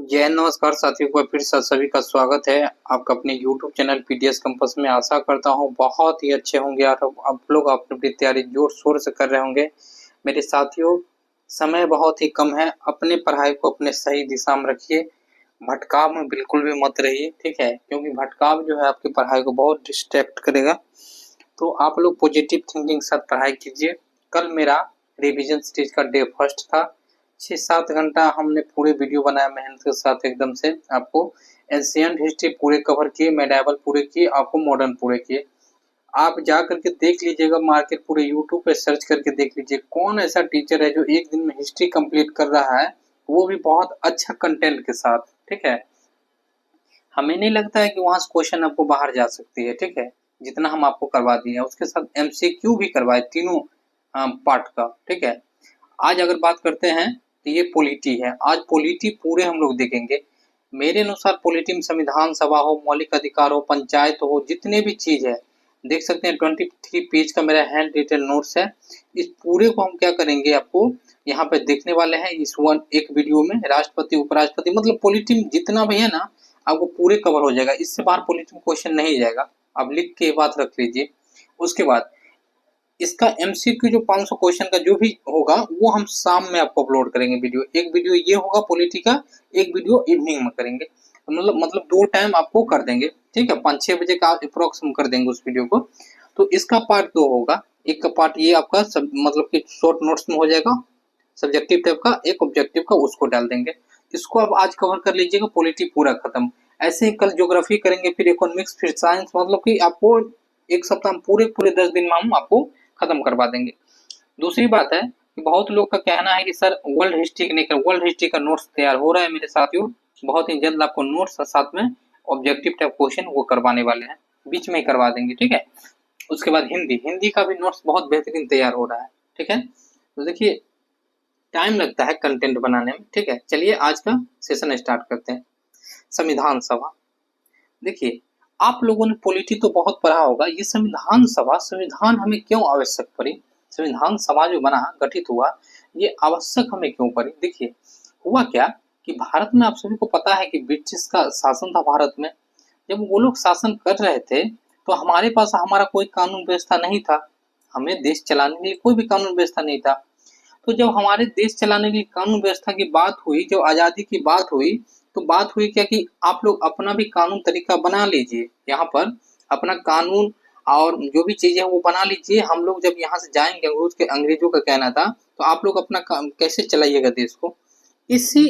जय नमस्कार साथियों को फिर से सभी का स्वागत है आपका अपने YouTube चैनल पीडीएस कैंपस में। आशा करता हूँ बहुत ही अच्छे होंगे और आप लोग अपनी तैयारी जोर शोर से कर रहे होंगे। मेरे साथियों, समय बहुत ही कम है, अपने पढ़ाई को अपने सही दिशा में रखिए, भटकाव में बिल्कुल भी मत रहिए, ठीक है, क्योंकि भटकाव जो है आपकी पढ़ाई को बहुत डिस्ट्रैक्ट करेगा। तो आप लोग पॉजिटिव थिंकिंग के साथ पढ़ाई कीजिए। कल मेरा रिवीजन सीरीज का डे फर्स्ट था। 6-7 घंटा हमने पूरे वीडियो बनाया मेहनत के साथ एकदम से। आपको एंशिएंट हिस्ट्री पूरे कवर किए, मेडाइवल पूरे किए, आपको मॉडर्न पूरे किए। आप जा करके देख लीजिएगा, मार्केट पूरे यूट्यूब पे सर्च करके देख लीजिए कौन ऐसा टीचर है जो एक दिन में हिस्ट्री कंप्लीट कर रहा है, वो भी बहुत अच्छा कंटेंट के साथ, ठीक है। हमें नहीं लगता है कि वहां से क्वेश्चन आपको बाहर जा सकती है, ठीक है, जितना हम आपको करवा दिए, उसके साथ एमसीक्यू भी करवाए तीनों पार्ट का, ठीक है। आज अगर बात करते हैं तो ये पॉलिटी है। आज पॉलिटी पूरे हम लोग देखेंगे। मेरे अनुसार पॉलिटी में संविधान सभा हो, मौलिक अधिकार हो, पंचायत हो, जितने भी चीज है देख सकते हैं। 23 पेज का मेरा हैंड रिटन नोट्स है। इस पूरे को हम क्या करेंगे, आपको यहाँ पे देखने वाले हैं इस एक वीडियो में। राष्ट्रपति, उपराष्ट्रपति, मतलब पॉलिटी में जितना भी है ना, आपको पूरे कवर हो जाएगा। इससे बाहर पॉलिटी में क्वेश्चन नहीं जाएगा, आप लिख के बात रख लीजिए। उसके बाद इसका एमसीक्यू जो 500 क्वेश्चन का जो भी होगा वो हम शाम में आपको अपलोड करेंगे वीडियो। एक वीडियो ये होगा पॉलिटी का, एक वीडियो इवनिंग में करेंगे। तो मतलब 2 टाइम आपको कर देंगे, ठीक है। 5-6 बजे का अप्रोक्स हम कर देंगे उस वीडियो को। तो इसका पार्ट 2 होगा। एक का पार्ट ये आपका मतलब कि शॉर्ट नोट्स में हो जाएगा, सब्जेक्टिव टाइप का, एक ऑब्जेक्टिव का, उसको डाल देंगे। इसको आप आज कवर कर लीजिएगा, पॉलिटी पूरा खत्म। ऐसे ही कल ज्योग्राफी करेंगे, फिर इकोनॉमिक्स, फिर साइंस, मतलब कि आपको एक सप्ताह में पूरे 10 दिन में हम आपको खत्म करवा देंगे। दूसरी बात है कि बहुत लोग का कहना है कि सर वर्ल्ड हिस्ट्री नहीं कर, वर्ल्ड हिस्ट्री का नोट्स तैयार हो रहा है मेरे साथियों। बहुत ही जल्द आपको नोट्स साथ में ऑब्जेक्टिव टाइप क्वेश्चन वो करवाने वाले हैं, बीच में ही करवा देंगे, ठीक है। उसके बाद हिंदी, हिंदी का भी नोट्स बहुत बेहतरीन तैयार हो रहा है, ठीक है। तो देखिए टाइम लगता है कंटेंट बनाने में, ठीक है। चलिए आज का सेशन स्टार्ट करते हैं। संविधान सभा, देखिए आप लोगों ने पॉलिटी तो बहुत पढ़ा होगा, ये संविधान सभा, संविधान हमें क्यों आवश्यक पड़ी, संविधान सभा जो बना, गठित हुआ, ये आवश्यक हमें क्यों पड़ी। देखिए हुआ क्या कि भारत में आप सभी को पता है कि ब्रिटिश का शासन था भारत में। जब वो लोग शासन कर रहे थे तो हमारे पास हमारा कोई कानून व्यवस्था नहीं था, हमें देश चलाने के लिए कोई भी कानून व्यवस्था नहीं था। तो जब हमारे देश चलाने की कानून व्यवस्था की बात हुई, जब आज़ादी की बात हुई, तो बात हुई क्या कि आप लोग अपना भी कानून तरीका बना लीजिए, यहाँ पर अपना कानून और जो भी चीजें वो बना लीजिए। हम लोग जब यहाँ से जाएंगे, अंग्रेजों का कहना था, तो आप लोग अपना कैसे चलाइएगा देश को। इसी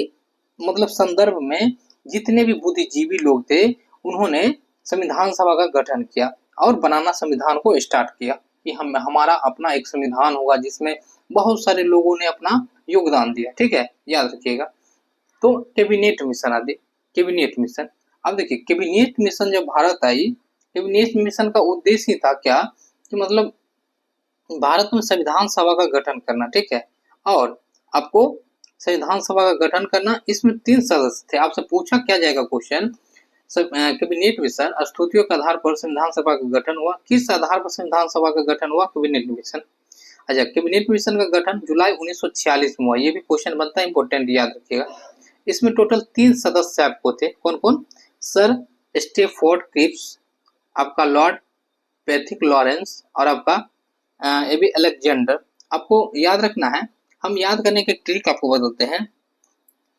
मतलब संदर्भ में जितने भी बुद्धिजीवी लोग थे, उन्होंने संविधान सभा का गठन किया और बनाना संविधान को स्टार्ट किया कि हम हमारा अपना एक संविधान होगा जिसमें बहुत सारे लोगों ने अपना योगदान दिया, ठीक है, याद रखिएगा। तो कैबिनेट मिशन आदि, कैबिनेट मिशन, अब देखिए कैबिनेट मिशन जब भारत आई, कैबिनेट मिशन का उद्देश्य था क्या कि मतलब भारत में संविधान सभा का गठन करना, ठीक है। और आपको संविधान सभा का गठन करना, इसमें 3 सदस्य थे। आपसे पूछा क्या जाएगा क्वेश्चन, कैबिनेट मिशन स्तुतियों के आधार पर संविधान सभा का गठन हुआ। किस आधार पर संविधान सभा का गठन हुआ, कैबिनेट मिशन। अच्छा, कैबिनेट मिशन का गठन जुलाई 1946 में हुआ। ये भी क्वेश्चन बनता है, इंपॉर्टेंट, याद रखिएगा। इसमें टोटल 3 सदस्य आपको थे, कौन कौन, सर स्टेफोर्ड क्रिप्स, आपका लॉर्ड पैट्रिक लॉरेंस, और आपका एबी अलेक्जेंडर। आपको याद रखना है, हम याद करने के ट्रिक आपको बताते हैं।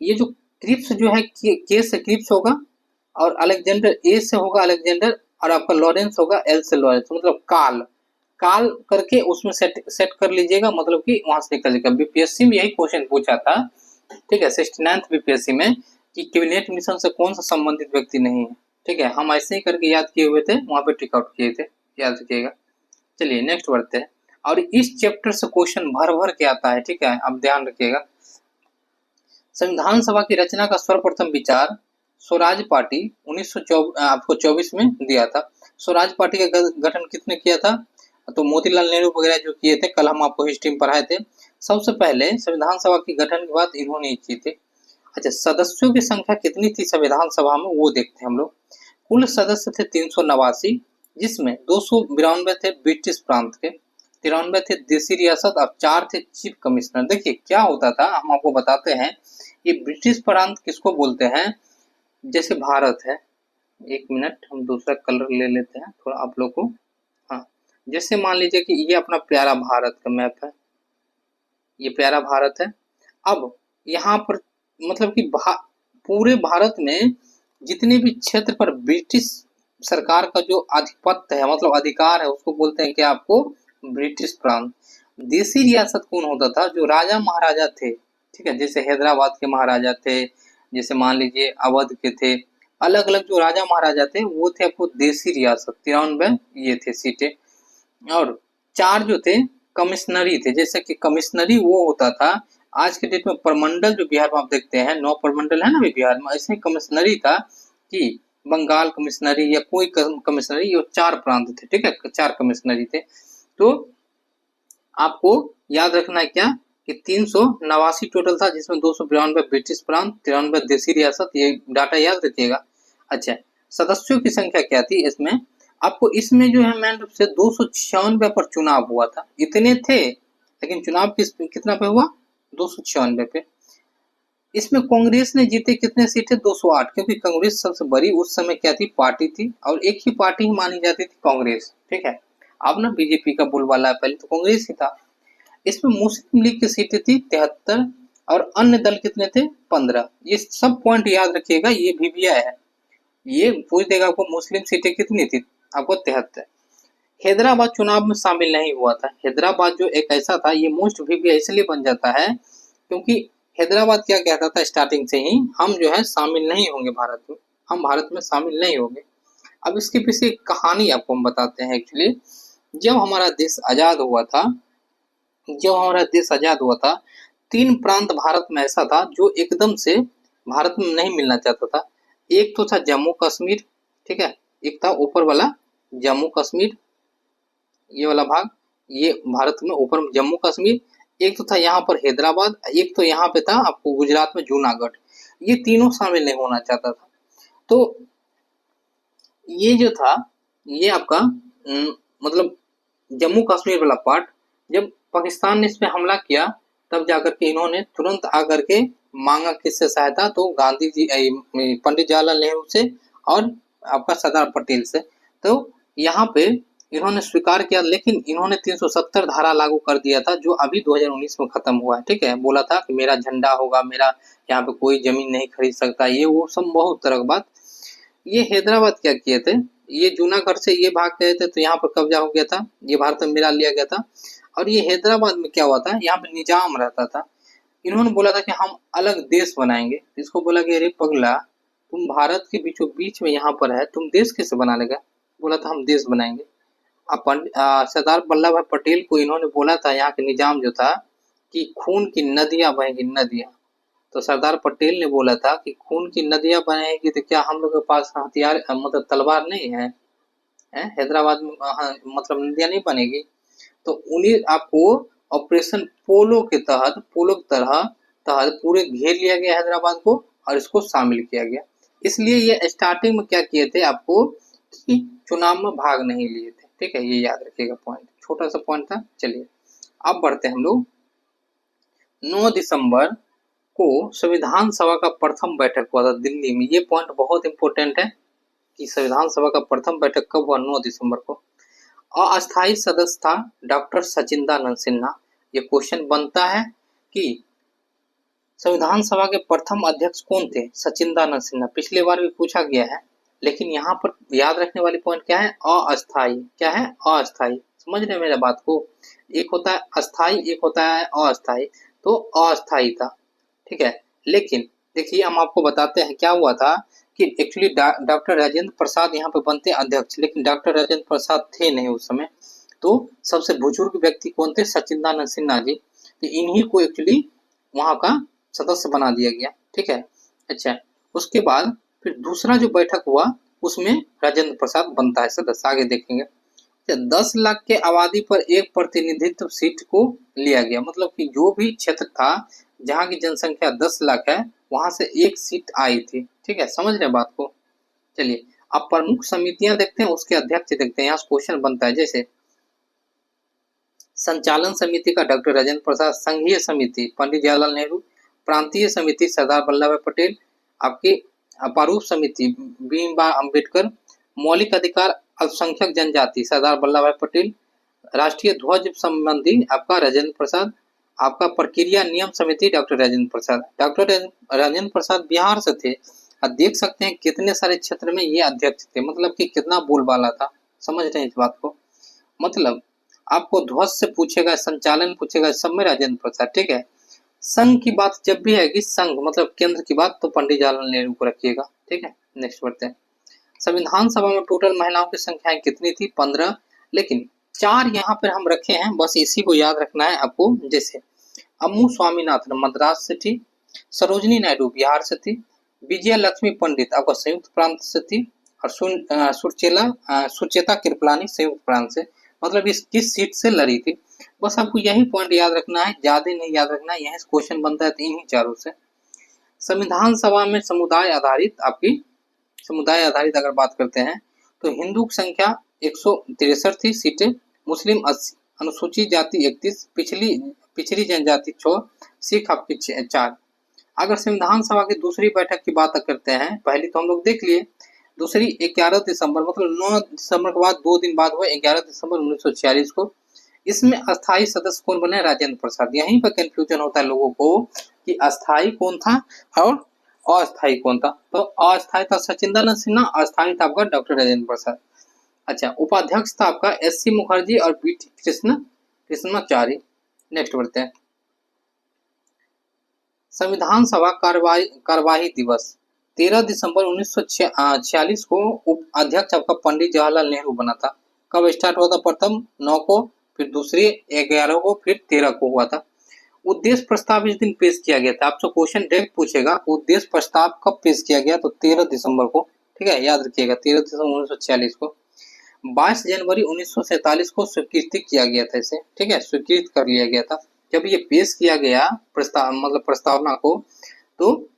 ये जो क्रिप्स जो है, के से क्रिप्स होगा, और अलेक्जेंडर ए से होगा अलेक्जेंडर, और आपका लॉरेंस होगा एल से लॉरेंस, मतलब काल, काल करके उसमें सेट कर लीजिएगा, मतलब कि वहां से निकल जाएगा। बीपीएससी में यही क्वेश्चन पूछा था, ठीक है, 69th बीपीएससी में, कि कैबिनेट मिशन से कौन सा संबंधित व्यक्ति नहीं है, ठीक है। हम ऐसे ही करके याद किए हुए थे, वहां पे टिक आउट किए थे, याद रखिएगा। चलिए नेक्स्ट बढ़ते हैं। और इस चैप्टर से क्वेश्चन भर भर के आता है, ठीक है, अब ध्यान रखिएगा। संविधान सभा की रचना का सर्वप्रथम विचार स्वराज पार्टी 1924 में दिया था। स्वराज पार्टी का गठन किसने किया था, तो मोतीलाल नेहरू वगैरह जो किए थे, कल हम आपको हिस्ट्री में पढ़ाए थे। सबसे पहले संविधान सभा के गठन के बाद इन्होंने की थी। अच्छा, सदस्यों की संख्या कितनी थी संविधान सभा में, वो देखते हैं हम लोग। कुल सदस्य थे 389, जिसमें 292 थे ब्रिटिश प्रांत के, 93 थे देसी रियासत, और 4 थे चीफ कमिश्नर। देखिए क्या होता था, हम आपको बताते हैं ये ब्रिटिश प्रांत किसको बोलते हैं? जैसे भारत है, एक मिनट हम दूसरा कलर ले लेते हैं थोड़ा आप लोग को। हाँ, जैसे मान लीजिए कि ये अपना प्यारा भारत का मैप है, ये प्यारा भारत है। अब यहाँ पर मतलब कि पूरे भारत में जितने भी क्षेत्र पर ब्रिटिश सरकार का जो आधिपत्य है मतलब अधिकार है उसको बोलते हैं क्या आपको? ब्रिटिश प्रांत। देसी रियासत कौन होता था? जो राजा महाराजा थे, ठीक है, जैसे हैदराबाद के महाराजा थे, जैसे मान लीजिए अवध के थे, अलग अलग जो राजा महाराजा थे वो थे आपको देसी रियासत। 93 ये थे सीटें। और 4 जो थे कमिश्नरी थे, जैसे कि कमिश्नरी वो होता था आज के डेट में प्रमंडल जो बिहार में आप देखते हैं 9 प्रमंडल है ना अभी बिहार में, ऐसे कमिश्नरी था कि बंगाल कमिश्नरी या कोई कमिश्नरी, ये 4 प्रांत थे, ठीक है, 4 कमिश्नरी थे। तो आपको याद रखना है क्या कि 389 टोटल था, जिसमें 292 ब्रिटिश प्रांत, 93 देसी रियासत, ये डाटा याद रखिएगा। अच्छा, सदस्यों की संख्या क्या थी इसमें? आपको इसमें जो है मेन रूप से 296 पर चुनाव हुआ था, इतने थे लेकिन चुनाव कितना पे हुआ? 296 पे। इसमें कांग्रेस ने जीते कितने सीटें? 208, क्योंकि कांग्रेस सबसे बड़ी उस समय क्या थी? पार्टी थी, और एक ही पार्टी ही मानी जाती थी कांग्रेस, ठीक है। अब ना बीजेपी का बोलबाला है, पहले तो कांग्रेस ही था। इसमें मुस्लिम लीग की सीटें थी 73 और अन्य दल कितने थे? 15। ये सब पॉइंट याद रखिएगा, ये VVI है, ये पूछ देगा आपको मुस्लिम सीटें कितनी थी, आपको 73। हैदराबाद चुनाव में शामिल नहीं हुआ था। हैदराबाद जो एक ऐसा था, ये मोस्ट VVI इसलिए बन जाता है क्योंकि हैदराबाद क्या कहता था स्टार्टिंग से ही, हम जो है शामिल नहीं होंगे भारत में, हम भारत में शामिल नहीं होंगे। अब इसके पीछे एक कहानी आपको हम बताते हैं। एक्चुअली जब हमारा देश आजाद हुआ था, जब हमारा देश आजाद हुआ था, 3 प्रांत भारत में ऐसा था जो एकदम से भारत में नहीं मिलना चाहता था। एक तो था जम्मू कश्मीर, ठीक है, एक था ऊपर वाला जम्मू कश्मीर, ये वाला भाग, ये भारत में ऊपर में जम्मू कश्मीर, एक तो था यहाँ पर हैदराबाद, एक तो यहाँ पे था आपको गुजरात में जूनागढ़। ये तीनों शामिल नहीं होना चाहता था। तो ये जो था, ये आपका मतलब जम्मू कश्मीर वाला पार्ट, जब पाकिस्तान ने इस पे हमला किया तब जाकर के इन्होंने तुरंत आकर के मांगा किससे सहायता? तो गांधी जी, पंडित जवाहरलाल नेहरू से और आपका सरदार पटेल से। तो यहाँ पे इन्होंने स्वीकार किया, लेकिन इन्होंने 370 धारा लागू कर दिया था, जो अभी 2019 में खत्म हुआ है, ठीक है। बोला था कि मेरा झंडा होगा, मेरा यहाँ पे कोई जमीन नहीं खरीद सकता, ये वो सब बहुत तरह की बात। ये हैदराबाद क्या किए थे, ये जूनागढ़ से ये भाग गए थे तो यहाँ पर कब्जा हो गया था, ये भारत में मिला लिया गया था। और ये हैदराबाद में क्या हुआ था, यहाँ पे निजाम रहता था। इन्होंने बोला था कि हम अलग देश बनाएंगे। इसको बोला कि अरे पगला, तुम भारत के बीचों बीच में यहाँ पर है, तुम देश कैसे बना लेगा? बोला था हम देश बनाएंगे। सरदार वल्लभ भाई पटेल को इन्होंने बोला था, यहाँ के निजाम जो था कि खून की नदियां बहेंगी, नदियां। तो सरदार पटेल ने बोला था कि खून की नदियां बहेंगी तो क्या हम लोग के पास हथियार मतलब तलवार नहीं है? हैदराबाद में मतलब नदियां नहीं बनेगी? तो उन्हें आपको ऑपरेशन पोलो के तहत, पोलो की तहत पूरे घेर लिया गया हैदराबाद को और इसको शामिल किया गया। इसलिए ये स्टार्टिंग में क्या किए थे आपको कि चुनाव में भाग नहीं लिए थे, ठीक है, ये याद रखिएगा पॉइंट, छोटा सा पॉइंट था। चलिए अब बढ़ते हैं हम लोग। 9 दिसंबर को संविधान सभा का प्रथम बैठक हुआ था दिल्ली में। ये पॉइंट बहुत इंपॉर्टेंट है कि संविधान सभा का प्रथम बैठक कब हुआ? 9 दिसंबर को। अस्थायी सदस्य था डॉक्टर सचिदानंद सिन्हा। ये क्वेश्चन बनता है कि संविधान सभा के प्रथम अध्यक्ष कौन थे? सचिदानंद सिन्हा। पिछली बार भी पूछा गया है, लेकिन यहाँ पर याद रखने वाली पॉइंट क्या है? अस्थायी। क्या है? अस्थायी। समझ रहे मेरे बात को? एक होता है अस्थायी, एक होता है अस्थायी। तो अस्थायी था, ठीक है। लेकिन देखिए हम आपको बताते हैं क्या हुआ था कि एक्चुअली डॉक्टर राजेंद्र प्रसाद यहाँ पे बनते अध्यक्ष, लेकिन डॉक्टर राजेंद्र प्रसाद थे नहीं उस समय। तो सबसे बुजुर्ग व्यक्ति कौन थे? सचिदानंद सिन्हा जी। तो इन्हीं को एक्चुअली वहां का सदस्य बना दिया गया, ठीक है। अच्छा, उसके बाद फिर दूसरा जो बैठक हुआ उसमें राजेंद्र प्रसाद बनता है सदस्य, आगे देखेंगे। 10 लाख के आबादी पर एक प्रतिनिधित्व सीट को लिया गया, मतलब कि जो भी क्षेत्र था जहाँ की जनसंख्या 10 लाख है वहां से एक सीट आई थी, ठीक है। समझ रहे बात को? चलिए अब प्रमुख समितियां देखते हैं, उसके अध्यक्ष देखते हैं। यहाँ क्वेश्चन बनता है, जैसे संचालन समिति का डॉक्टर राजेंद्र प्रसाद, संघीय समिति पंडित जवाहरलाल नेहरू, प्रांतीय समिति सरदार वल्लभ भाई पटेल, आपकी प्रारूप समिति भीमराव अम्बेडकर, मौलिक अधिकार अल्पसंख्यक जनजाति सरदार वल्लभ भाई पटेल, राष्ट्रीय ध्वज संबंधी आपका राजेंद्र प्रसाद, आपका प्रक्रिया नियम समिति डॉक्टर राजेंद्र प्रसाद। डॉक्टर राजेंद्र प्रसाद बिहार से थे और देख सकते हैं कितने सारे क्षेत्र में ये अध्यक्ष थे, मतलब कि कितना बोलबाला था। समझ रहे हैं इस बात को? मतलब आपको ध्वज से पूछेगा, संचालन पूछेगा, सब में राजेंद्र प्रसाद। ठीक है, संघ की बात जब भी आएगी, संघ मतलब केंद्र की बात, तो पंडित जवाहरलाल नेहरू को रखिएगा। ठीक है, नेक्स्ट बढ़ते हैं। संविधान सभा में टोटल महिलाओं की संख्याएं कितनी थी? 15, लेकिन 4 यहाँ पर हम रखे हैं, बस इसी को याद रखना है आपको। जैसे अम्मू स्वामीनाथन मद्रास से थी, सरोजनी नायडू बिहार से थी, विजया लक्ष्मी पंडित आपका संयुक्त प्रांत से थी, और सुचेता कृपलानी संयुक्त प्रांत से। मतलब इस किस सीट से लड़ी थी, बस आपको यही पॉइंट याद रखना है, ज्यादा नहीं याद रखना है। यही क्वेश्चन बनता है इन्हीं चारों से। संविधान सभा में समुदाय आधारित अगर बात करते हैं तो हिंदू की संख्या 163 थी सीटें, मुस्लिम 80, अनुसूचित जाति 31, पिछड़ी जनजाति 6, सिख आपकी 4। अगर संविधान सभा की दूसरी बैठक की बात करते हैं, पहली तो हम लोग देख लिए, दूसरी 11 दिसंबर मतलब 9 दिसंबर के बाद 2 दिन बाद हुआ 11 दिसंबर 1946 को। इसमें अस्थायी सदस्य कौन बने? राजेंद्र प्रसाद। यहीं पर कंफ्यूजन होता है लोगों को कि अस्थायी कौन था और अस्थायी कौन था। तो अस्थायी था सचिंदर सिन्हा, अस्थायी था आपका डॉक्टर राजेंद्र प्रसाद। अच्छा, उपाध्यक्ष था आपका एस.सी. मुखर्जी और बी.टी. कृष्णाचारी। नेक्स्ट बढ़ते हैं। संविधान सभा कार्यवाही दिवस 13 दिसंबर 1946 को अध्यक्ष आपका पंडित जवाहरलाल नेहरू बना था। कब स्टार्ट हुआ था? प्रथम 9 को, फिर दूसरे 11 को, फिर 13 को हुआ था। उद्देश्य प्रस्ताव इस दिन पेश किया गया था। आपसे क्वेश्चन डायरेक्ट पूछेगा उद्देश्य प्रस्ताव कब पेश किया गया, तो 13 दिसंबर को। ठीक है, याद रखिएगा 13 दिसंबर 1946 को। 22 जनवरी 1947 को स्वीकृत किया गया था इसे। ठीक है, स्वीकृत कर लिया गया था जब ये पेश किया गया प्रस्ताव, मतलब प्रस्तावना को, तो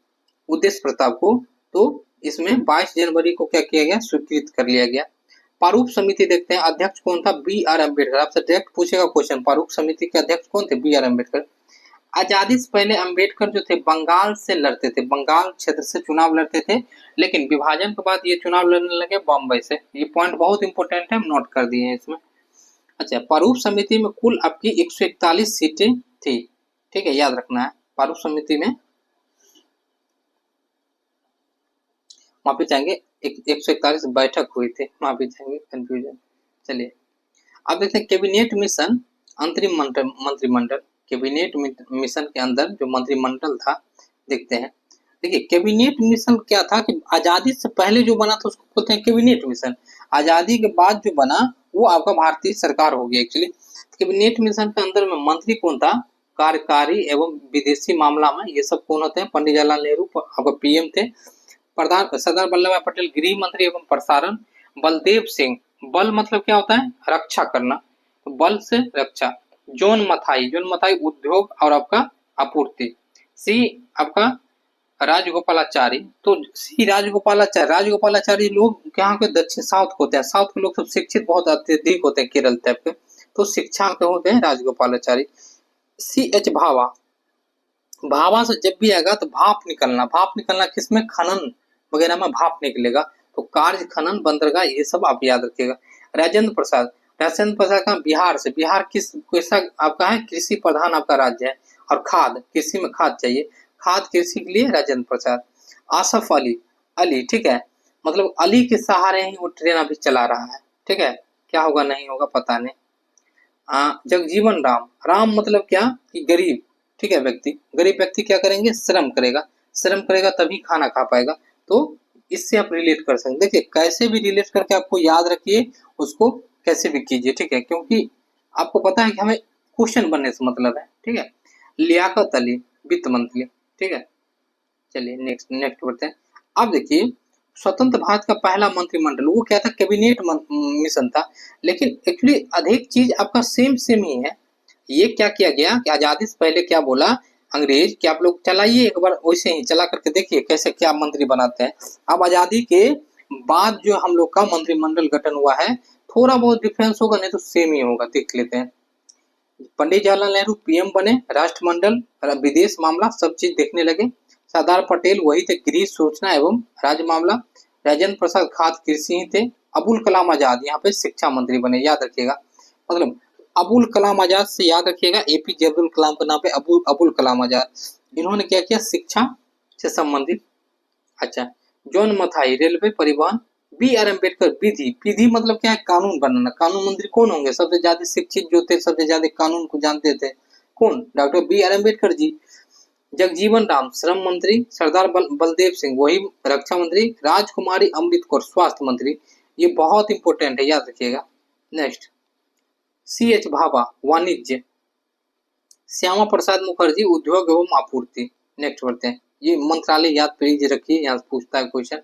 उद्देश्य प्रस्ताव को, तो इसमें 22 जनवरी को क्या किया गया? स्वीकृत कर लिया गया। प्रारूप समिति देखते हैं, अध्यक्ष कौन था? बी.आर. अम्बेडकर। आपसे डायरेक्ट पूछेगा क्वेश्चन, प्रारूप समिति के अध्यक्ष कौन थे? बी.आर. अम्बेडकर। आजादी से पहले अम्बेडकर जो थे बंगाल से लड़ते थे, बंगाल क्षेत्र से चुनाव लड़ते थे, लेकिन विभाजन के बाद ये चुनाव लड़ने लगे बॉम्बे से। ये पॉइंट बहुत इंपॉर्टेंट है, हम नोट कर दिए हैं इसमें। अच्छा, प्रारूप समिति में कुल आपकी 141 सीटें थी। ठीक है, याद रखना है। प्रारूप समिति में माफी चाहेंगे 141 बैठक हुई थी, माफी चाहेंगे कंफ्यूजन। चलिए अब देखते हैं कैबिनेट मिशन, अंतरिम मंत्रिमंडल। कैबिनेट मिशन के अंदर जो मंत्रिमंडल था देखते हैं। देखिए कैबिनेट मिशन क्या था कि आजादी से पहले जो बना था उसको बोलते हैं कैबिनेट मिशन। आजादी के बाद जो बना वो आपका भारतीय सरकार हो गया एक्चुअली। कैबिनेट मिशन के अंदर में मंत्री कौन था? कार्यकारी एवं विदेशी मामला में ये सब कौन होते हैं? पंडित जवाहरलाल नेहरू आपका पीएम थे। प्रधान सरदार वल्लभ भाई पटेल गृह मंत्री एवं प्रसारण। बलदेव सिंह, बल मतलब क्या होता है? रक्षा करना, तो बल से रक्षा। जॉन मथाई उद्योग और आपका आपूर्ति। सी आपका राजगोपालाचारी, तो सी राजगोपालाचारी लोग यहाँ के दक्षिण साउथ को होते हैं। साउथ के लोग सब शिक्षित बहुत अत्यधिक होते हैं केरल टाइप के, तो शिक्षा के होते हैं राजगोपालाचारी। C.H. भाभा से जब भी आएगा तो भाप निकलना किसमें? खनन वगैरह में भाप निकलेगा, तो कार्य खनन बंदरगाह ये सब आप याद रखिएगा। राजेंद्र प्रसाद का बिहार से। बिहार किस कैसा आपका है? कृषि प्रधान आपका राज्य है, और खाद, कृषि में खाद चाहिए, खाद कृषि के लिए राजेंद्र प्रसाद। आसफ अली, ठीक है, मतलब अली के सहारे ही वो ट्रेन अभी चला रहा है। ठीक है, क्या होगा नहीं होगा पता नहीं। जगजीवन राम मतलब क्या कि गरीब। ठीक है, गरीब व्यक्ति क्या करेंगे? श्रम करेगा तभी खाना खा पाएगा। तो इससे आप रिलेट कर सकते हैं। देखिए कैसे भी रिलेट करके आपको याद रखिए, उसको कैसे भी कीजिए। ठीक है, क्योंकि आपको पता है कि हमें क्वेश्चन बनने से मतलब है। ठीक है, लियाकत अली वित्त मंत्री। ठीक है, चलिए नेक्स्ट बढ़ते हैं। अब देखिए स्वतंत्र भारत का पहला मंत्रिमंडल वो क्या था? कैबिनेट मिशन था, लेकिन एक्चुअली अधिक चीज आपका सेम ही है। ये क्या किया गया कि आजादी से पहले क्या बोला अंग्रेज कि आप लोग चलाइए, एक बार वैसे ही चला करके देखिए कैसे क्या मंत्री बनाते हैं। अब आजादी के बाद जो हम लोग का मंत्रिमंडल गठन हुआ है, थोड़ा बहुत डिफरेंस होगा, नहीं तो सेम ही होगा। देख लेते हैं। पंडित जवाहरलाल नेहरू पीएम बने, राष्ट्रमंडल विदेश मामला सब चीज देखने लगे। सरदार पटेल वही थे गृह सूचना एवं राज्य मामला। राजेंद्र प्रसाद खाद कृषि ही थे। अबुल कलाम आजाद यहाँ पे शिक्षा मंत्री बने, याद रखिएगा। मतलब अबुल कलाम आजाद से याद रखिएगा, एपीजे अब्दुल कलाम का नाम है अबुल कलाम आजाद। इन्होंने क्या किया, शिक्षा से संबंधित। अच्छा, जॉन मथाई रेलवे परिवहन। बी आर अम्बेडकर विधि। विधि मतलब क्या है, कानून बनाना। कानून मंत्री कौन होंगे, सबसे ज्यादा शिक्षित जो थे, सबसे ज्यादा कानून को जानते थे, कौन, doctor B are Ambedkar ji. Jagjivan Ram श्रम मंत्री। सरदार बलदेव सिंह वही रक्षा मंत्री। राजकुमारी अमृत कौर स्वास्थ्य मंत्री। ये बहुत इंपॉर्टेंट है, याद रखिएगा। नेक्स्ट, सी एच भाभा वाणिज्य। श्यामा प्रसाद मुखर्जी उद्योग एवं आपूर्ति। नेक्स्ट बढ़ते हैं, ये मंत्रालय याद प्लीज रखिए, यहाँ पूछता है क्वेश्चन।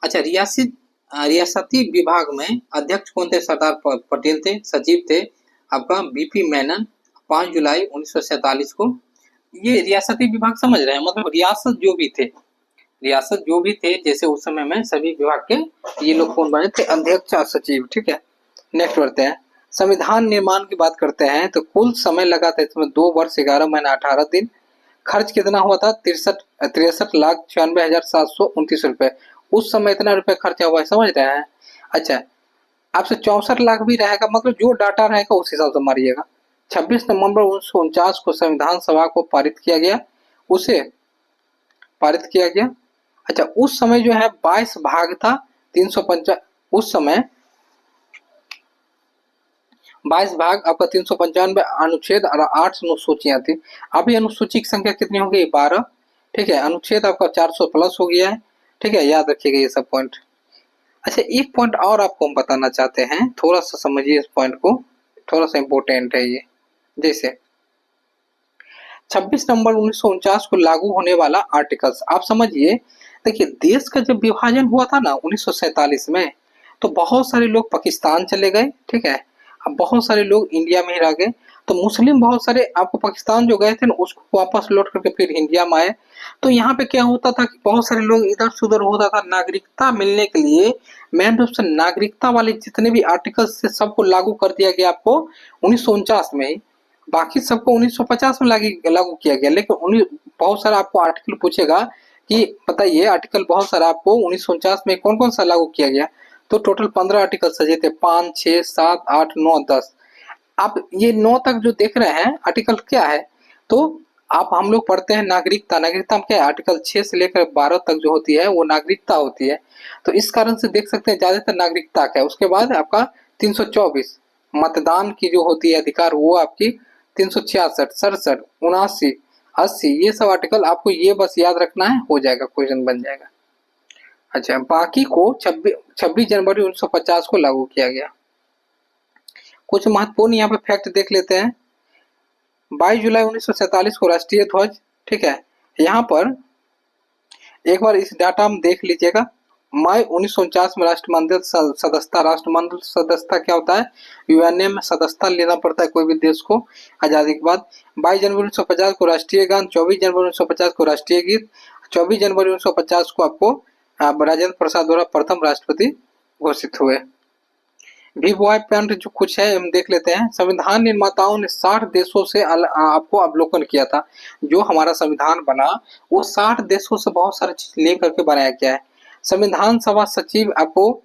अच्छा, रियासती विभाग में अध्यक्ष कौन थे, सरदार पटेल थे। सचिव थे आपका बीपी मेनन, 5 जुलाई 1947 को। ये रियासती विभाग समझ रहे हैं, मतलब रियासत जो भी थे, जैसे उस समय में सभी विभाग के ये लोग कौन बने थे, अध्यक्ष और सचिव। ठीक है, नेक्स्ट बढ़ते हैं। संविधान निर्माण की बात करते हैं तो कुल समय लगा था इसमें 2 वर्ष 11 महीना 18 दिन। खर्च कितना हुआ था, 63,96,729 रुपए। उस समय इतना रुपए खर्चा हुआ है, समझ रहे हैं। अच्छा, आपसे 64 लाख भी रहेगा, मतलब जो डाटा रहेगा उस हिसाब से मारिएगा। 26 नवंबर 1949 को संविधान सभा को पारित किया गया, उसे पारित किया गया। अच्छा, उस समय जो है 22 भाग था, 355। उस समय 22 भाग आपका 395 अनुच्छेद और 8 अनुसूचियां थी। अभी अनुसूची की संख्या कितनी होगी, 12। ठीक है, अनुच्छेद आपका 400 प्लस हो गया है। ठीक है, याद रखिएगा ये सब पॉइंट। अच्छा, एक पॉइंट और आपको हम बताना चाहते हैं, थोड़ा सा समझिए इस पॉइंट को, थोड़ा सा इंपॉर्टेंट है ये। जैसे 26 नवंबर 1949 को लागू होने वाला आर्टिकल्स, आप समझिए। देखिए, देश का जब विभाजन हुआ था ना 1947 में, तो बहुत सारे लोग पाकिस्तान चले गए। ठीक है, अब बहुत सारे लोग इंडिया में ही रह गए। तो मुस्लिम बहुत सारे आपको पाकिस्तान जो गए थे ना, उसको वापस लौट करके फिर इंडिया में आए। तो यहाँ पे क्या होता था कि बहुत सारे लोग इधर से उधर होता था, नागरिकता मिलने के लिए मेन रूप से नागरिकता वाले जितने भी आर्टिकल्स थे सबको लागू कर दिया गया आपको 1949 में ही। बाकी सबको 1950 में लागू किया गया। लेकिन बहुत सारा आपको आर्टिकल पूछेगा कि बताइए, आर्टिकल बहुत सारा आपको 1949 में कौन कौन सा लागू किया गया। तो टोटल 15 आर्टिकल सजे थे, 5, 6, 7, 8, 9, 10। आप ये 9 तक जो देख रहे हैं आर्टिकल क्या है, तो आप हम लोग पढ़ते हैं नागरिकता। नागरिकता में क्या है, आर्टिकल 6 से लेकर 12 तक जो होती है वो नागरिकता होती है। तो इस कारण से देख सकते हैं ज्यादातर नागरिकता का है। उसके बाद आपका 324 मतदान की जो होती है अधिकार, वो आपकी 366, 67, 79, 80, ये सब आर्टिकल आपको ये बस याद रखना है, हो जाएगा, क्वेश्चन बन जाएगा। अच्छा, बाकी को 26 जनवरी 1950 को लागू किया गया। कुछ महत्वपूर्ण यहाँ पे फैक्ट देख लेते हैं। 22 जुलाई 1947 को राष्ट्रीय ध्वज। ठीक है, यहाँ पर एक बार इस डाटा में देख लीजिएगा। मई 1949 में राष्ट्रमंडल सदस्यता। राष्ट्रमंडल सदस्यता क्या होता है, यूएनए में सदस्यता लेना पड़ता है कोई भी देश को आजादी के बाद। 22 जनवरी 1950 को राष्ट्रीय गान। 24 जनवरी 1950 को राष्ट्रीय गीत। 24 जनवरी 1950 को आपको राजेंद्र प्रसाद द्वारा प्रथम राष्ट्रपति घोषित हुए। भी पॉइंट जो कुछ है हम देख लेते हैं। संविधान निर्माताओं ने 60 देशों से आपको अवलोकन किया था। जो हमारा संविधान बना वो 60 देशों से बहुत सारी चीज लेकर के बनाया गया है। संविधान सभा सचिव आपको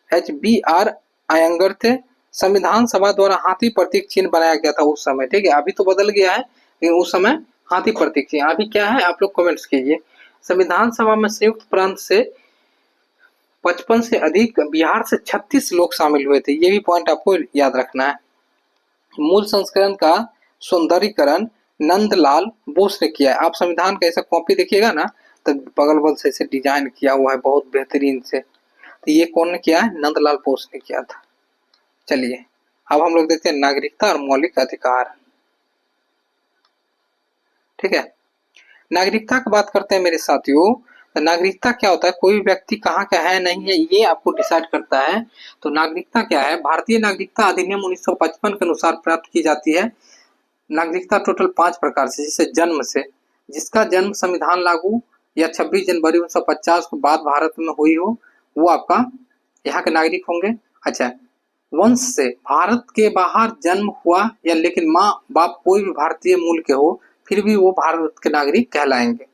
HBR अयंगर थे। संविधान सभा द्वारा हाथी प्रतीक चिन्ह बनाया गया था उस समय। ठीक है, अभी तो बदल गया है, लेकिन उस समय हाथी प्रतीक चिन्ह। अभी क्या है, आप लोग कमेंट्स कीजिए। संविधान सभा में संयुक्त प्रांत से 55 से अधिक, बिहार से 36 लोग शामिल हुए थे। ये भी पॉइंट आपको याद रखना है। मूल संस्करण का सौंदर्यीकरण नंदलाल बोस ने किया है। आप संविधान का ऐसा कॉपी देखिएगा ना, तो बगल बगल से ऐसे डिजाइन किया हुआ है बहुत बेहतरीन से। तो ये कौन ने किया है, नंदलाल बोस ने किया था। चलिए, अब हम लोग देखते हैं नागरिकता और मौलिक अधिकार। ठीक है, नागरिकता की बात करते हैं मेरे साथियों। तो नागरिकता क्या होता है, कोई व्यक्ति कहाँ का है नहीं है ये आपको डिसाइड करता है। तो नागरिकता क्या है, भारतीय नागरिकता अधिनियम 1955 के अनुसार प्राप्त की जाती है। नागरिकता टोटल 5 प्रकार से, जैसे जन्म से, जिसका जन्म संविधान लागू या 26 जनवरी 1950 के बाद भारत में हुई हो, वो आपका यहाँ के नागरिक होंगे। अच्छा, वंश से भारत के बाहर जन्म हुआ या लेकिन माँ बाप कोई भी भारतीय मूल के हो, फिर भी वो भारत के नागरिक कहलाएंगे।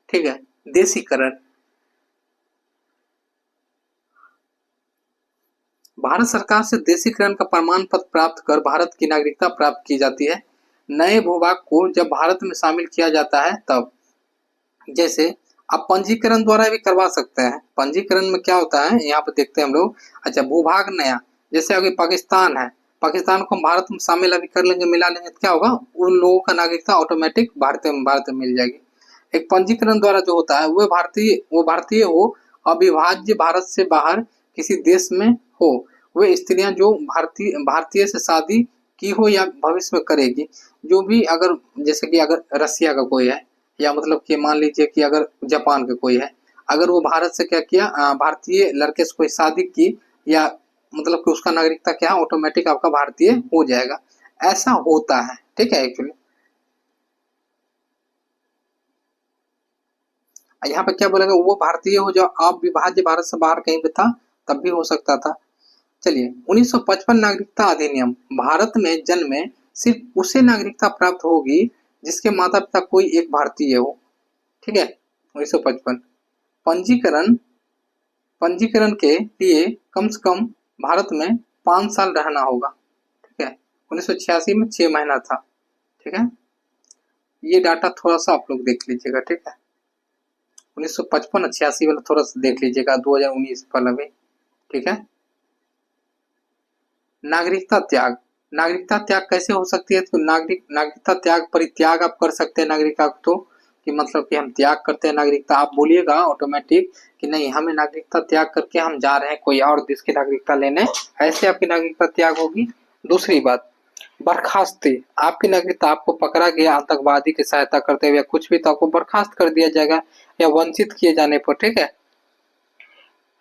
ठीक है। देशीकरण, भारत सरकार से देशीकरण का प्रमाण पत्र प्राप्त कर भारत की नागरिकता प्राप्त की जाती है। नए भूभाग को जब भारत में शामिल किया जाता है तब, जैसे आप पंजीकरण द्वारा भी करवा सकते हैं। पंजीकरण में क्या होता है यहाँ पे देखते हैं हम लोग। अच्छा, भूभाग नया, जैसे अभी पाकिस्तान है, पाकिस्तान को हम भारत में शामिल अभी कर लेंगे, मिला लेंगे, तो क्या होगा, उन लोगों का नागरिकता ऑटोमेटिक भारत में मिल जाएगी। एक पंजीकरण द्वारा जो होता है वो भारतीय हो, अविभाज्य भारत से बाहर किसी देश में हो, वे स्त्रियां जो भारतीय से शादी की हो या भविष्य में करेगी, जो भी, अगर जैसे कि अगर रसिया का कोई है, या मतलब कि मान लीजिए कि अगर जापान का कोई है, अगर वो भारत से क्या किया, भारतीय लड़के से कोई शादी की, या मतलब कि उसका नागरिकता क्या है, ऑटोमेटिक आपका भारतीय हो जाएगा। ऐसा होता है, ठीक है। एक्चुअली यहाँ पे क्या बोलेगा, वो भारतीय हो जो आप विभाज्य भारत से बाहर कहीं पे था, तब भी हो सकता था। चलिए, 1955 नागरिकता अधिनियम, भारत में जन्मे सिर्फ उसे नागरिकता प्राप्त होगी जिसके माता पिता कोई एक भारतीय हो। ठीक है। 1955 पंजीकरण, पंजीकरण के लिए कम से कम भारत में 5 साल रहना होगा। ठीक है। 1986 में 6 महीना था। ठीक है। ये डाटा थोड़ा सा आप लोग देख लीजिएगा। ठीक है। 1955 86 वाला थोड़ा सा देख लीजिएगा, 2019 वाला भी। ठीक है। नागरिकता त्याग, नागरिकता त्याग कैसे हो सकती है, तो नागरिकता त्याग परित्याग आप कर सकते हैं नागरिकता को, तो कि मतलब कि हम त्याग करते हैं नागरिकता, आप बोलिएगा ऑटोमेटिक कि नहीं, हमें नागरिकता त्याग करके हम जा रहे हैं कोई और देश की नागरिकता लेने, ऐसे आपकी नागरिकता त्याग होगी। दूसरी बात, बर्खास्ती, आपकी नागरिकता, आपको पकड़ा गया आतंकवादी की सहायता करते हुए कुछ भी, तो आपको बर्खास्त कर दिया जाएगा या वंचित किए जाने पर। ठीक है।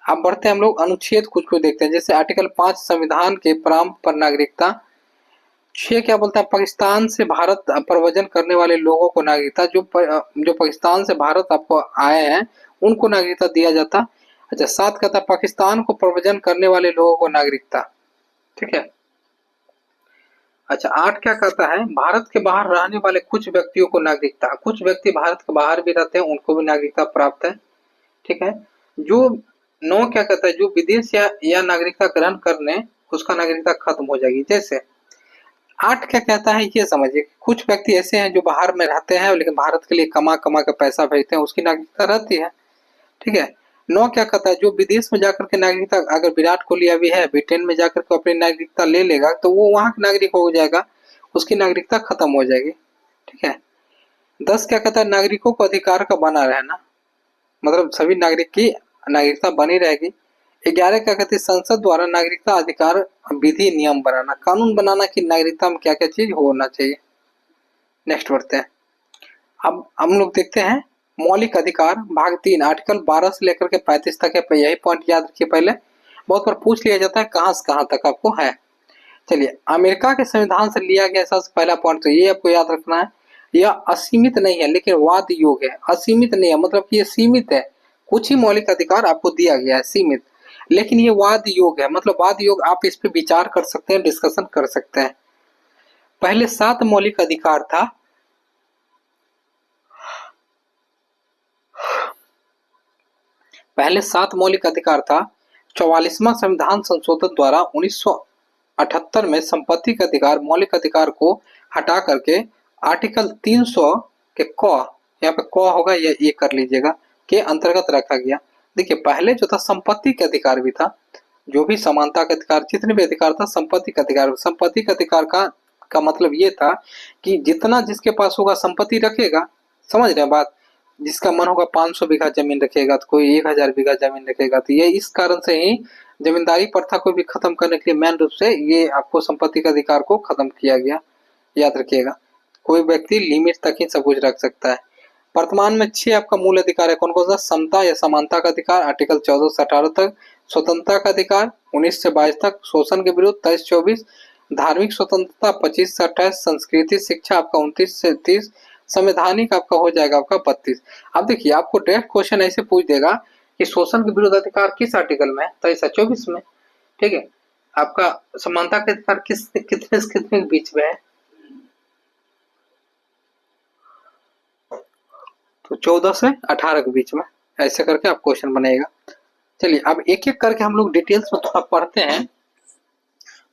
अब बढ़ते हैं हम लोग अनुच्छेद कुछ को देखते हैं, जैसे आर्टिकल 5 संविधान के प्रारंभ पर नागरिकता। 6 क्या बोलता है, पाकिस्तान से भारत प्रव्रजन करने वाले लोगों को नागरिकता, जो पाकिस्तान से भारत आपको आए हैं उनको नागरिकता दिया जाता। अच्छा, 7 कहता है पाकिस्तान को प्रव्रजन करने वाले लोगों को नागरिकता। ठीक है। अच्छा, 8 क्या कहता है, भारत के बाहर रहने वाले कुछ व्यक्तियों को नागरिकता, कुछ व्यक्ति भारत के बाहर भी रहते हैं उनको भी नागरिकता प्राप्त है। ठीक है। जो 9 क्या कहता है, जो विदेश या नागरिकता ग्रहण करने, उसका नागरिकता खत्म हो जाएगी। जैसे 8 क्या कहता है, ये समझिए, कुछ व्यक्ति ऐसे हैं जो बाहर में रहते हैं लेकिन भारत के लिए कमा कमा के पैसा भेजते हैं, उसकी नागरिकता रहती है। ठीक है। 9 क्या कहता है, जो विदेश में जाकर के नागरिकता, अगर विराट कोहली अभी है, ब्रिटेन में जाकर के अपनी नागरिकता ले लेगा तो वो वहां का नागरिक हो जाएगा, उसकी नागरिकता खत्म हो जाएगी। ठीक है। 10 क्या कहता है, नागरिकों को अधिकार का बना रहना, मतलब सभी नागरिक की नागरिकता बनी रहेगी। 11 क्या कहते हैं, संसद द्वारा नागरिकता अधिकार विधि नियम बनाना, कानून बनाना कि नागरिकता में क्या क्या चीज होना चाहिए। नेक्स्ट बढ़ते हैं। अब हम लोग देखते हैं मौलिक अधिकार भाग 3 आर्टिकल 12 से लेकर के 35 तक है। यही पॉइंट याद रखिए, पहले बहुत बार पूछ लिया जाता है कहाँ से कहाँ तक आपको है। चलिए, अमेरिका के संविधान से लिया गया सबसे पहला पॉइंट, तो ये आपको याद रखना है, यह असीमित नहीं है लेकिन वाद योग है। असीमित नहीं है मतलब कि ये सीमित है, कुछ ही मौलिक अधिकार आपको दिया गया है सीमित, लेकिन ये वाद योग है, मतलब वाद योग, आप इस पे विचार कर सकते हैं, डिस्कशन कर सकते हैं। पहले 7 मौलिक अधिकार था, पहले 7 मौलिक अधिकार था। 44वां संविधान संशोधन द्वारा 1978 में संपत्ति के अधिकार, मौलिक अधिकार को हटा करके आर्टिकल 300 के क, यहाँ पे क होगा, ये कर लीजिएगा, के अंतर्गत रखा गया। देखिए, पहले जो था संपत्ति के अधिकार भी था, जो भी समानता का अधिकार, जितने भी अधिकार था, संपत्ति का अधिकार, संपत्ति का अधिकार का मतलब ये था कि जितना जिसके पास होगा संपत्ति रखेगा, समझ रहे हैं बात, जिसका मन होगा 500 बीघा जमीन रखेगा, तो कोई 1000 बीघा जमीन रखेगा। तो ये इस कारण से ही जमींदारी प्रथा को भी खत्म करने के लिए मेन रूप से ये आपको संपत्ति के अधिकार को खत्म किया गया, याद रखिएगा। कोई व्यक्ति लिमिट तक ही सब कुछ रख सकता है। वर्तमान में 6 आपका मूल अधिकार है, कौन कौन सा, समता या समानता का अधिकार आर्टिकल 14 से 18 तक, स्वतंत्रता का अधिकार 19 से 22 तक, शोषण के विरुद्ध 23-24, धार्मिक स्वतंत्रता 25 से 28, संस्कृति शिक्षा आपका 29 से 30, संवैधानिक आपका हो जाएगा आपका 32। अब देखिए, आपको डायरेक्ट क्वेश्चन ऐसे पूछ देगा कि शोषण के विरुद्ध अधिकार किस आर्टिकल में है, तो ऐसा 24 में। ठीक है। आपका समानता का अधिकार कितने से कितने के बीच में है? तो 14 से 18 के बीच में। ऐसे करके आप क्वेश्चन बनेगा। चलिए अब एक एक करके हम लोग डिटेल्स में थोड़ा पढ़ते हैं,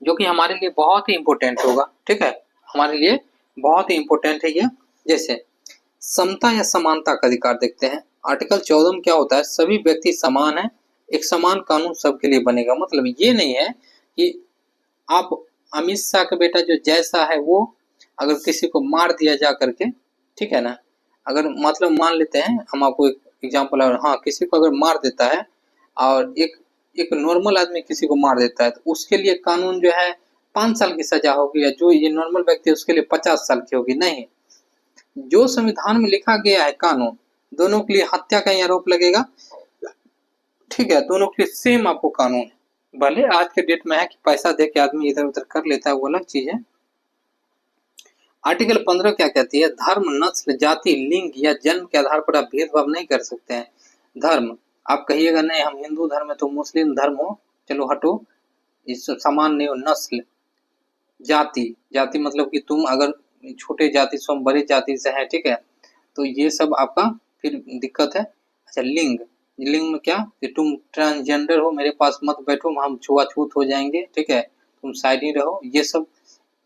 जो कि हमारे लिए बहुत ही इंपॉर्टेंट होगा। ठीक है, हमारे लिए बहुत ही इंपॉर्टेंट है ये। जैसे समता या समानता का अधिकार देखते हैं। आर्टिकल 14 में क्या होता है, सभी व्यक्ति समान है, एक समान कानून सबके लिए बनेगा। मतलब ये नहीं है कि आप अमित शाह का बेटा जो जैसा है वो अगर किसी को मार दिया जा करके, ठीक है ना, अगर मतलब मान लेते हैं हम आपको एक एग्जांपल, हाँ किसी को अगर मार देता है और एक एक नॉर्मल आदमी किसी को मार देता है तो उसके लिए कानून जो है 5 साल की सजा होगी, या जो ये नॉर्मल व्यक्ति है उसके लिए 50 साल की होगी। नहीं, जो संविधान में लिखा गया है कानून, दोनों के लिए हत्या का ही आरोप लगेगा। ठीक है, दोनों के लिए सेम आपको कानून है। भले आज के डेट में है कि पैसा दे के आदमी इधर उधर कर लेता है, वो अलग चीज है। आर्टिकल 15 क्या कहती है, धर्म, नस्ल, जाति, लिंग या जन्म के आधार पर आप भेदभाव नहीं कर सकते हैं। धर्म, आप कहिएगा नहीं हम हिंदू धर्म है तो मुस्लिम धर्म हो, चलो हटो, इस समान नहीं हो। नस्ल, जाति, जाति मतलब कि तुम अगर छोटे जाति से बड़े जाति से है, ठीक है, तो ये सब आपका फिर दिक्कत है। अच्छा, लिंग, लिंग में क्या कि तुम ट्रांसजेंडर हो, मेरे पास मत बैठो, हम छुआछूत हो जाएंगे, ठीक है, तुम साइड ही रहो। ये सब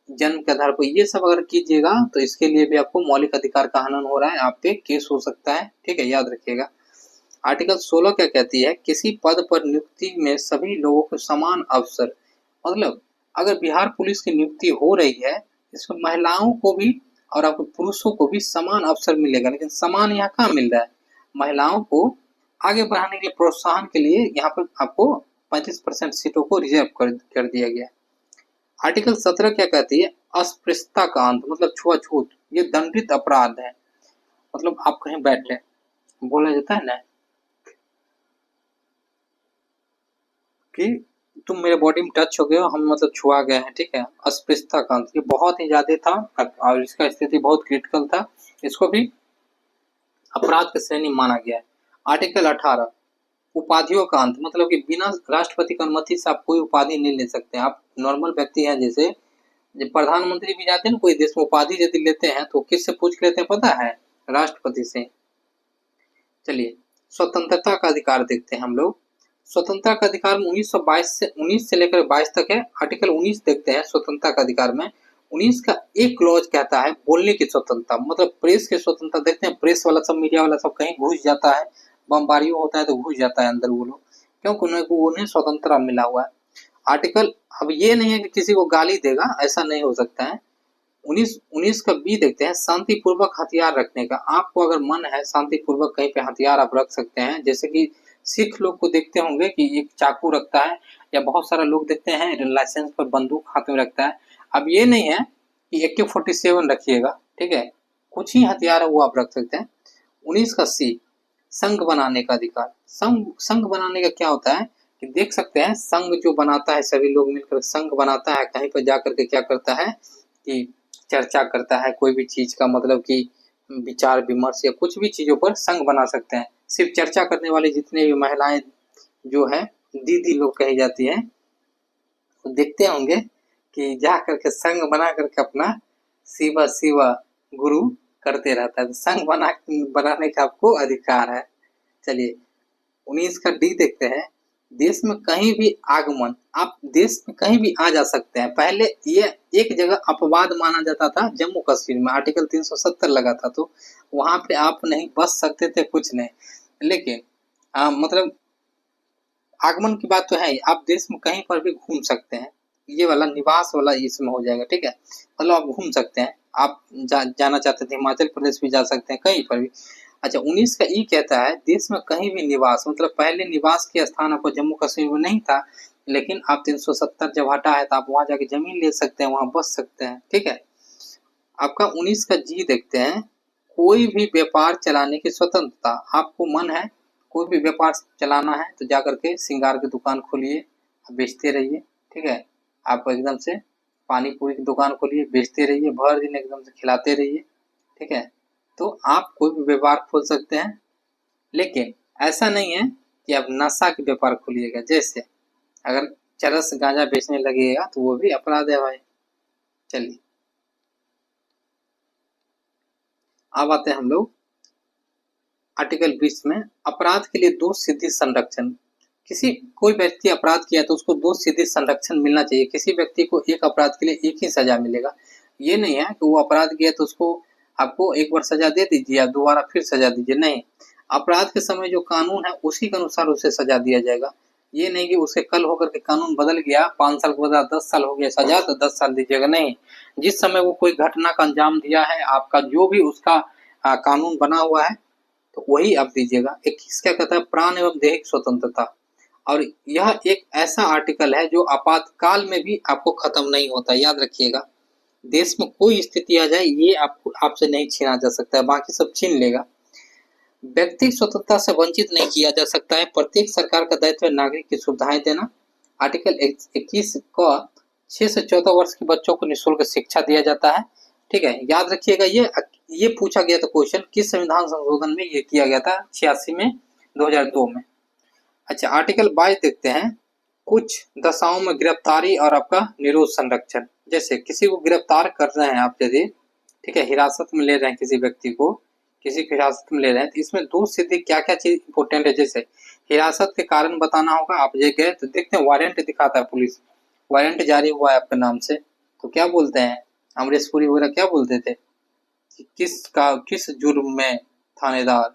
जन्म के आधार पर ये सब अगर कीजिएगा तो इसके लिए भी आपको मौलिक अधिकार का हनन हो रहा है, आप पे केस हो सकता है। ठीक है, याद रखिएगा। आर्टिकल 16 क्या कहती है, किसी पद पर नियुक्ति में सभी लोगों को समान अवसर। मतलब अगर बिहार पुलिस की नियुक्ति हो रही है, इसमें महिलाओं को भी और आपको पुरुषों को भी समान अवसर मिलेगा। लेकिन समान यहाँ कहाँ मिल रहा है, महिलाओं को आगे बढ़ाने के लिए, प्रोत्साहन के लिए यहाँ पर आपको 35% सीटों को रिजर्व कर दिया गया। आर्टिकल 17 क्या कहती है, अस्पृश्यता का अंत, मतलब छुआछूत, ये दंडित अपराध है। मतलब आप कहीं बैठे, बोला जाता है ना कि तुम मेरे बॉडी में टच हो गए हो, हम मतलब छुआ गए हैं, ठीक है। अस्पृश्यता का अंत, ये बहुत ही ज्यादा था और इसका स्थिति बहुत क्रिटिकल था, इसको भी अपराध की श्रेणी माना गया है। आर्टिकल 18 उपाधियों का अंत, मतलब कि बिना राष्ट्रपति की अनुमति से आप कोई उपाधि नहीं ले सकते। आप नॉर्मल व्यक्ति हैं, जैसे जब प्रधानमंत्री भी जाते हैं ना कोई देश में, उपाधि यदि लेते हैं तो किससे पूछ लेते हैं पता है, राष्ट्रपति से। चलिए स्वतंत्रता का अधिकार देखते हैं हम लोग। स्वतंत्रता का अधिकार में 19 से लेकर 22 तक है। आर्टिकल 19 देखते हैं स्वतंत्रता का अधिकार में। 19 का एक क्लॉज कहता है बोलने की स्वतंत्रता, मतलब प्रेस की स्वतंत्रता। देखते हैं प्रेस वाला सब, मीडिया वाला सब कहीं घुस जाता है, बमबारी होता है तो घुस जाता है अंदर वो लोग, क्योंकि उन्हें स्वतंत्रता मिला हुआ है। आर्टिकल, अब ये नहीं है कि किसी को गाली देगा, ऐसा नहीं हो सकता है। 19 का बी देखते हैं, शांतिपूर्वक हथियार रखने का। आपको अगर मन है शांतिपूर्वक कहीं पे हथियार आप रख सकते हैं। जैसे कि सिख लोग को देखते होंगे कि एक चाकू रखता है, या बहुत सारा लोग देखते हैं लाइसेंस पर बंदूक हाथ में रखता है। अब ये नहीं है कि AK-47 रखिएगा, ठीक है, कुछ ही हथियार है वो आप रख सकते हैं। 19 का सी, संघ बनाने का अधिकार। संघ बनाने का क्या होता है कि देख सकते हैं, संघ जो बनाता है, सभी लोग मिलकर संघ बनाता है, कहीं पर जाकर के क्या करता है कि चर्चा करता है कोई भी चीज का, मतलब कि विचार विमर्श या कुछ भी चीजों पर संघ बना सकते हैं। सिर्फ चर्चा करने वाली जितने भी महिलाएं जो है दीदी लोग कही जाती है, तो देखते होंगे कि जा करके संघ बना करके अपना शिवा शिवा गुरु करते रहता है। तो संघ बनाने का आपको अधिकार है। चलिए 19 का डी देखते हैं, देश में कहीं भी आगमन, आप देश में कहीं भी आ जा सकते हैं। पहले ये एक जगह अपवाद माना जाता था, जम्मू कश्मीर में आर्टिकल 370 लगा था, तो वहां पे आप नहीं बस सकते थे, कुछ नहीं। लेकिन मतलब आगमन की बात तो है ही, आप देश में कहीं पर भी घूम सकते हैं। ये वाला निवास वाला इसमें हो जाएगा, ठीक है, मतलब आप घूम सकते हैं। आप जाना चाहते थे हिमाचल प्रदेश भी जा सकते हैं, कहीं पर भी। अच्छा 19 का ई कहता है, देश में कहीं भी निवास, मतलब पहले निवास के स्थान आपको जम्मू कश्मीर में नहीं था, लेकिन आप 370 जब हटा है तो आप वहां जाके जमीन ले सकते हैं, वहां बस सकते हैं, ठीक है। आपका 19 का जी देखते हैं, कोई भी व्यापार चलाने की स्वतंत्रता। आपको मन है कोई भी व्यापार चलाना है तो जाकर के श्रृंगार की दुकान खोलिए, बेचते रहिए, ठीक है। आप एकदम से पानी पूरी की दुकान खोलिए, बेचते रहिए, भर दिन एकदम से खिलाते रहिए, ठीक है। तो आप कोई भी व्यापार खोल सकते हैं, लेकिन ऐसा नहीं है कि आप नशा के व्यापार खोलिएगा। जैसे अगर चरस गांजा बेचने लगेगा तो वो भी अपराध है भाई। चलिए अब आते हैं हम लोग आर्टिकल 20 में, अपराध के लिए 2 सीधी संरक्षण। किसी कोई व्यक्ति अपराध किया तो उसको 2 सीधी संरक्षण मिलना चाहिए। किसी व्यक्ति को एक अपराध के लिए एक ही सजा मिलेगा। ये नहीं है कि वो अपराध किया तो उसको आपको एक बार सजा दे दीजिए या दोबारा फिर सजा दीजिए, नहीं। अपराध के समय जो कानून है उसी के अनुसार उसे सजा दिया जाएगा। ये नहीं कि उसे कल होकर के कानून बदल गया, 5 साल के बाद 10 साल हो गया सजा तो 10 साल दीजिएगा, नहीं। जिस समय वो कोई घटना का अंजाम दिया है, आपका जो भी उसका कानून बना हुआ है तो वही आप दीजिएगा। 21 क्या कहता है, प्राण एवं दैहिक स्वतंत्रता। और यह एक ऐसा आर्टिकल है जो आपातकाल में भी आपको खत्म नहीं होता, याद रखिएगा। देश में कोई स्थिति आ जाए ये आपको आपसे नहीं छीना जा सकता है, बाकी सब छीन लेगा। व्यक्तिगत स्वतंत्रता से वंचित नहीं किया जा सकता है। प्रत्येक सरकार का दायित्व है नागरिक की सुविधाएं देना। आर्टिकल 21 को 6 से 14 वर्ष के बच्चों को निःशुल्क शिक्षा दिया जाता है। ठीक है, याद रखिएगा। ये पूछा गया था क्वेश्चन, किस संविधान संशोधन में ये किया गया था, 86 में, 2002 में। अच्छा, आर्टिकल 22 देखते हैं। कुछ दशाओं में गिरफ्तारी और आपका निरोध संरक्षण। जैसे किसी को गिरफ्तार कर रहे हैं आप, यदि ठीक है हिरासत में ले रहे हैं किसी व्यक्ति को, किसी को हिरासत में ले रहे हैं तो इसमें 2 सीधे क्या क्या चीज इंपॉर्टेंट है। जैसे हिरासत के कारण बताना होगा। आप ये गए तो देखते हैं वारंट दिखाता है पुलिस, वारंट जारी हुआ है आपके नाम से, तो क्या बोलते हैं, अमरीश पुरी वगैरह क्या बोलते थे कि किस जुर्म में थानेदार,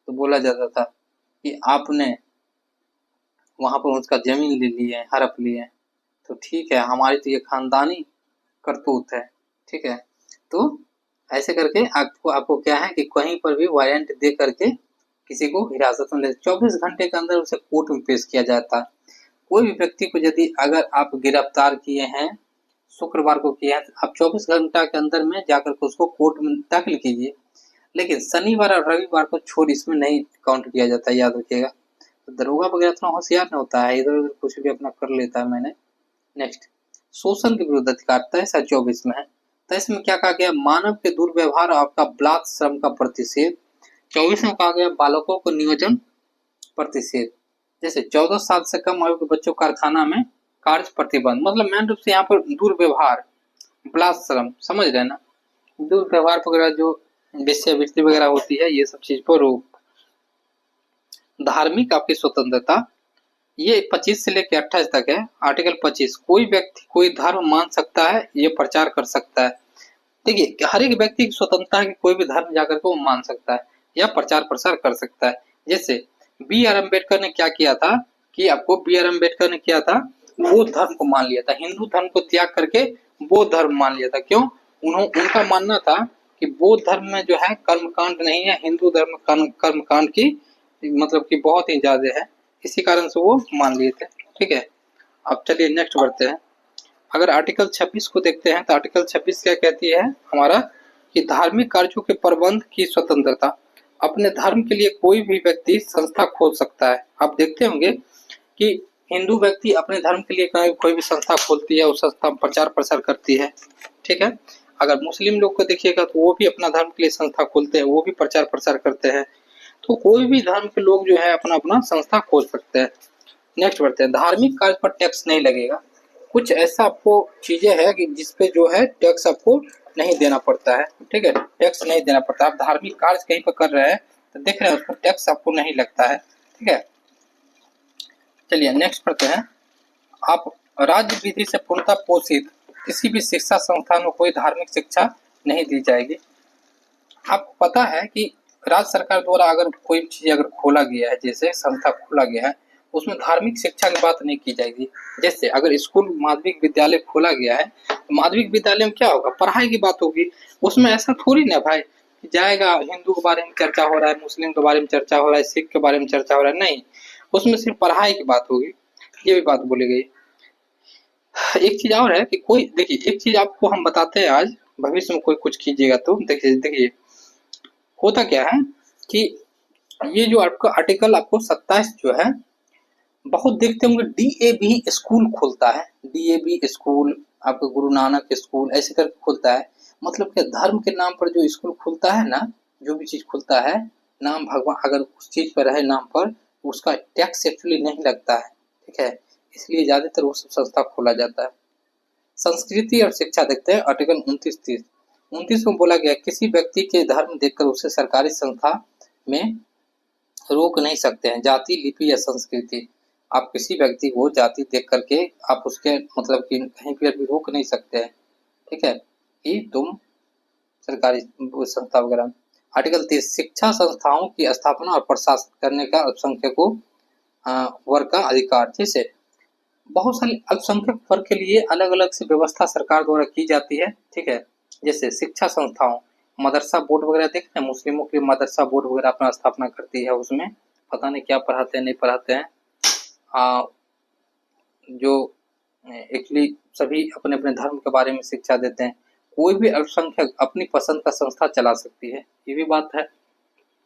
तो बोला जाता था कि आपने वहां पर उसका जमीन ले ली है, हड़प ली है, तो ठीक है हमारी तो ये खानदानी करतूत है। ठीक है, तो ऐसे करके आपको क्या है कि कहीं पर भी वारंट दे करके किसी को हिरासत में ले 24 घंटे के अंदर उसे कोर्ट में पेश किया जाता है। कोई भी व्यक्ति को यदि अगर आप गिरफ्तार किए हैं, शुक्रवार को किए हैं, आप 24 घंटा के अंदर में जाकर के उसको कोर्ट में दाखिल कीजिए। लेकिन शनिवार और रविवार को छोड़ इसमें नहीं काउंट किया जाता है, याद रखिएगा। तो दरोगा वगैरह इतना होशियार नहीं होता है, इधर उधर कुछ भी अपना कर लेता है। मैंने नेक्स्ट, शोषण के विरुद्ध अधिकार 23 और 24 में है। 23 में क्या कहा गया, मानव के दुर्व्यवहार और आपका बलात् श्रम का प्रतिषेध। 24 में कहा गया बालकों को नियोजन प्रतिषेध। जैसे 14 साल से कम आयु के बच्चों कारखाना में कार्य प्रतिबंध, मतलब मेन रूप से यहाँ पर दुर्व्यवहार, बलात् श्रम, समझ रहे ना, दुर्व्यवहार वगैरह जो वेश्यावृत्ति वगैरह होती है, ये सब चीज पर रोक। धार्मिक आपकी स्वतंत्रता, ये 25 से लेकर 28 तक है। आर्टिकल 25, कोई व्यक्ति कोई धर्म मान सकता है, ये प्रचार कर सकता है। देखिए हर एक व्यक्ति की स्वतंत्रता है कि कोई भी धर्म जाकर के वो मान सकता है या प्रचार प्रसार कर सकता है। जैसे बी आर अम्बेडकर ने क्या किया था कि आपको बी आर अम्बेडकर ने किया था, बौद्ध धर्म को मान लिया था, हिंदू धर्म को त्याग करके बौद्ध धर्म मान लिया था। क्यों? उनका मानना था कि बौद्ध धर्म में जो है कर्मकांड नहीं है, हिंदू धर्म कर्मकांड की मतलब कि बहुत ही ज्यादा है, इसी कारण से वो मान लिए थे। ठीक है, अब चलिए नेक्स्ट बढ़ते हैं। अगर आर्टिकल 26 को देखते हैं तो आर्टिकल 26 क्या कहती है हमारा कि धार्मिक कार्यों के प्रबंध की स्वतंत्रता। अपने धर्म के लिए कोई भी व्यक्ति संस्था खोल सकता है। आप देखते होंगे कि हिंदू व्यक्ति अपने धर्म के लिए कोई भी संस्था खोलती है, उस संस्था में प्रचार प्रसार करती है। ठीक है, अगर मुस्लिम लोग को देखिएगा तो वो भी अपना धर्म के लिए संस्था खोलते हैं, वो भी प्रचार प्रसार करते हैं। तो कोई भी धर्म के लोग जो है अपना अपना संस्था खोल सकते हैं। नेक्स्ट बढ़ते हैं, धार्मिक कार्य पर टैक्स नहीं लगेगा। कुछ ऐसा आपको चीजें है कि जिसपे जो है टैक्स आपको नहीं देना पड़ता है। ठीक है, टैक्स नहीं देना पड़ता। आप धार्मिक कार्य कहीं पर कर रहे हैं तो देख रहे हैं उसको टैक्स आपको नहीं लगता है। ठीक है, चलिए नेक्स्ट पढ़ते हैं। आप राज्य विधि से पूर्णतः पोषित किसी भी शिक्षा संस्थान में कोई धार्मिक शिक्षा नहीं दी जाएगी। आपको पता है कि राज्य सरकार द्वारा अगर कोई चीज अगर खोला गया है, जैसे संस्था खोला गया है, उसमें धार्मिक शिक्षा की बात नहीं की जाएगी। जैसे अगर स्कूल माध्यमिक विद्यालय खोला गया है तो माध्यमिक विद्यालय में क्या होगा, पढ़ाई की बात होगी। उसमें ऐसा थोड़ी ना भाई कि जाएगा हिंदू के बारे में चर्चा हो रहा है, मुस्लिम के बारे में चर्चा हो रहा है, सिख के बारे में चर्चा हो रहा है, नहीं, उसमें सिर्फ पढ़ाई की बात होगी। ये भी बात बोली गई। एक चीज और है कि कोई देखिए, एक चीज आपको हम बताते हैं आज, भविष्य में कोई कुछ कीजिएगा तो देखिए होता क्या है कि ये जो आपका आर्टिकल आपको 27 जो है, बहुत देखते होंगे डीएवी स्कूल खुलता है, डीएवी स्कूल, आपका गुरु नानक स्कूल, ऐसे करके खुलता है। मतलब कि धर्म के नाम पर जो स्कूल खुलता है ना, जो भी चीज खुलता है, नाम भगवान अगर उस चीज पर रहे नाम पर, उसका टैक्स एक्चुअली नहीं लगता है। ठीक है, इसलिए ज्यादातर वो सब संस्था खोला जाता है। संस्कृति और शिक्षा देखते हैं आर्टिकल 29-30। 29 में बोला गया किसी व्यक्ति के धर्म देखकर उसे सरकारी संस्था में रोक नहीं सकते हैं। जाति, लिपि या संस्कृति, आप किसी व्यक्ति को जाति देख करके आप उसके मतलब कि कहीं पर भी रोक नहीं सकते हैं, ठीक है, कि तुम सरकारी संस्था वगैरह। आर्टिकल 30 शिक्षा संस्थाओं की स्थापना और प्रशासन करने का अल्पसंख्यकों वर्ग का अधिकार। जैसे बहुत सारे अल्पसंख्यक वर्ग के लिए अलग अलग से व्यवस्था सरकार द्वारा की जाती है, ठीक है। जैसे शिक्षा संस्थाओं, मदरसा बोर्ड वगैरह देख रहे हैं, मुस्लिमों के मदरसा बोर्ड वगैरह अपना स्थापना करती है, उसमें पता नहीं क्या पढ़ाते हैं नहीं पढ़ाते हैं। जो एक्चुअली सभी अपने अपने धर्म के बारे में शिक्षा देते हैं। कोई भी अल्पसंख्यक अपनी पसंद का संस्था चला सकती है, ये भी बात है।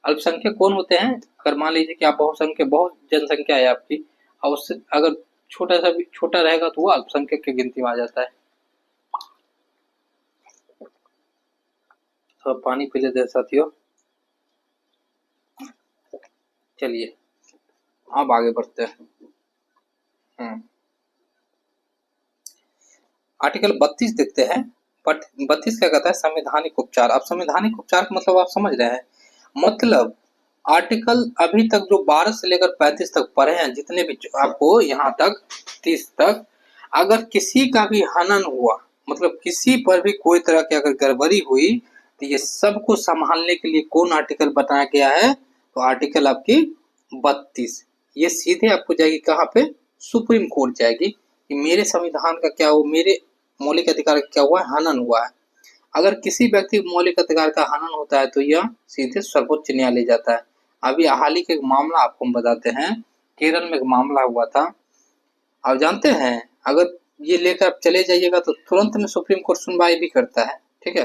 अल्पसंख्यक कौन होते हैं? अगर मान लीजिए कि आप बहुसंख्यक बहुत जनसंख्या है आपकी, और उससे अगर छोटा सा भी छोटा रहेगा तो वो अल्पसंख्यक की गिनती में आ जाता है। तो पानी पी लेते हैं साथियों। चलिए अब आगे बढ़ते हैं। आर्टिकल 32 देखते हैं। 32 क्या कहता है? संवैधानिक उपचार। अब संवैधानिक उपचार का मतलब आप समझ रहे हैं, मतलब आर्टिकल अभी तक जो 12 से लेकर 35 तक पढ़े हैं, जितने भी आपको यहाँ तक 30 तक, अगर किसी का भी हनन हुआ, मतलब किसी पर भी कोई तरह की अगर गड़बड़ी हुई, तो ये सबको संभालने के लिए कौन आर्टिकल बनाया गया है? तो आर्टिकल आपकी 32। ये सीधे आपको जाएगी कहाँ पे? सुप्रीम कोर्ट जाएगी कि मेरे संविधान का क्या हुआ, मेरे मौलिक अधिकार का क्या हुआ है, हनन हुआ है। अगर किसी व्यक्ति मौलिक अधिकार का हनन होता है तो यह सीधे सर्वोच्च न्यायालय जाता है। अभी हाल ही के एक मामला आपको हम बताते हैं, केरल में एक मामला हुआ था। आप जानते हैं अगर ये लेकर आप चले जाइएगा तो तुरंत में सुप्रीम कोर्ट सुनवाई भी करता है, ठीक है।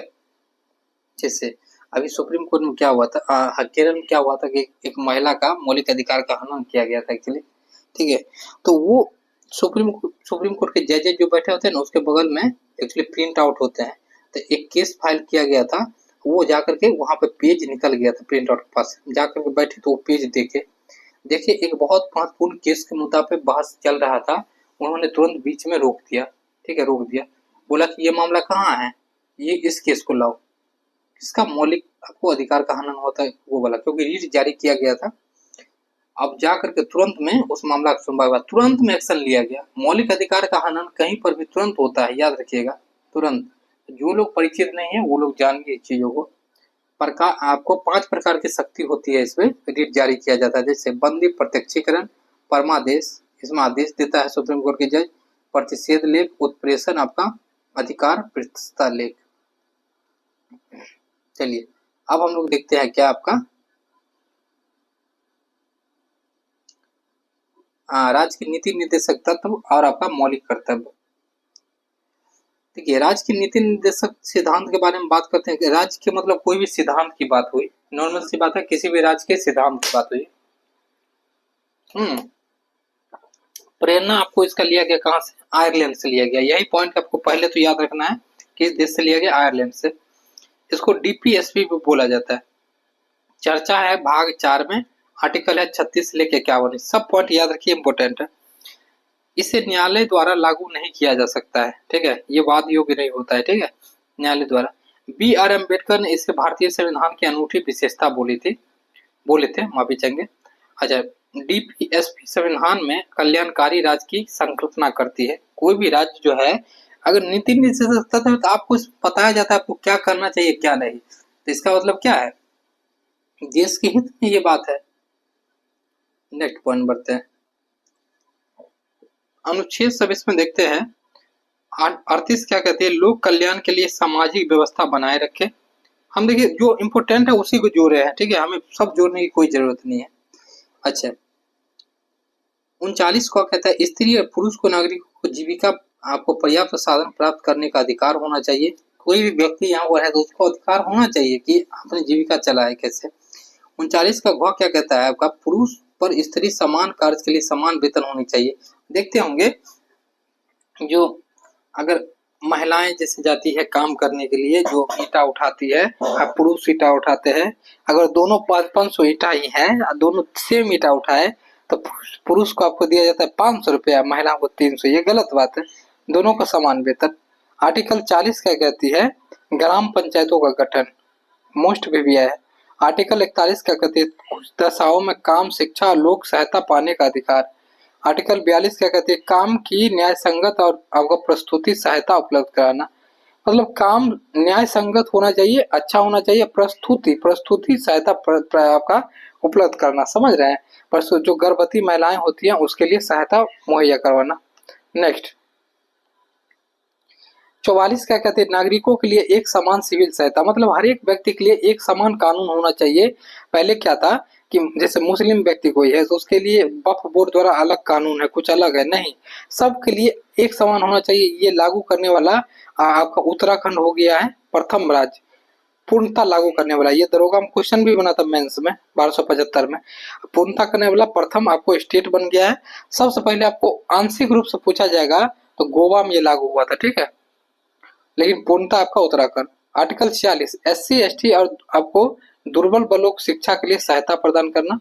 जैसे अभी सुप्रीम कोर्ट में क्या हुआ था, केरल में क्या हुआ था कि एक महिला का मौलिक अधिकार का हनन किया गया था एक्चुअली, ठीक है। तो वो सुप्रीम कोर्ट के जजेज जो बैठे होते हैं ना, उसके बगल में एक्चुअली प्रिंट आउट होते हैं। तो एक केस फाइल किया गया था, वो जाकर के वहां पे पेज निकल गया था प्रिंट आउट के पास, जाकर के बैठे तो वो पेज देखे एक बहुत महत्वपूर्ण केस के मुद्दा पे बहस चल रहा था, उन्होंने तुरंत बीच में रोक दिया, ठीक है, रोक दिया। बोला कि ये मामला कहाँ है, ये इस केस को लाओ, किसका मौलिक आपको अधिकार का हनन होता है वो वाला, क्योंकि रीट जारी किया गया था। अब जा करके तुरंत में उस मामला की सुनवाई हुआ, तुरंत में एक्शन लिया गया। मौलिक अधिकार का हनन कहीं पर भी तुरंत होता है, याद रखिएगा, तुरंत। जो लोग परिचित नहीं है वो लोग जानिए इस चीजों को। आपको 5 प्रकार की शक्ति होती है इसमें रीट जारी किया जाता है। जैसे बंदी प्रत्यक्षीकरण, परमादेश, इसमें आदेश देता है सुप्रीम कोर्ट के जज, प्रतिषेध लेख, उत्प्रेषण आपका अधिकार पृष्ठता लेख। चलिए अब हम लोग देखते हैं क्या आपका राज्य की नीति निर्देशक तत्व और आपका मौलिक कर्तव्य। देखिए राज्य की नीति निर्देशक सिद्धांत के बारे में बात करते हैं कि राज्य के मतलब कोई भी सिद्धांत की बात हुई, नॉर्मल सी बात है, किसी भी राज्य के सिद्धांत की बात हुई। प्रेरणा आपको इसका लिया गया कहाँ से? आयरलैंड से लिया गया। यही पॉइंट आपको पहले तो याद रखना है, किस देश से लिया गया? आयरलैंड से। इसको डीपीएसपी भी बोला जाता है। चर्चा है भाग 4 में, आर्टिकल है 36 से लेकर 51। सब पॉइंट याद रखिए, इंपोर्टेंट है। इसे न्यायालय द्वारा लागू नहीं किया जा सकता है, ठीक है, ये वाद योग्य नहीं होता है, ठीक है, न्यायालय द्वारा। बी.आर. अम्बेडकर ने इसे भारतीय संविधान की अनूठी विशेषता बोले थे, माफी चाहेंगे। अच्छा, डीपीएसपी संविधान में कल्याणकारी राज्य की संकल्पना करती है। कोई भी राज्य जो है अगर नीति निर्देशक तत्व है तो आपको बताया जाता है आपको क्या करना चाहिए क्या नहीं। तो इसका मतलब क्या है? देश के हित में ये बात है। नेक्स्ट पॉइंट बढ़ते हैं। अनुच्छेद 26 में देखते हैं 38 क्या कहते हैं? लोक कल्याण के लिए सामाजिक व्यवस्था बनाए रखे। हम देखिए जो इम्पोर्टेंट है उसी को जोड़ रहे हैं, ठीक है, हमें सब जोड़ने की कोई जरूरत नहीं है। अच्छा, 39 को कहता है स्त्री और पुरुष को नागरिकों को जीविका आपको पर्याप्त साधन प्राप्त करने का अधिकार होना चाहिए। कोई भी व्यक्ति यहाँ पर है तो उसको अधिकार होना चाहिए कि अपनी जीविका चलाए कैसे। 39 का घ क्या कहता है आपका? पुरुष पर स्त्री समान कार्य के लिए समान वेतन होनी चाहिए। देखते होंगे जो अगर महिलाएं जैसे जाती है काम करने के लिए, जो ईटा उठाती है, पुरुष ईटा उठाते हैं, अगर दोनों 500 ईटा ही है, दोनों सेम ईटा उठाए तो पुरुष को आपको दिया जाता है 500 रुपया, महिला को 300। ये गलत बात है, दोनों का समान वेतन। आर्टिकल 40 क्या कहती है? ग्राम पंचायतों का गठन, मोस्ट भी है। आर्टिकल 41 क्या कहती है? कुछ दशाओं में काम, शिक्षा और लोक सहायता पाने का अधिकार। आर्टिकल 42 क्या कहती है? काम की न्याय संगत और आपको प्रस्तुति सहायता उपलब्ध कराना। मतलब काम न्याय संगत होना चाहिए, अच्छा होना चाहिए, प्रस्तुति सहायता आपका उपलब्ध करना, समझ रहे हैं? पर जो गर्भवती महिलाएं होती हैं उसके लिए सहायता मुहैया करवाना। नेक्स्ट 44 क्या कहते हैं? नागरिकों के लिए एक समान सिविल सहायता, मतलब हर एक व्यक्ति के लिए एक समान कानून होना चाहिए। पहले क्या था कि जैसे मुस्लिम व्यक्ति कोई है तो उसके लिए वक्फ बोर्ड द्वारा अलग कानून है, कुछ अलग है, नहीं, सबके लिए एक समान होना चाहिए। ये लागू करने वाला आपका उत्तराखंड हो गया है प्रथम राज्य पूर्णता लागू करने वाला। ये दरोगा में क्वेश्चन भी बना था मेंस में 1275 में, पूर्णता करने वाला प्रथम आपको स्टेट बन गया है। सबसे पहले आपको आंशिक रूप से पूछा जाएगा तो गोवा में ये लागू हुआ था, ठीक है, लेकिन पूर्णता आपका उत्तराखंड। आर्टिकल 46 SC ST और आपको दुर्बल बलों को शिक्षा के लिए सहायता प्रदान करना।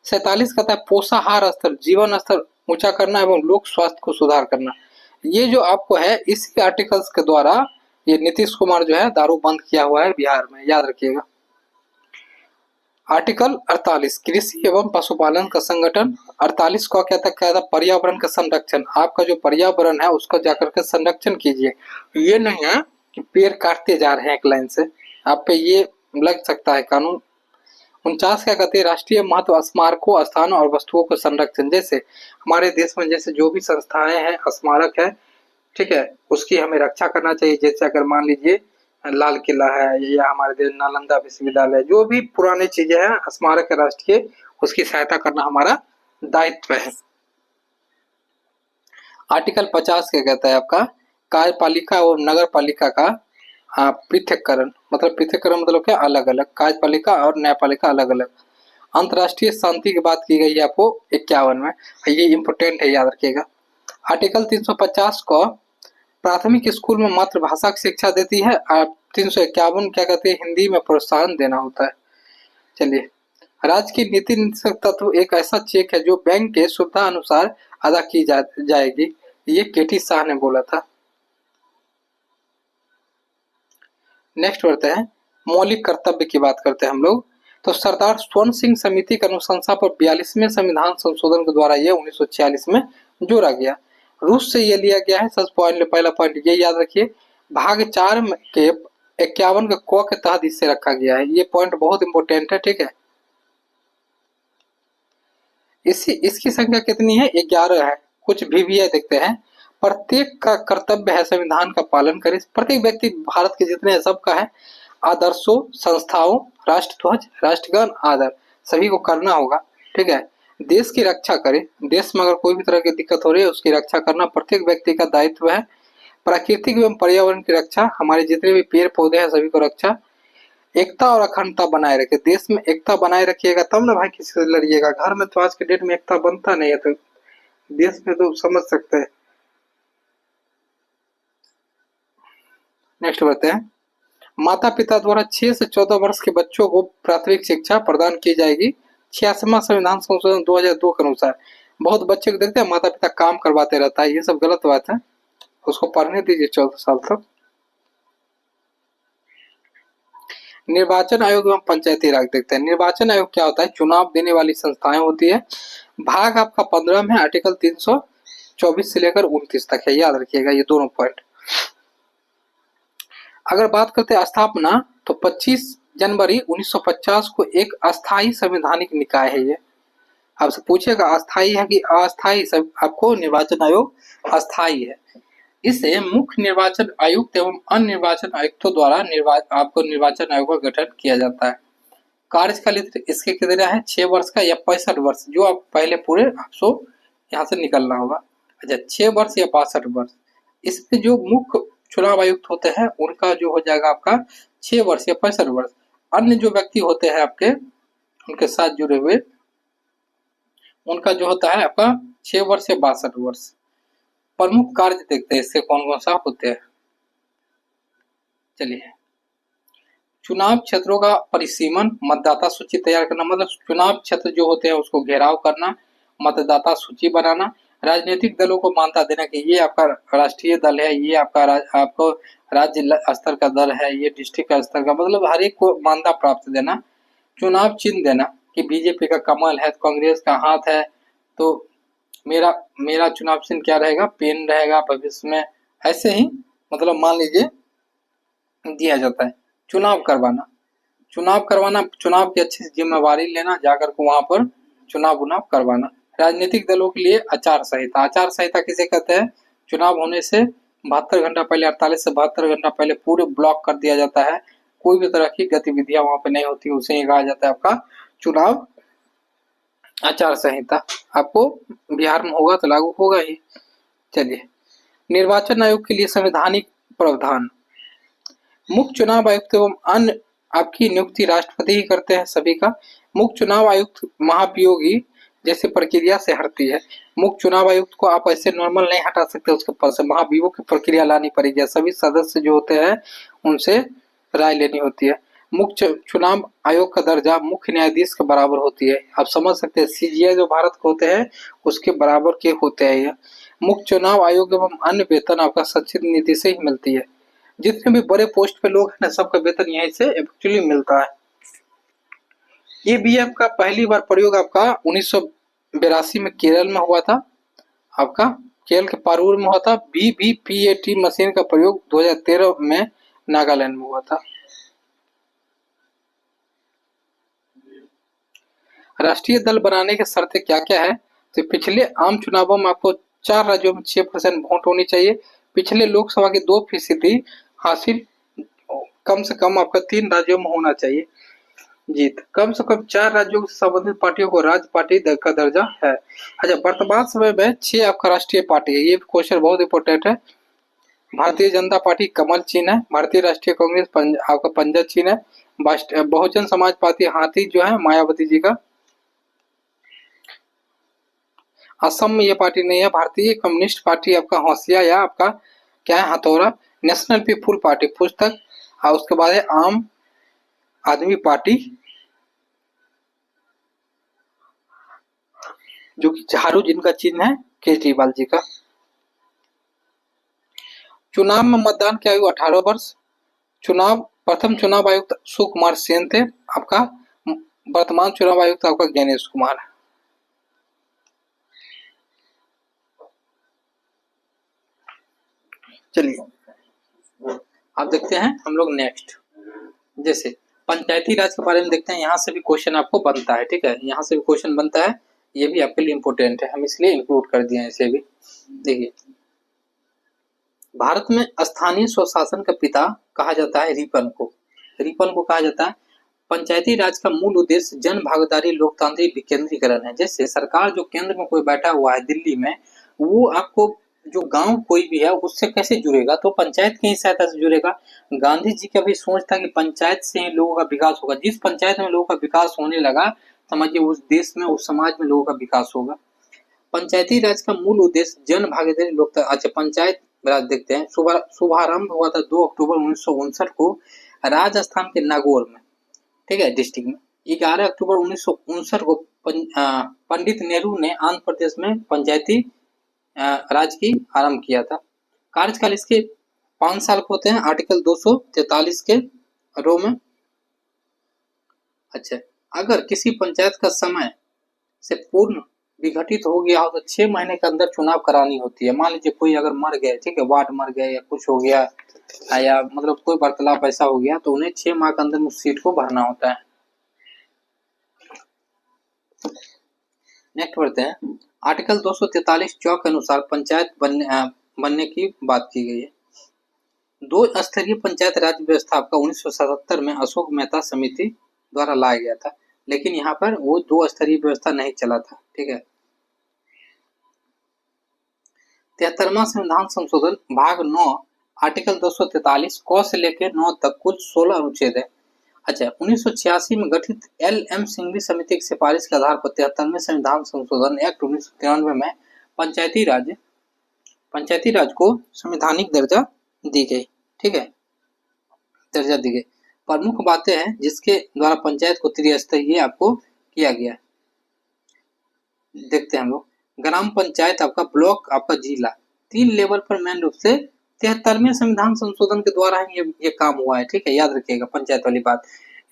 47 कहता है पोषाहार स्तर, जीवन स्तर ऊंचा करना एवं लोक स्वास्थ्य को सुधार करना। ये जो आपको है इसी आर्टिकल्स के द्वारा ये नीतीश कुमार जो है दारू बंद किया हुआ है बिहार में, याद रखिएगा। आर्टिकल 48 कृषि एवं पशुपालन का संगठन। 48 को क्या था? पर्यावरण का संरक्षण। आपका जो पर्यावरण है उसका जाकर के संरक्षण कीजिए। ये नहीं है कि पेड़ काटते जा रहे हैं एक लाइन से, आप पे ये लग सकता है कानून। 49 क्या कहते हैं? राष्ट्रीय महत्व स्मारकों, स्थानों और वस्तुओं का संरक्षण। जैसे हमारे देश में जैसे जो भी संस्थाएं हैं, स्मारक है, ठीक है, उसकी हमें रक्षा करना चाहिए। जैसे अगर मान लीजिए लाल किला है या हमारे देश नालंदा विश्वविद्यालय, जो भी पुरानी चीजें हैं स्मारक है राष्ट्रीय, उसकी सहायता करना हमारा दायित्व है। आर्टिकल 50 क्या कहता है आपका? कार्यपालिका और नगर पालिका का पृथककरण, मतलब पृथककरण मतलब क्या? अलग अलग, कार्यपालिका और न्यायपालिका अलग अलग। अंतर्राष्ट्रीय शांति की बात की गई है आपको 51 में, ये इंपोर्टेंट है, याद रखिएगा। आर्टिकल 350 को प्राथमिक स्कूल में मातृभाषा की शिक्षा देती है। 351 क्या कहते हैं? हिंदी में प्रोत्साहन देना होता है। चलिए, राज्य की नीति निर्देशक तत्व एक ऐसा चेक है जो बैंक के सुविधा अनुसार अदा की जाएगी। ये केटी शाह ने बोला था। नेक्स्ट बढ़ते हैं, मौलिक कर्तव्य की बात करते हैं हम लोग। तो सरदार स्वर्ण सिंह समिति की अनुशंसा पर 42वें संविधान संशोधन के द्वारा यह 1946 में जोड़ा गया। रूस से ये लिया गया है। सब पहला पॉइंट ये याद रखिए, भाग 4 के 51 के क के तहत इसे रखा गया है। ये पॉइंट बहुत इंपॉर्टेंट है, ठीक है। इसकी संख्या कितनी है? 11 है। कुछ भी है देखते हैं। प्रत्येक का कर्तव्य है संविधान का पालन करे। प्रत्येक व्यक्ति भारत के जितने सबका है आदर्शों, संस्थाओं, राष्ट्रध्वज, राष्ट्रगान आदर सभी को करना होगा, ठीक है। देश की रक्षा करे। देश में अगर कोई भी तरह की दिक्कत हो रही है उसकी रक्षा करना प्रत्येक व्यक्ति का दायित्व है। प्राकृतिक एवं पर्यावरण की रक्षा, हमारे जितने भी पेड़ पौधे हैं सभी को रक्षा। एकता और अखंडता बनाए रखे। देश में एकता बनाए रखिएगा तब ना भाई किसी से लड़िएगा। घर में तो आज के डेट में एकता बनता नहीं है, तो देश में तो समझ सकते हैं। नेक्स्ट बढ़ते हैं, माता पिता द्वारा 6 से 14 वर्ष के बच्चों को प्राथमिक शिक्षा प्रदान की जाएगी। 86वां संविधान संशोधन 2002 के अनुसार। बहुत बच्चे को देखते हैं माता पिता काम करवाते रहता है, ये सब गलत बात है, उसको पढ़ने दीजिए 14 साल तक। निर्वाचन आयोग एवं पंचायती राज देखते हैं। निर्वाचन आयोग क्या होता है? चुनाव देने वाली संस्थाएं होती है। भाग आपका 15 में आर्टिकल 324 से लेकर 29 तक है, याद रखिएगा ये दोनों पॉइंट। अगर बात करते हैं स्थापना, तो 25 जनवरी 1950 को एक अस्थायी संवैधानिक निकाय है। ये आपसे पूछेगा अस्थायी है कि अस्थायी, सब आपको निर्वाचन आयोग अस्थायी है। इसे मुख्य निर्वाचन आयुक्त एवं अन्य निर्वाचन आयुक्तों द्वारा आपको निर्वाचन आयोग का गठन किया जाता है। कार्यकाल इसके कितना है? 6 वर्ष का या 65 वर्ष, जो आप पहले पूरे आपको यहाँ से निकलना होगा। अच्छा, 6 वर्ष या 65 वर्ष। इसमें जो मुख्य चुनाव आयुक्त होते हैं उनका जो हो जाएगा आपका 6 वर्ष या 65 वर्ष। अन्य जो व्यक्ति होते हैं आपके उनके साथ जुड़े हुए, उनका जो होता है आपका 6 वर्ष या 62 वर्ष। प्रमुख कार्य देखते हैं इससे कौन कौन सा होते हैं। चलिए, चुनाव क्षेत्रों का परिसीमन, मतदाता सूची तैयार करना, मतलब चुनाव क्षेत्र जो होते हैं उसको घेराव करना, मतदाता सूची बनाना, राजनीतिक दलों को मान्यता देना कि ये आपका राष्ट्रीय दल है, ये आपको राज्य स्तर का दल है, ये डिस्ट्रिक्ट का स्तर का, मतलब हर एक को मान्यता प्राप्त देना। चुनाव चिन्ह देना कि बीजेपी का कमल है, कांग्रेस का हाथ है, तो मेरा मेरा चुनाव चिन्ह क्या रहेगा, पेन रहेगा भविष्य में, ऐसे ही मतलब मान लीजिए दिया जाता है। चुनाव करवाना, चुनाव की अच्छी जिम्मेवारी लेना, जाकर को वहां पर चुनाव करवाना। राजनीतिक दलों के लिए आचार संहिता किसे कहते हैं, चुनाव होने से 72 घंटा पहले, 48 से 72 घंटा पहले पूरे ब्लॉक कर दिया जाता है, कोई भी तरह की गतिविधियां वहां पे नहीं होती, उसे ही कहा जाता है आपका चुनाव आचार संहिता। आपको बिहार में होगा तो लागू होगा ही। चलिए, निर्वाचन आयोग के लिए संवैधानिक प्रावधान, मुख्य चुनाव आयुक्त एवं अन्य आपकी नियुक्ति राष्ट्रपति ही करते हैं सभी का। मुख्य चुनाव आयुक्त महाभियोगी जैसे प्रक्रिया से हटती है। मुख्य चुनाव आयुक्त को आप ऐसे नॉर्मल नहीं हटा सकते उसके पद से, महाभियोग की प्रक्रिया लानी पड़ेगी, सभी सदस्य जो होते हैं उनसे राय लेनी होती है। मुख्य चुनाव आयोग का दर्जा मुख्य न्यायाधीश के बराबर होती है। आप समझ सकते हैं सीजीआई जो भारत के होते हैं उसके बराबर के होते हैं। यह मुख्य चुनाव आयोग एवं अन्य वेतन आपका सचिव नीति से ही मिलती है। जितने भी बड़े पोस्ट पे लोग हैं ना, सबका वेतन यहीं से एक्चुअली मिलता है। ईवीएम का पहली बार प्रयोग आपका 1982 में केरल में हुआ था, आपका केरल के पारूर में हुआ था। वीवीपीएटी मशीन का प्रयोग 2013 में नागालैंड में हुआ था। राष्ट्रीय दल बनाने की शर्तें क्या क्या है, तो पिछले आम चुनावों में आपको 4 राज्यों में 6% वोट होनी चाहिए। पिछले लोकसभा की 2% हासिल कम से कम आपका 3 राज्यों में होना चाहिए जीत। कम से कम 4 राज्यों से संबंधित पार्टियों को राज्य पार्टी का दर्जा है। अच्छा, वर्तमान समय में 6 आपका राष्ट्रीय पार्टी है, ये क्वेश्चन बहुत इंपॉर्टेंट है। भारतीय जनता पार्टी कमल चिन्ह है, भारतीय राष्ट्रीय कांग्रेस आपका पंजा चिन्ह है, बहुजन समाज पार्टी हाथी जो है मायावती जी का। असम में ये पार्टी नहीं है। भारतीय कम्युनिस्ट पार्टी आपका हौसिया या आपका क्या है हथौड़ा। नेशनल पीपुल पार्टी पुस्तक, और उसके बाद है आम आदमी पार्टी जो कि झाड़ू जिनका चिन्ह है केजरीवाल जी का। चुनाव में मतदान की आयु 18 वर्ष। प्रथम चुनाव आयुक्त सुकुमार सेन थे, आपका वर्तमान चुनाव आयुक्त आपका ज्ञानेश कुमार है। चलिए आप देखते हैं हम लोग नेक्स्ट, जैसे पंचायती राज के बारे में देखते हैं। यहाँ से भी क्वेश्चन आपको बनता है, ठीक है, यहाँ से भी क्वेश्चन बनता है, ये भी आपके लिए इंपोर्टेंट है, हम इसलिए इंक्लूड कर दिए हैं इसे भी। देखिए, भारत में स्थानीय स्वशासन का पिता कहा जाता है रिपन को कहा जाता है। पंचायती राज का मूल उद्देश्य जन भागीदारी लोकतांत्रिक विकेंद्रीकरण है। जैसे सरकार जो केंद्र में कोई बैठा हुआ है दिल्ली में, वो आपको जो गांव कोई भी है उससे कैसे जुड़ेगा, तो पंचायत की सहायता से जुड़ेगा। गांधी जी का भी सोच था कि पंचायत से ही लोगों का विकास होगा। जिस पंचायत में लोगों का विकास होने लगा, समझिए उस देश में उस समाज में लोगों का विकास होगा। पंचायती राज का मूल उद्देश्य जन भागीदारी लोकतंत्र। अच्छा, पंचायत राज देखते हैं। शुभारंभ हुआ था 2 अक्टूबर 1959 को राजस्थान के नागौर में, ठीक है, डिस्ट्रिक्ट में। 11 अक्टूबर 1959 को पंडित नेहरू ने आंध्र प्रदेश में पंचायती राज की आरंभ किया था। कार्यकाल इसके 5 साल के होते हैं, आर्टिकल 243 के रो में। अच्छा, अगर किसी पंचायत का समय से पूर्ण विघटित हो गया हो तो 6 महीने के अंदर चुनाव करानी होती है। मान लीजिए कोई अगर मर गए, ठीक है, वार्ड मर गए या कुछ हो गया, या मतलब कोई वार्तालाप ऐसा हो गया, तो उन्हें 6 माह के अंदर उस सीट को भरना होता है। नेक्स्ट बढ़ते हैं। आर्टिकल 243 च के अनुसार पंचायत बनने की बात की गई है। 2 स्तरीय पंचायत राज व्यवस्था आपका 1977 में अशोक मेहता समिति द्वारा लाया गया था, लेकिन यहाँ पर वो 2 स्तरीय व्यवस्था नहीं चला था, ठीक है। 73वां संविधान संशोधन भाग 9 आर्टिकल 243 क से लेकर 9 तक कुल 16 अनुच्छेद है। अच्छा, 1986 में गठित एल.एम. सिंघवी समिति की सिफारिश के आधार पर 73वें संविधान संशोधन एक्ट 1993 में पंचायती राज को संवैधानिक दर्जा दी गई, ठीक है, दर्जा दी गई। प्रमुख बातें हैं जिसके द्वारा पंचायत को त्रिस्तरीय आपको किया गया। देखते हैं हम लोग। ग्राम पंचायत आपका, ब्लॉक आपका, जिला, 3 लेवल पर मेन रूप से 73वें संविधान संशोधन के द्वारा ये काम हुआ है। ठीक है, याद रखिएगा पंचायत वाली बात।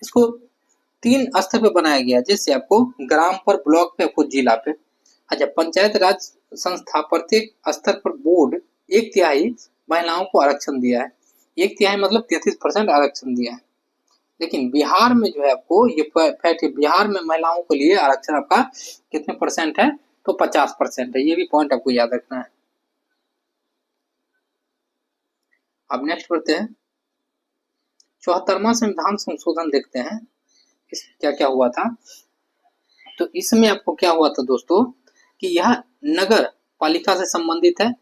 इसको 3 स्तर पे बनाया गया, जैसे आपको ग्राम पर, ब्लॉक पे, आपको जिला पे। अच्छा, पंचायत राज संस्था प्रत्येक स्तर पर बोर्ड 1/3 महिलाओं को आरक्षण दिया है। 1/3 मतलब 33% आरक्षण दिया है। लेकिन बिहार में जो है आपको ये फैक्ट, बिहार में महिलाओं के लिए आरक्षण आपका कितने परसेंट है, तो 50% है। ये भी पॉइंट आपको याद रखना है। अब नेक्स्ट बढ़ते हैं, 74वां संविधान संशोधन देखते हैं इस क्या क्या हुआ था। तो इसमें आपको क्या हुआ था दोस्तों, कि यह नगर पालिका से संबंधित है।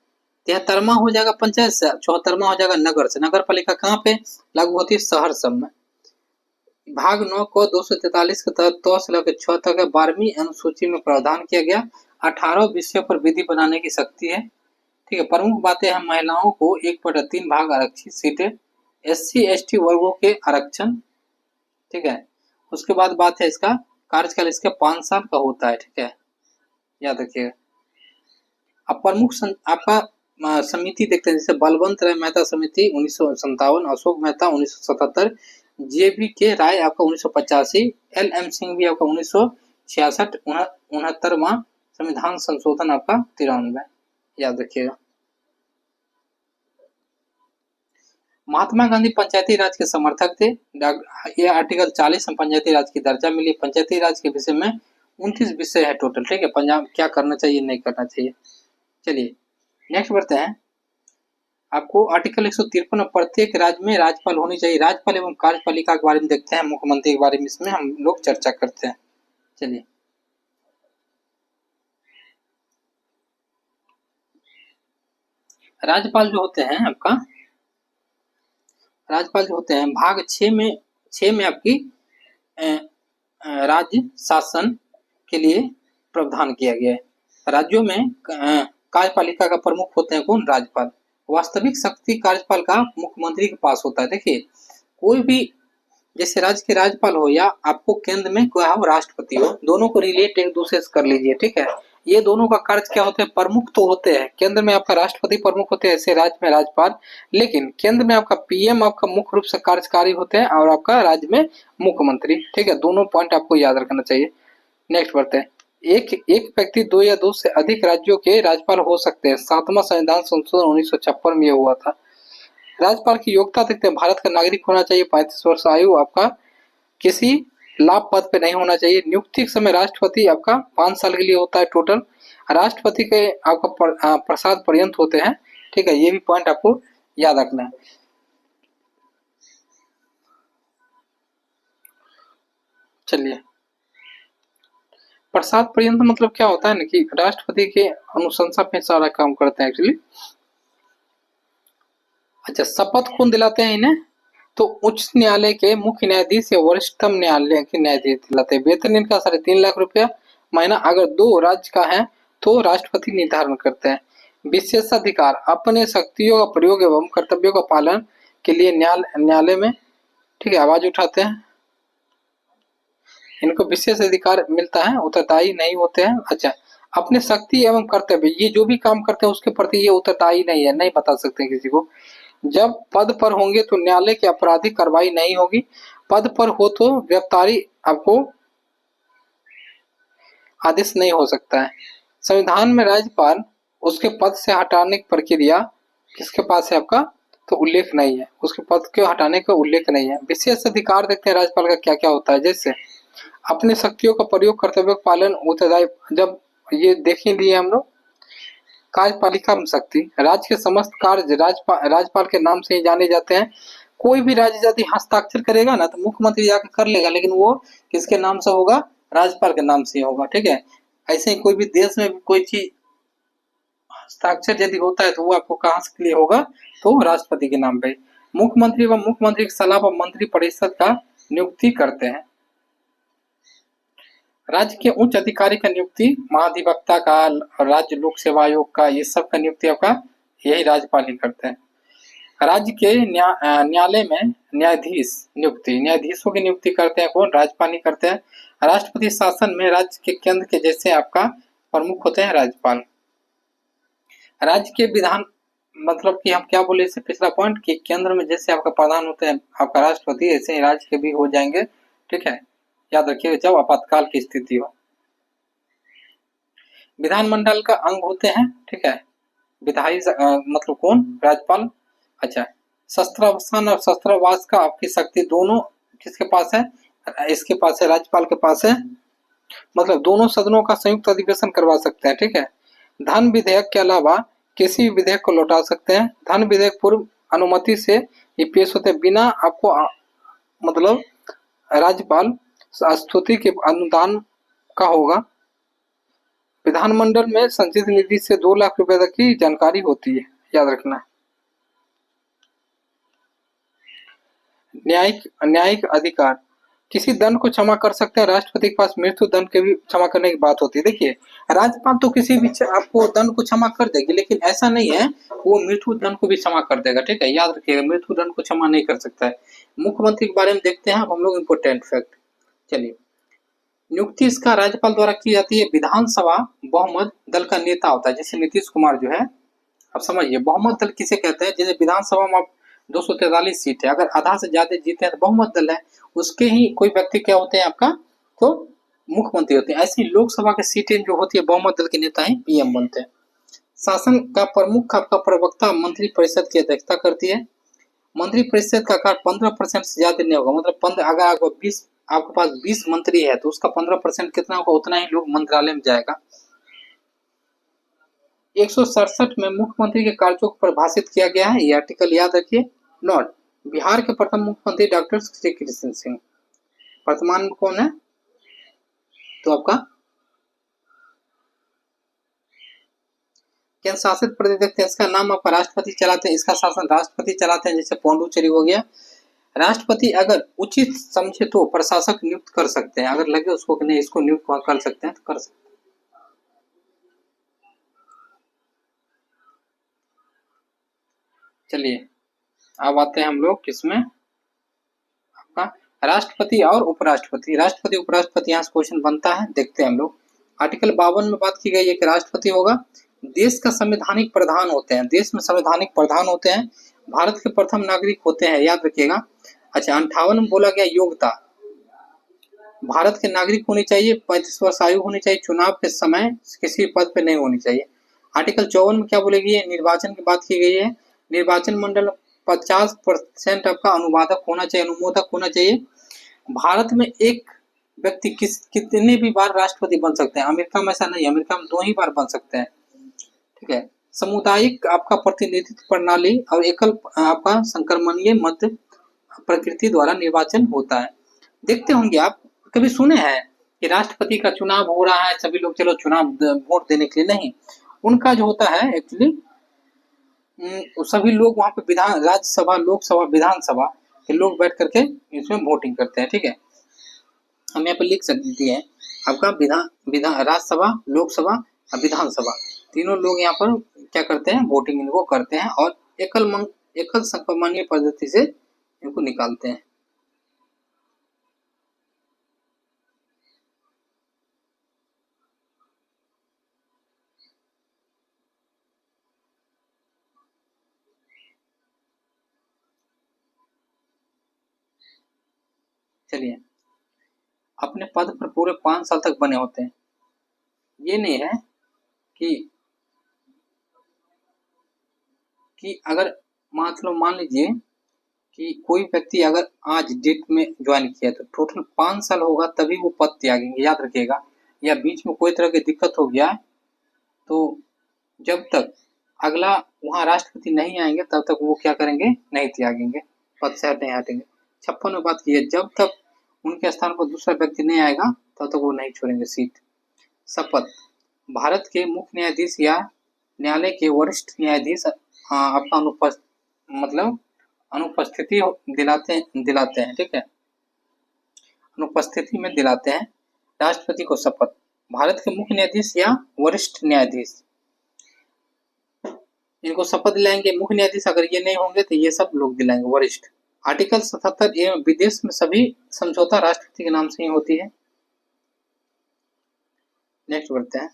73वां हो जाएगा पंचायत से, 74वां हो जाएगा नगर से। नगर पालिका कहाँ पे लागू होती है, शहर सब में। भाग 9 को 243 के तहत 2 से लेकर 6 तक 12वीं अनुसूची में प्रावधान किया गया। 18 विषयों पर विधि बनाने की शक्ति है। ठीक है, प्रमुख बातें हैं, महिलाओं को 1/3 भाग आरक्षित सीटें, SC ST वर्गों के आरक्षण। ठीक है, उसके बाद बात है इसका कार्यकाल, इसका 5 साल का होता है। ठीक है, याद रखिएगा। अब प्रमुख आपका समिति देखते हैं, जैसे बलवंत राय मेहता समिति 1957, अशोक मेहता 1977, JB के राय आपका 1985, LM सिंह भी आपका 1966, 69वां संविधान संशोधन आपका 93, याद रखिएगा। महात्मा गांधी पंचायती राज के समर्थक थे। ये आर्टिकल 40 में पंचायती राज की दर्जा मिली। पंचायती राज के विषय में 29 विषय है टोटल। ठीक है, पंजाब क्या करना चाहिए, नहीं करना चाहिए। चलिए नेक्स्ट बढ़ते हैं। आपको आर्टिकल 153 में प्रत्येक राज्य में राज्यपाल होनी चाहिए। राज्यपाल एवं कार्यपालिका के बारे में देखते हैं, मुख्यमंत्री के बारे में इसमें हम लोग चर्चा करते हैं। चलिए, राज्यपाल जो होते हैं आपका, राज्यपाल जो होते हैं भाग 6 में आपकी राज्य शासन के लिए प्रावधान किया गया है। राज्यों में कार्यपालिका का प्रमुख होते हैं कौन, राज्यपाल। वास्तविक शक्ति कार्यपाल का मुख्यमंत्री के पास होता है। देखिए, कोई भी जैसे राज्य के राज्यपाल हो या आपको केंद्र में कोई हो राष्ट्रपति हो, दोनों को रिलेट एक दूसरे से कर लीजिए। ठीक है, ये दोनों का कार्य क्या होते हैं, प्रमुख तो होते हैं। केंद्र में आपका राष्ट्रपति प्रमुख होते हैं, ऐसे राज्य में राज्यपाल। लेकिन केंद्र में आपका PM आपका मुख्य रूप से कार्यकारी होते हैं, और आपका राज्य में मुख्यमंत्री। ठीक है, दोनों पॉइंट आपको याद रखना चाहिए। नेक्स्ट बढ़ते हैं। एक व्यक्ति 2 या 2 से अधिक राज्यों के राज्यपाल हो सकते हैं। 7वां संविधान संशोधन 1956 में यह हुआ था। राज्यपाल की योग्यता देखते हैं, भारत का नागरिक होना चाहिए, 35 वर्ष आयु, आपका किसी लाभ पद पे नहीं होना चाहिए। नियुक्ति के समय राष्ट्रपति आपका 5 साल के लिए होता है टोटल। राष्ट्रपति के आपका प्रसाद पर्यंत होते हैं। ठीक है, ये भी पॉइंट आपको याद रखना है। चलिए, प्रसाद पर्यंत मतलब क्या होता है ना, कि राष्ट्रपति के अनुशंसा पे सारा काम करते हैं एक्चुअली। अच्छा, शपथ कौन दिलाते हैं इन्हें, तो उच्च न्यायालय के मुख्य न्यायाधीश या वरिष्ठतम न्यायालय के न्यायाधीश दिलाते हैं। वेतन इनका 3.5 लाख रुपया महीना। अगर 2 राज्य का है तो राष्ट्रपति निर्धारण करते हैं। विशेषाधिकार, अपने शक्तियों का प्रयोग एवं कर्तव्यों का पालन के लिए न्यायालय में, ठीक है, आवाज उठाते हैं। इनको विशेष अधिकार मिलता है, उत्तरदायी नहीं होते हैं। अच्छा, अपने शक्ति एवं कर्तव्य, ये जो भी काम करते हैं उसके प्रति ये उत्तरदायी नहीं है, नहीं बता सकते किसी को। जब पद पर होंगे तो न्यायालय की आपराधिक कार्रवाई नहीं होगी। पद पर हो तो गिरफ्तारी आपको आदेश नहीं हो सकता है। संविधान में राज्यपाल उसके पद से हटाने की प्रक्रिया किसके पास है आपका, तो उल्लेख नहीं है, उसके पद के हटाने का उल्लेख नहीं है। विशेष अधिकार देखते हैं राज्यपाल का क्या क्या होता है, जैसे अपने शक्तियों का प्रयोग, कर्तव्य का पालन, उत्तरदायी। जब ये देख ही लिए हम लोग, कार्यपालिका में शक्ति, राज्य के समस्त कार्य राज्यपाल के नाम से ही जाने जाते हैं। कोई भी राज्य यदि हस्ताक्षर करेगा ना तो मुख्यमंत्री जाकर कर लेगा, लेकिन वो किसके नाम से होगा, राज्यपाल के नाम से ही होगा। ठीक है, ऐसे ही कोई भी देश में कोई चीज हस्ताक्षर यदि होता है तो वो आपको कहाँ से लिए होगा, तो राष्ट्रपति के नाम पे। मुख्यमंत्री व मुख्यमंत्री की सलाह पर मंत्री परिषद का नियुक्ति करते हैं। राज्य के उच्च अधिकारी का नियुक्ति महाधिवक्ता का और राज्य लोक सेवा आयोग का, ये सब का नियुक्ति आपका यही राज्यपाल ही करते हैं। राज्य के न्यायालय में न्यायाधीशों की नियुक्ति करते हैं कौन, राज्यपाल ही करते हैं। राष्ट्रपति शासन में राज्य के केंद्र के जैसे आपका प्रमुख होते हैं राज्यपाल। राज्य के विधान मतलब कि हम क्या बोले इससे पिछला पॉइंट कि केंद्र में जैसे आपका प्रधान होते हैं आपका राष्ट्रपति, ऐसे ही राज्य के भी हो जाएंगे, ठीक है, याद रखिएगा जब आपातकाल की स्थिति हो। विधानमंडल का अंग होते हैं, ठीक है, विधायी मतलब कौन, राज्यपाल। अच्छा, शस्त्रावस्थान और शस्त्रावास का आपकी शक्ति दोनों किसके पास है, इसके पास है, राज्यपाल के पास है, मतलब दोनों सदनों का संयुक्त अधिवेशन करवा सकते हैं, ठीक है। धन विधेयक के अलावा किसी भी विधेयक को लौटा सकते हैं। धन विधेयक पूर्व अनुमति से ये पेश होते हैं, बिना आपको मतलब राज्यपाल स्तुति के अनुदान का होगा। विधानमंडल में संचित निधि से 2 लाख रुपए तक की जानकारी होती है, याद रखना। न्यायिक अधिकार, किसी दंड को क्षमा कर सकते हैं। राष्ट्रपति के पास मृत्यु दंड के भी क्षमा करने की बात होती है। देखिए, राज्यपाल तो किसी भी आपको दंड को क्षमा कर देगी, लेकिन ऐसा नहीं है वो मृत्यु दंड को भी क्षमा कर देगा, ठीक है, याद रखिएगा, मृत्यु दंड को क्षमा नहीं कर सकता है। मुख्यमंत्री के बारे में देखते हैं हम लोग इम्पोर्टेंट फैक्ट। चलिए, नियुक्ति इसका राज्यपाल द्वारा की जाती है। विधानसभा बहुमत दल का नेता होता है, जैसे नीतीश कुमार जो है, अब समझिए बहुमत दल किसे कहते हैं, जैसे विधानसभा में 243 सीट है, अगर आधा से ज्यादा जीते हैं तो बहुमत दल है, उसके ही कोई व्यक्ति क्या होते हैं आपका, तो मुख्यमंत्री होते हैं। ऐसी लोकसभा की सीटें जो होती है बहुमत दल के नेता ही पीएम बनते हैं। शासन का प्रमुख आपका प्रवक्ता मंत्रिपरिषद की अध्यक्षता करती है। मंत्रिपरिषद का आकार 15% से ज्यादा नहीं होगा, मतलब 15, अगर आपके पास 20 मंत्री है तो उसका 15% कितना होगा, उतना ही लोग मंत्रालय में जाएगा। 167 में मुख्यमंत्री के कार्यों को परिभाषित किया गया है, ये आर्टिकल याद रखिए। नोट, बिहार के प्रथम मुख्यमंत्री डॉक्टर श्री कृष्ण सिंह, वर्तमान में कौन है, तो आपका केंद्र शासित प्रदेश, इसका नाम आपका राष्ट्रपति चलाते हैं, इसका शासन राष्ट्रपति चलाते हैं, जैसे पौंडुचेरी हो गया। राष्ट्रपति अगर उचित समझे तो प्रशासक नियुक्त कर सकते हैं, अगर लगे उसको कि नहीं इसको नियुक्त कर सकते हैं तो कर सकते हैं। चलिए, अब आते हैं हम लोग किसमें, आपका राष्ट्रपति और उपराष्ट्रपति। राष्ट्रपति उपराष्ट्रपति यहाँ से क्वेश्चन बनता है, देखते हैं हम लोग। आर्टिकल 52 में बात की गई है कि राष्ट्रपति होगा, देश का संवैधानिक प्रधान होते हैं, देश में संवैधानिक प्रधान होते हैं, भारत के प्रथम नागरिक होते हैं, याद रखिएगा। अच्छा, 58 में बोला गया योग्यता, भारत के नागरिक होनी चाहिए, 35 वर्ष आयु होनी चाहिए, चुनाव के समय किसी पद पे नहीं होनी चाहिए। आर्टिकल 54 में क्या बोलेगी, निर्वाचन की बात की गई है, निर्वाचन मंडल 50% आपका अनुवादक होना चाहिए, अनुमोदक होना चाहिए। भारत में एक व्यक्ति कितने भी बार राष्ट्रपति बन सकते हैं, अमेरिका में ऐसा नहीं है, अमेरिका में 2 ही बार बन सकते हैं, ठीक है। सामुदायिक आपका प्रतिनिधित्व प्रणाली और एकल आपका संक्रमणीय मत प्रकृति द्वारा निर्वाचन होता है। देखते होंगे आप, कभी सुने हैं कि राष्ट्रपति का चुनाव हो रहा है, सभी लोग चलो चुनाव वोट देने के लिए, नहीं, उनका जो होता है एक्चुअली सभी लोग वहां पे विधान, राज्यसभा, लोकसभा, विधानसभा के लोग बैठ करके इसमें वोटिंग करते हैं, ठीक है। हम यहाँ पे लिख सकते हैं आपका विधान राज्यसभा, लोकसभा और विधानसभा, तीनों लोग यहाँ पर क्या करते हैं, वोटिंग इनको करते हैं और एकल संक्रमणीय पद्धति से इनको निकालते हैं। चलिए, अपने पद पर पूरे 5 साल तक बने होते हैं। ये नहीं है कि अगर मतलब मान लीजिए कि कोई व्यक्ति अगर आज डेट में ज्वाइन किया तो टोटल 5 साल होगा तभी वो पद त्यागेंगे, याद रखिएगा। या बीच में कोई तरह की दिक्कत हो गया तो जब तक अगला वहाँ राष्ट्रपति नहीं आएंगे तब तक वो क्या करेंगे, नहीं त्यागेंगे, पद से नहीं हटेंगे। 56 में बात की है, जब तक उनके स्थान पर दूसरा व्यक्ति नहीं आएगा तब तक वो नहीं छोड़ेंगे सीट। शपथ, भारत के मुख्य न्यायाधीश या न्यायालय के वरिष्ठ न्यायाधीश अपना अनुपस्थिति दिलाते हैं, ठीक है, अनुपस्थिति में दिलाते हैं राष्ट्रपति को शपथ। भारत के मुख्य न्यायाधीश या वरिष्ठ न्यायाधीश इनको शपथ दिलाएंगे। मुख्य न्यायाधीश अगर ये नहीं होंगे तो ये सब लोग दिलाएंगे, वरिष्ठ। आर्टिकल 77 एवं विदेश में सभी समझौता राष्ट्रपति के नाम से ही होती है। नेक्स्ट बढ़ते हैं।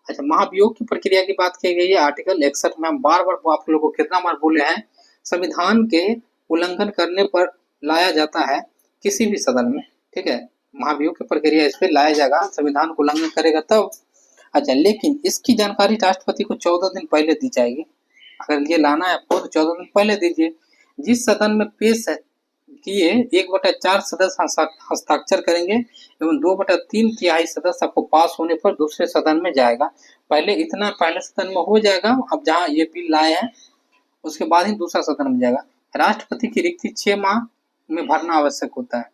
अच्छा, महाभियोग की प्रक्रिया की बात की गई है आर्टिकल 61 में। हम बार बार आप लोगों को कितना बार बोले हैं, संविधान के उल्लंघन करने पर लाया जाता है किसी भी सदन में, ठीक है। महाभियोग की प्रक्रिया इस पे लाया जाएगा, संविधान को उल्लंघन करेगा तब। अच्छा, लेकिन इसकी जानकारी राष्ट्रपति को 14 दिन पहले दी जाएगी। अगर ये लाना है आपको तो 14 दिन पहले दीजिए। जिस सदन में पेश है किए 1/4 सदस्य हस्ताक्षर करेंगे एवं 2/3 सदस्य आपको पास होने पर दूसरे सदन में जाएगा। पहले इतना पहले सदन में हो जाएगा, अब जहाँ ये बिल लाए हैं उसके बाद ही दूसरा सदन में जाएगा। राष्ट्रपति की रिक्ति 6 माह में भरना आवश्यक होता है।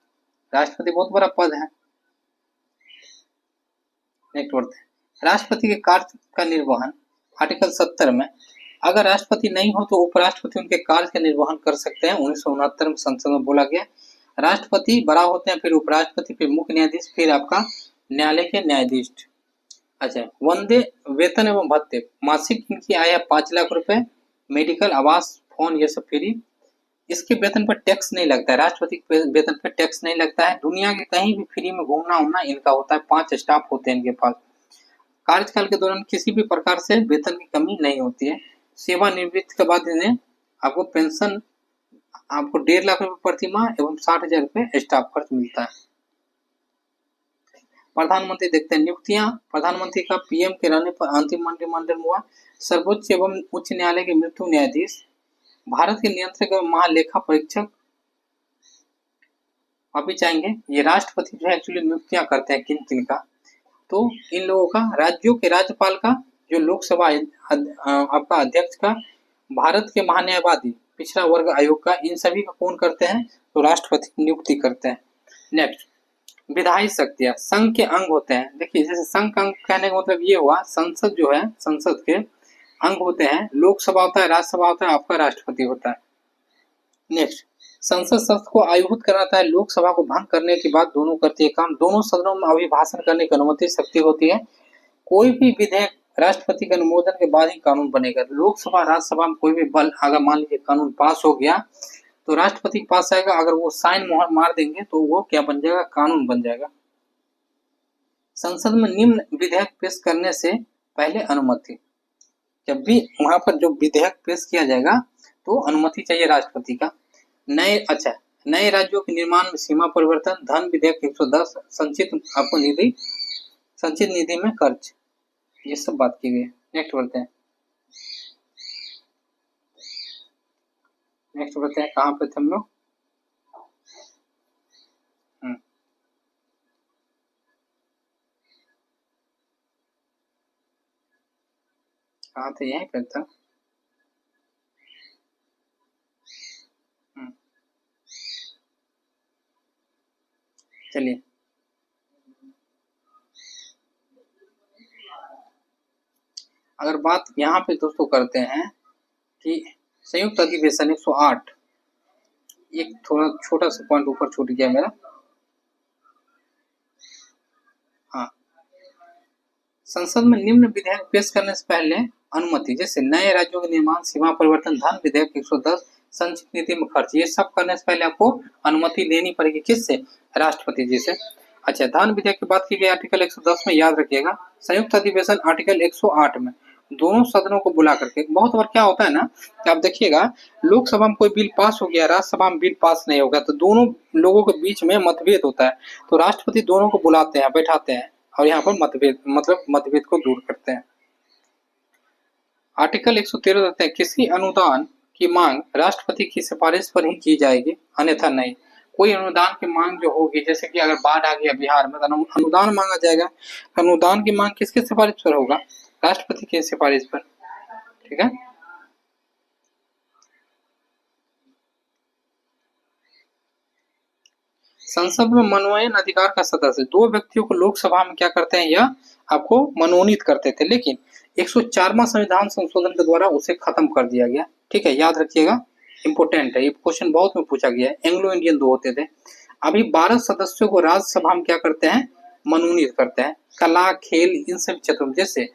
राष्ट्रपति बहुत बड़ा पद है। नेक्स्ट बढ़ते हैं, राष्ट्रपति के कार्य का निर्वहन। आर्टिकल 70 में अगर राष्ट्रपति नहीं हो तो उपराष्ट्रपति उनके कार्य का निर्वहन कर सकते हैं। 1969 में संसद में बोला गया। राष्ट्रपति बड़ा होते हैं, फिर उपराष्ट्रपति, फिर मुख्य न्यायाधीश, फिर आपका न्यायालय के न्यायाधीश। अच्छा, वंदे वेतन एवं भत्ते। मासिक इनकी आय है 5 लाख रुपए। मेडिकल, आवास, फोन, ये सब फ्री। इसके वेतन पर टैक्स नहीं लगता है। राष्ट्रपति के वेतन पर टैक्स नहीं लगता है। दुनिया के कहीं भी फ्री में घूमना उमना इनका होता है। 5 स्टाफ होते हैं इनके पास। कार्यकाल के दौरान किसी भी प्रकार से वेतन की कमी नहीं होती है। सेवानिवृत्ति के बाद इन्हें आपको पेंशन आपको 1.5 लाख रुपए प्रति माह एवं 60,000 रुपए स्टाफ खर्च मिलता है। प्रधानमंत्री देखते हैं नियुक्तियां। प्रधानमंत्री का पीएम के रहने पर अंतिम मंत्रिमंडल हुआ। सर्वोच्च एवं उच्च न्यायालय के मृत्यु न्यायाधीश। भारत के नियंत्रक एवं महालेखा परीक्षक। अभी चाहेंगे ये राष्ट्रपति जो है एक्चुअली नियुक्तियां करते हैं किन किन का, तो इन लोगों का राज्यों के राज्यपाल का, जो लोकसभा आपका अध्यक्ष का, भारत के महान्यायवादी, पिछड़ा वर्ग आयोग का, इन सभी का कौन करते हैं तो राष्ट्रपति नियुक्ति करते हैं। नेक्स्ट, विधायी शक्तियां। संघ के अंग होते हैं। देखिए, जैसे संघ का अंग कहने का मतलब ये हुआ, संसद जो है, संसद के अंग होते हैं। लोकसभा होता है, राज्यसभा होता है, आपका राष्ट्रपति होता है। नेक्स्ट, संसद सत्र को आयोजित कराता है। लोकसभा को भंग करने के बाद दोनों करती है काम। दोनों सदनों में अभिभाषण करने की अनुमति शक्ति होती है। कोई भी विधेयक राष्ट्रपति के अनुमोदन के बाद ही कानून बनेगा। लोकसभा राज्यसभा में कोई भी बल अगर मान लीजिए कानून पास हो गया तो राष्ट्रपति के पास आएगा। अगर वो साइन मोहर मार देंगे तो वो क्या बन जाएगा, कानून बन जाएगा। संसद में निम्न विधेयक पेश करने से पहले अनुमति। जब भी वहां पर जो विधेयक पेश किया जाएगा तो अनुमति चाहिए राष्ट्रपति का। नए राज्यों के निर्माण में सीमा परिवर्तन। धन विधेयक 110। संचित आपको निधि, संचित निधि में खर्च, ये सब बात की गई है। नेक्स्ट बढ़ते हैं, कहाँ पे थे हम लोग। कहाँ थे, यहीं पे था। चलिए, अगर बात यहाँ पे दोस्तों करते हैं कि संयुक्त अधिवेशन 108, एक थोड़ा छोटा सा पॉइंट ऊपर छूट गया मेरा। हाँ, संसद में निम्न विधेयक पेश करने से पहले अनुमति, जैसे नए राज्यों के निर्माण, सीमा परिवर्तन, धन विधेयक 110, संचित नीति में खर्च, ये सब करने से पहले आपको अनुमति लेनी पड़ेगी। किससे, राष्ट्रपति जी से। अच्छा, धन विधेयक की बात की गई आर्टिकल 110 में, याद रखिएगा। संयुक्त अधिवेशन आर्टिकल 108 में दोनों सदनों को बुला करके, बहुत बार क्या होता है ना कि आप देखिएगा, लोकसभा में कोई बिल पास हो गया, राज्यसभा में बिल पास नहीं होगा, तो दोनों लोगों के बीच में मतभेद होता है, तो राष्ट्रपति दोनों को बुलाते हैं, बैठाते हैं और यहाँ पर मतभेद को दूर करते हैं। आर्टिकल 113 कहते हैं किसी अनुदान की मांग राष्ट्रपति की सिफारिश पर ही की जाएगी, अन्यथा नहीं। कोई अनुदान की मांग जो होगी, जैसे कि अगर बाढ़ आ गया बिहार में तो अनुदान मांगा जाएगा। अनुदान की मांग किसके सिफारिश पर होगा, राष्ट्रपति की सिफारिश पर, ठीक है। संसद में मनोनयन अधिकार का सदस्य, 2 व्यक्तियों को लोकसभा में क्या करते हैं, यह आपको मनोनीत करते थे, लेकिन 104वां संविधान संशोधन के द्वारा उसे खत्म कर दिया गया, ठीक है, याद रखिएगा, इंपोर्टेंट है, ये क्वेश्चन बहुत में पूछा गया है। एंग्लो इंडियन 2 होते थे। अभी 12 सदस्यों को राज्यसभा में क्या करते हैं, मनोनीत करते हैं। कला, खेल, इन सब क्षेत्रों में, जैसे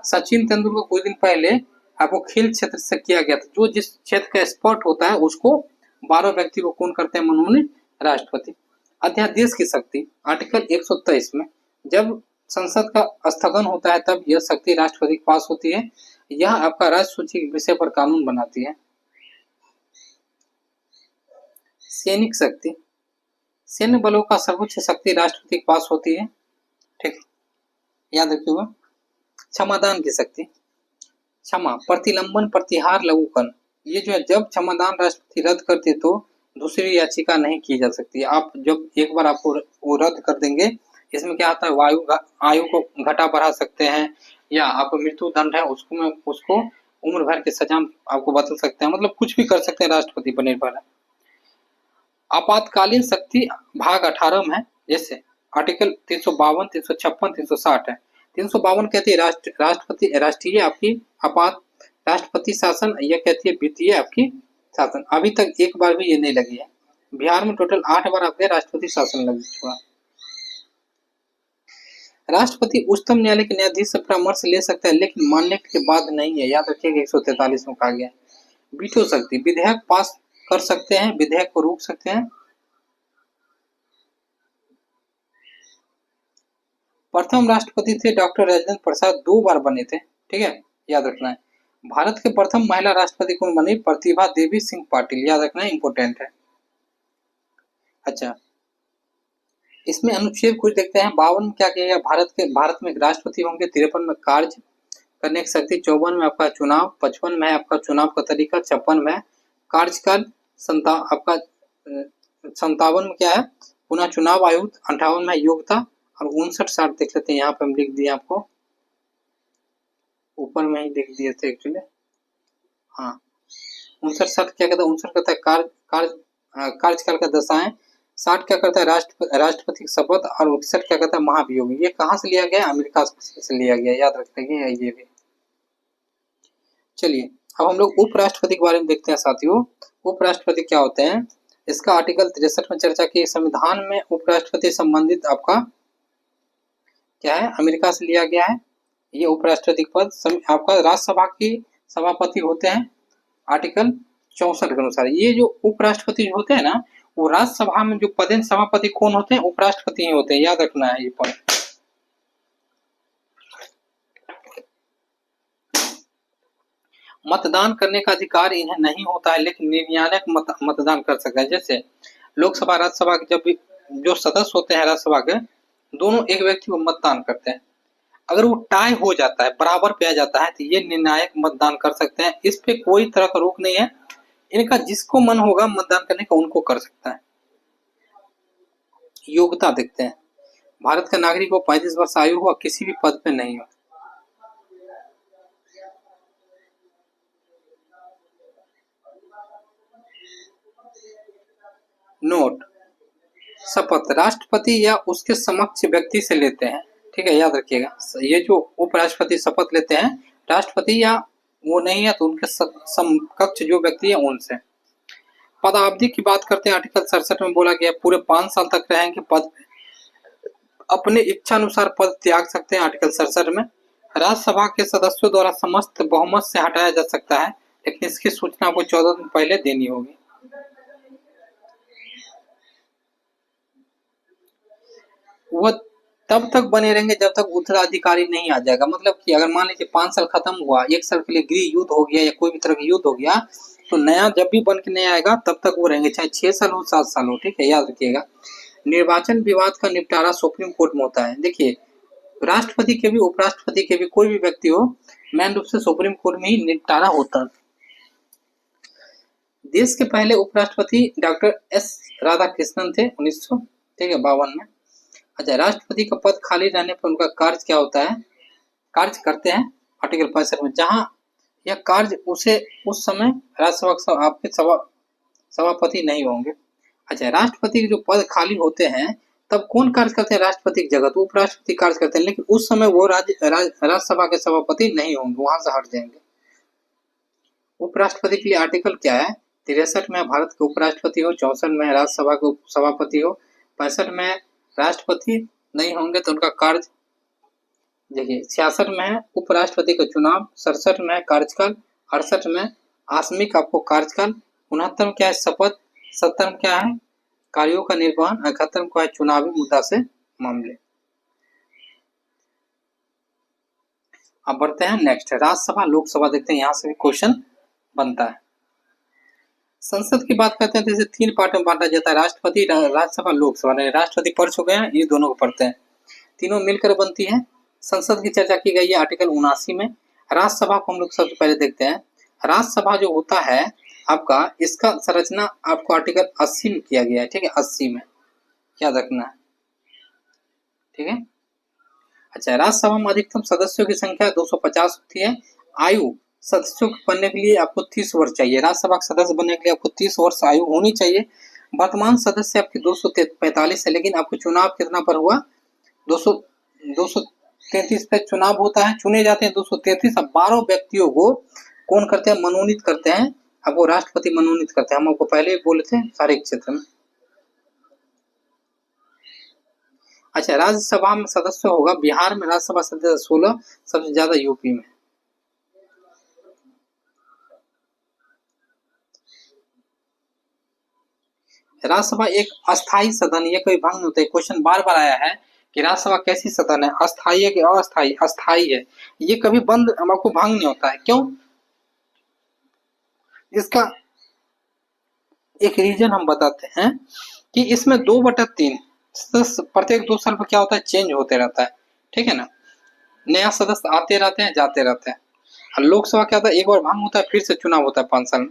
सचिन तेंदुलकर कुछ दिन पहले आपको खेल क्षेत्र से किया गया था, जो जिस क्षेत्र का एक्सपर्ट होता है उसको 12 व्यक्ति को कौन करते हैं, मनोनीत, राष्ट्रपति। अध्यादेश की शक्ति, आर्टिकल 123 में, जब संसद का स्थगन होता है तब यह शक्ति राष्ट्रपति के पास होती है। यह आपका राज्य सूची के विषय पर कानून बनाती है। सैनिक शक्ति, सैन्य बलों का सर्वोच्च शक्ति राष्ट्रपति के पास होती है। ठीक, याद रखिएगा। क्षमादान की शक्ति, क्षमा, प्रतिलंबन, प्रतिहार, लघुकरण, ये जो है जब क्षमादान राष्ट्रपति रद्द करते तो दूसरी याचिका नहीं की जा सकती। आप जब एक बार आपको वो रद्द कर देंगे, इसमें क्या आता है, आयु को घटा बढ़ा सकते हैं, या आपको मृत्यु दंड है उसको उम्र भर की सजा आपको बदल सकते हैं, मतलब कुछ भी कर सकते हैं, राष्ट्रपति पर निर्भर है। आपातकालीन शक्ति भाग 18 में है, जैसे आर्टिकल 352, 356, 360 है। 352 कहती है राष्ट्रपति राष्ट्रीय आपकी आपात राष्ट्रपति शासन, यह कहती है वित्तीय आपकी शासन। अभी तक एक बार भी ये नहीं लगी है। बिहार में टोटल 8 बार आपके राष्ट्रपति शासन लग चुका। राष्ट्रपति उच्चतम न्यायालय के न्यायाधीश से परामर्श ले सकता है, लेकिन मानने के बाद नहीं है। याद रखिएगा 143 में कहा गया। वीटो शक्ति, विधेयक पास कर सकते हैं, विधेयक को रोक सकते हैं। प्रथम राष्ट्रपति थे डॉक्टर राजेंद्र प्रसाद, 2 बार बने थे। ठीक है, याद रखना है। भारत के प्रथम महिला राष्ट्रपति कौन बनी? प्रतिभा देवी सिंह पाटिल, याद रखना है, इंपोर्टेंट है। अच्छा, इसमें अनुच्छेद कुछ देखते हैं। 52 में क्या किया गया? भारत में राष्ट्रपति होंगे। 53 में कार्य करने की शक्ति। 54 में आपका चुनाव। 55 में आपका चुनाव का तरीका। 56 में कार्यकाल। आपका 57 में क्या है? पुनः चुनाव आयोग। 58 में योग्यता। और 59-60 देख लेते हैं, यहाँ पे हम लिख दिए, आपको ऊपर में ही लिख दिए थे एक्चुअली। हाँ, 59-60 क्या कहता है? 59 कहता है कार्यकाल का दशाएं। 60 क्या करता है? राष्ट्रपति की शपथ। और 61 क्या कहता है? महाभियोग। ये कहाँ से लिया गया? अमेरिका से लिया गया, याद रखिएगा ये भी। चलिए अब हम लोग उपराष्ट्रपति के बारे में देखते हैं साथियों। उपराष्ट्रपति क्या होते हैं? इसका आर्टिकल 63 में चर्चा की। संविधान में उपराष्ट्रपति संबंधित आपका क्या है? अमेरिका से लिया गया है। ये उपराष्ट्रपति पद आपका राज्यसभा की सभापति होते हैं, आर्टिकल 64 के अनुसार। ये जो उपराष्ट्रपति होते हैं ना, वो राज्यसभा में जो पदेन सभापति कौन होते हैं? उपराष्ट्रपति ही होते हैं, याद रखना है ये पॉइंट। मतदान करने का अधिकार इन्हें नहीं होता है, लेकिन निर्णायक मतदान कर सकते हैं। जैसे लोकसभा राज्यसभा के जब भी जो सदस्य होते हैं राज्यसभा के, दोनों एक व्यक्ति को मतदान करते हैं। अगर वो टाई हो जाता है, बराबर पे आ जाता है, तो ये निर्णायक मतदान कर सकते हैं। इस पे कोई तरह का रोक नहीं है। इनका जिसको मन होगा मतदान करने का, उनको कर सकता है। योग्यता देखते हैं। भारत का नागरिक हो, 35 वर्ष आयु हो, किसी भी पद पे नहीं हो। नोट, शपथ राष्ट्रपति या उसके समक्ष व्यक्ति से लेते हैं। ठीक है, याद रखिएगा। ये जो उपराष्ट्रपति शपथ लेते हैं, राष्ट्रपति या वो नहीं है तो उनके समकक्ष जो व्यक्ति है उनसे। पदावधि की बात करते हैं। आर्टिकल 67 में बोला गया पूरे 5 साल तक रहेंगे पद, अपने इच्छा अनुसार पद त्याग सकते हैं। आर्टिकल 67 में राज्यसभा के सदस्यों द्वारा समस्त बहुमत से हटाया जा सकता है, लेकिन इसकी सूचना को 14 दिन पहले देनी होगी। वह तब तक बने रहेंगे जब तक उत्तराधिकारी नहीं आ जाएगा। मतलब कि अगर मान लीजिए 5 साल खत्म हुआ, 1 साल के लिए गृह युद्ध हो गया या कोई भी तरह का युद्ध हो गया, तो नया जब भी बन के नहीं आएगा तब तक वो रहेंगे, चाहे 6 साल हो 7 साल हो। ठीक है, याद रखिएगा। निर्वाचन विवाद का निपटारा सुप्रीम कोर्ट में होता है। देखिए, राष्ट्रपति के भी, उपराष्ट्रपति के भी, कोई भी व्यक्ति हो, मेन रूप से सुप्रीम कोर्ट में ही निपटारा होता है। देश के पहले उपराष्ट्रपति डॉक्टर एस राधाकृष्णन थे 1952 में। अच्छा, राष्ट्रपति का पद खाली रहने पर उनका कार्य क्या होता है? कार्य करते हैं आर्टिकल 65 में, जहां यह कार्य उसे उस समय राज्यसभा आपके सभापति नहीं होंगे। अच्छा, राष्ट्रपति के जो पद खाली होते हैं तब कौन कार्य करते हैं? राष्ट्रपति की जगह तो उपराष्ट्रपति कार्य करते हैं, लेकिन उस समय वो राज्यसभा के सभापति नहीं होंगे, वहां से हट जाएंगे। उपराष्ट्रपति के लिए आर्टिकल क्या है? 63 में भारत के उपराष्ट्रपति हो, 64 में राज्यसभा के सभापति हो, 65 में राष्ट्रपति नहीं होंगे तो उनका कार्य। देखिए, 66 में है उपराष्ट्रपति का चुनाव, 67 में है कार्यकाल, 68 में आकस्मिक आपको कार्यकाल, 69 में क्या है? शपथ, 70 में क्या है? कार्यों का निर्वहन, 71 में क्या है? चुनावी मुद्दा से मामले। अब बढ़ते हैं नेक्स्ट, राज्यसभा लोकसभा देखते हैं, यहाँ से भी क्वेश्चन बनता है। संसद की बात करते हैं तो इसे 3 पार्ट में बांटा जाता है, राष्ट्रपति, राज्यसभा, लोकसभा। राष्ट्रपति पढ़ चुके हैं, ये दोनों को पढ़ते हैं। तीनों मिलकर बनती है संसद की चर्चा की गई है आर्टिकल 79 में। राज्यसभा को हम लोग सबसे पहले देखते हैं। राज्यसभा जो होता है आपका, इसका संरचना आपको आर्टिकल 80 में किया गया है, ठीक है, 80 में याद रखना है, ठीक है। अच्छा, राज्यसभा में अधिकतम सदस्यों की संख्या 250 होती है। आयु सदस्यों को बनने के लिए आपको 30 वर्ष चाहिए, राज्यसभा का सदस्य बनने के लिए आपको 30 वर्ष आयु होनी चाहिए। वर्तमान सदस्य आपके 245 है, लेकिन आपको चुनाव कितना पर हुआ, 233 पे चुनाव होता है, चुने जाते हैं 233। अब 12 व्यक्तियों को कौन करते हैं, मनोनीत करते हैं, अब वो राष्ट्रपति मनोनीत करते हैं। हम आपको पहले ही बोले थे सारे क्षेत्र में। अच्छा, राज्यसभा में सदस्य होगा, बिहार में राज्यसभा सदस्य 16, सबसे ज्यादा यूपी में। राज्यसभा एक अस्थायी सदन, ये कोई भंग होता है, क्वेश्चन बार बार आया है कि राज्यसभा कैसी सदन है, अस्थायी है कि अस्थायी, अस्थायी है, ये कभी बंद आपको भंग नहीं होता है। क्यों, इसका एक रीजन हम बताते हैं कि इसमें 2/3 सदस्य प्रत्येक 2 साल पर क्या होता है, चेंज होते रहता है, ठीक है ना, नया सदस्य आते रहते हैं, जाते रहते हैं। और लोकसभा क्या होता है, एक बार भंग होता है, फिर से चुनाव होता है 5 साल में।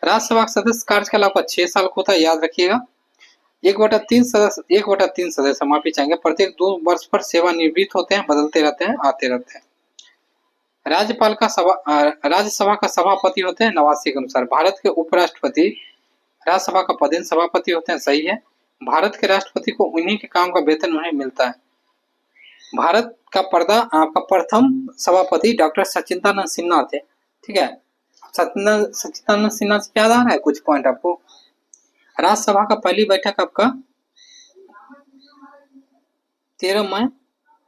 राज्यसभा का सदस्य कार्यकाल आपका 6 साल का होता है, याद रखिएगा। 1/3 सदस्य माफी चाहेंगे, प्रत्येक 2 वर्ष पर सेवानिवृत्त होते हैं, बदलते रहते हैं, आते रहते हैं। राज्यसभा का सभापति होते हैं 89 के अनुसार। भारत के उपराष्ट्रपति राज्यसभा का पदेन सभापति होते हैं, सही है। भारत के राष्ट्रपति को उन्हीं के काम का वेतन उन्हें मिलता है। भारत का आपका प्रथम सभापति डॉक्टर सच्चिदानंद सिन्हा थे, ठीक है। सच्चिदानंद सिन्हा से याद आ रहा है कुछ पॉइंट आपको। राज्यसभा का पहली बैठक आपका 13 मई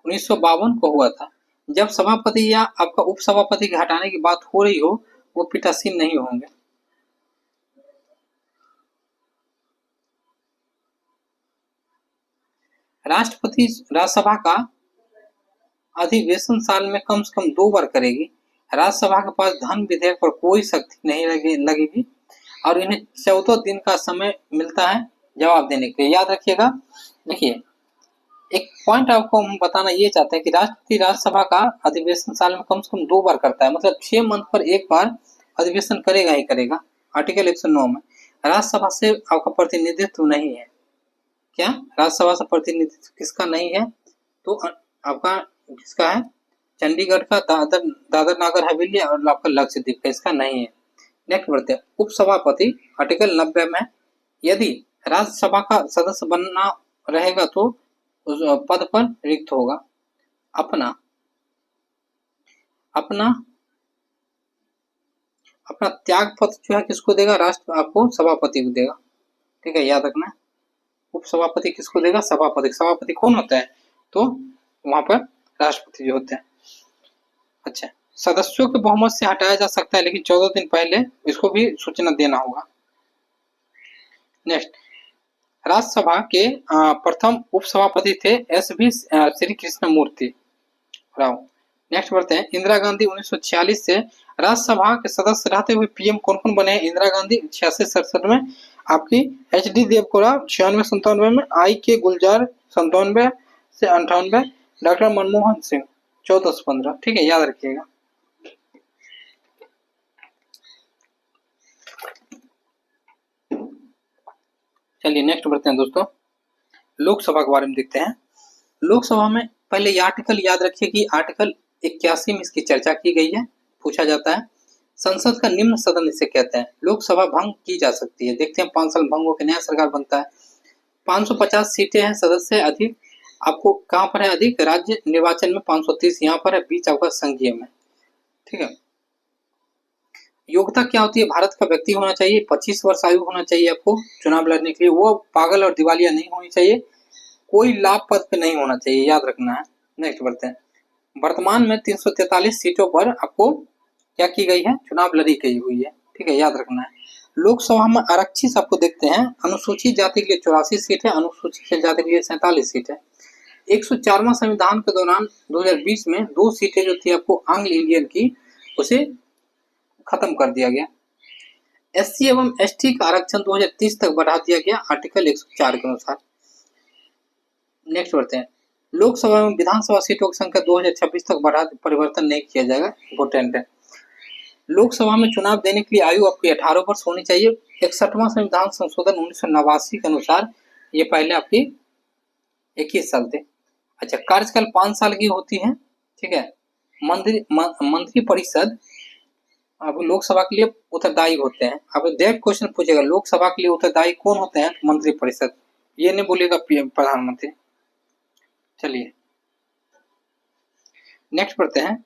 1952 को हुआ था। जब सभापति या आपका उपसभापति के हटाने की बात हो रही हो, वो पीठासीन नहीं होंगे। राष्ट्रपति राज्यसभा का अधिवेशन साल में कम से कम 2 बार करेगी। राज्यसभा के पास धन विधेयक पर कोई सख्ती नहीं लगेगी और इन्हें 14 दिन का समय मिलता है जवाब देने के लिए, याद रखिएगा। देखिए, एक पॉइंट आपको हम बताना ये चाहते हैं कि राष्ट्रपति राज्यसभा का अधिवेशन साल में कम से कम 2 बार करता है, मतलब 6 मंथ पर एक बार अधिवेशन करेगा ही करेगा। आर्टिकल 109 में राज्यसभा से आपका प्रतिनिधित्व नहीं है। क्या राज्यसभा से प्रतिनिधित्व किसका नहीं है, तो आपका किसका है, चंडीगढ़ का, दादर नागर हवेली और आपका लक्षद्वीप का, इसका नहीं है। नेक्स्ट बढ़ते हैं, उपसभापति आर्टिकल 90 में, यदि राज्यसभा का सदस्य बनना रहेगा तो उस पद पर रिक्त होगा। अपना त्याग पत्र जो है किसको देगा, राष्ट्र आपको सभापति को देगा, ठीक है, याद रखना। उपसभापति किसको देगा, सभापति। सभापति कौन होता है, तो वहां पर राष्ट्रपति जो होते हैं। अच्छा, सदस्यों के बहुमत से हटाया जा सकता है, लेकिन 14 दिन पहले इसको भी सूचना देना होगा। नेक्स्ट, राज्यसभा के प्रथम उपसभापति थे SV श्री कृष्ण मूर्ति राव। नेक्स्ट बढ़ते हैं, इंदिरा गांधी 1946 से राज्यसभा के सदस्य रहते हुए पीएम कौन कौन बने हैं। इंदिरा गांधी 86-67 में, आपकी HD देवगौड़ा 96-97 में, IK गुलजार 97 से 98, डॉक्टर मनमोहन सिंह 14 से 15, ठीक है, याद रखिएगा। चलिए नेक्स्ट बढ़ते हैं दोस्तों, लोकसभा के बारे में देखते हैं। लोकसभा में पहले ये आर्टिकल याद रखिए कि आर्टिकल 81 में इसकी चर्चा की गई है, पूछा जाता है। संसद का निम्न सदन इसे कहते हैं। लोकसभा भंग की जा सकती है, देखते हैं 5 साल भंग होकर नया सरकार बनता है। 550 सीटें हैं, सदस्य अधिक आपको कहाँ पर है, अधिक राज्य निर्वाचन में 530 यहाँ पर है, बीच आपका संघीय में, ठीक है। योग्यता क्या होती है, भारत का व्यक्ति होना चाहिए, 25 वर्ष आयु होना चाहिए आपको चुनाव लड़ने के लिए, वो पागल और दिवालिया नहीं होनी चाहिए, कोई लाभ पद पे नहीं होना चाहिए, याद रखना है। नेक्स्ट बढ़ते हैं, वर्तमान में 343 सीटों पर आपको क्या की गई है, चुनाव लड़ी गई हुई है, ठीक है, याद रखना है। लोकसभा में आरक्षित आपको देखते हैं, अनुसूचित जाति के लिए 84 सीट है, अनुसूचित जाति के लिए 47 सीट है। 104वां संविधान के दौरान 2020 में 2 सीटें जो थी आपको एंग्लो इंडियन की, उसे खत्म कर दिया गया। एससी एवं एसटी का आरक्षण 2030 तक बढ़ा दिया गया आर्टिकल 104 के अनुसार। नेक्स्ट बढ़ते हैं, लोकसभा एवं विधानसभा सीटों की संख्या 2026 तक बढ़ा परिवर्तन नहीं किया जाएगा। इंपॉर्टेंट है, लोकसभा में चुनाव देने के लिए आयु आपकी 18 वर्ष होनी चाहिए। 61वां संविधान संशोधन 1989 के अनुसार ये पहले आपकी 21 साल थे। अच्छा, कार्यकाल 5 साल की होती है, ठीक है। मंत्री परिषद अब लोकसभा के लिए उत्तरदायी होते हैं। अब डायरेक्ट क्वेश्चन पूछेगा, लोकसभा के लिए उत्तरदायी कौन होते हैं? मंत्री परिषद, ये नहीं बोलेगा पीएम प्रधानमंत्री। चलिए नेक्स्ट पढ़ते हैं,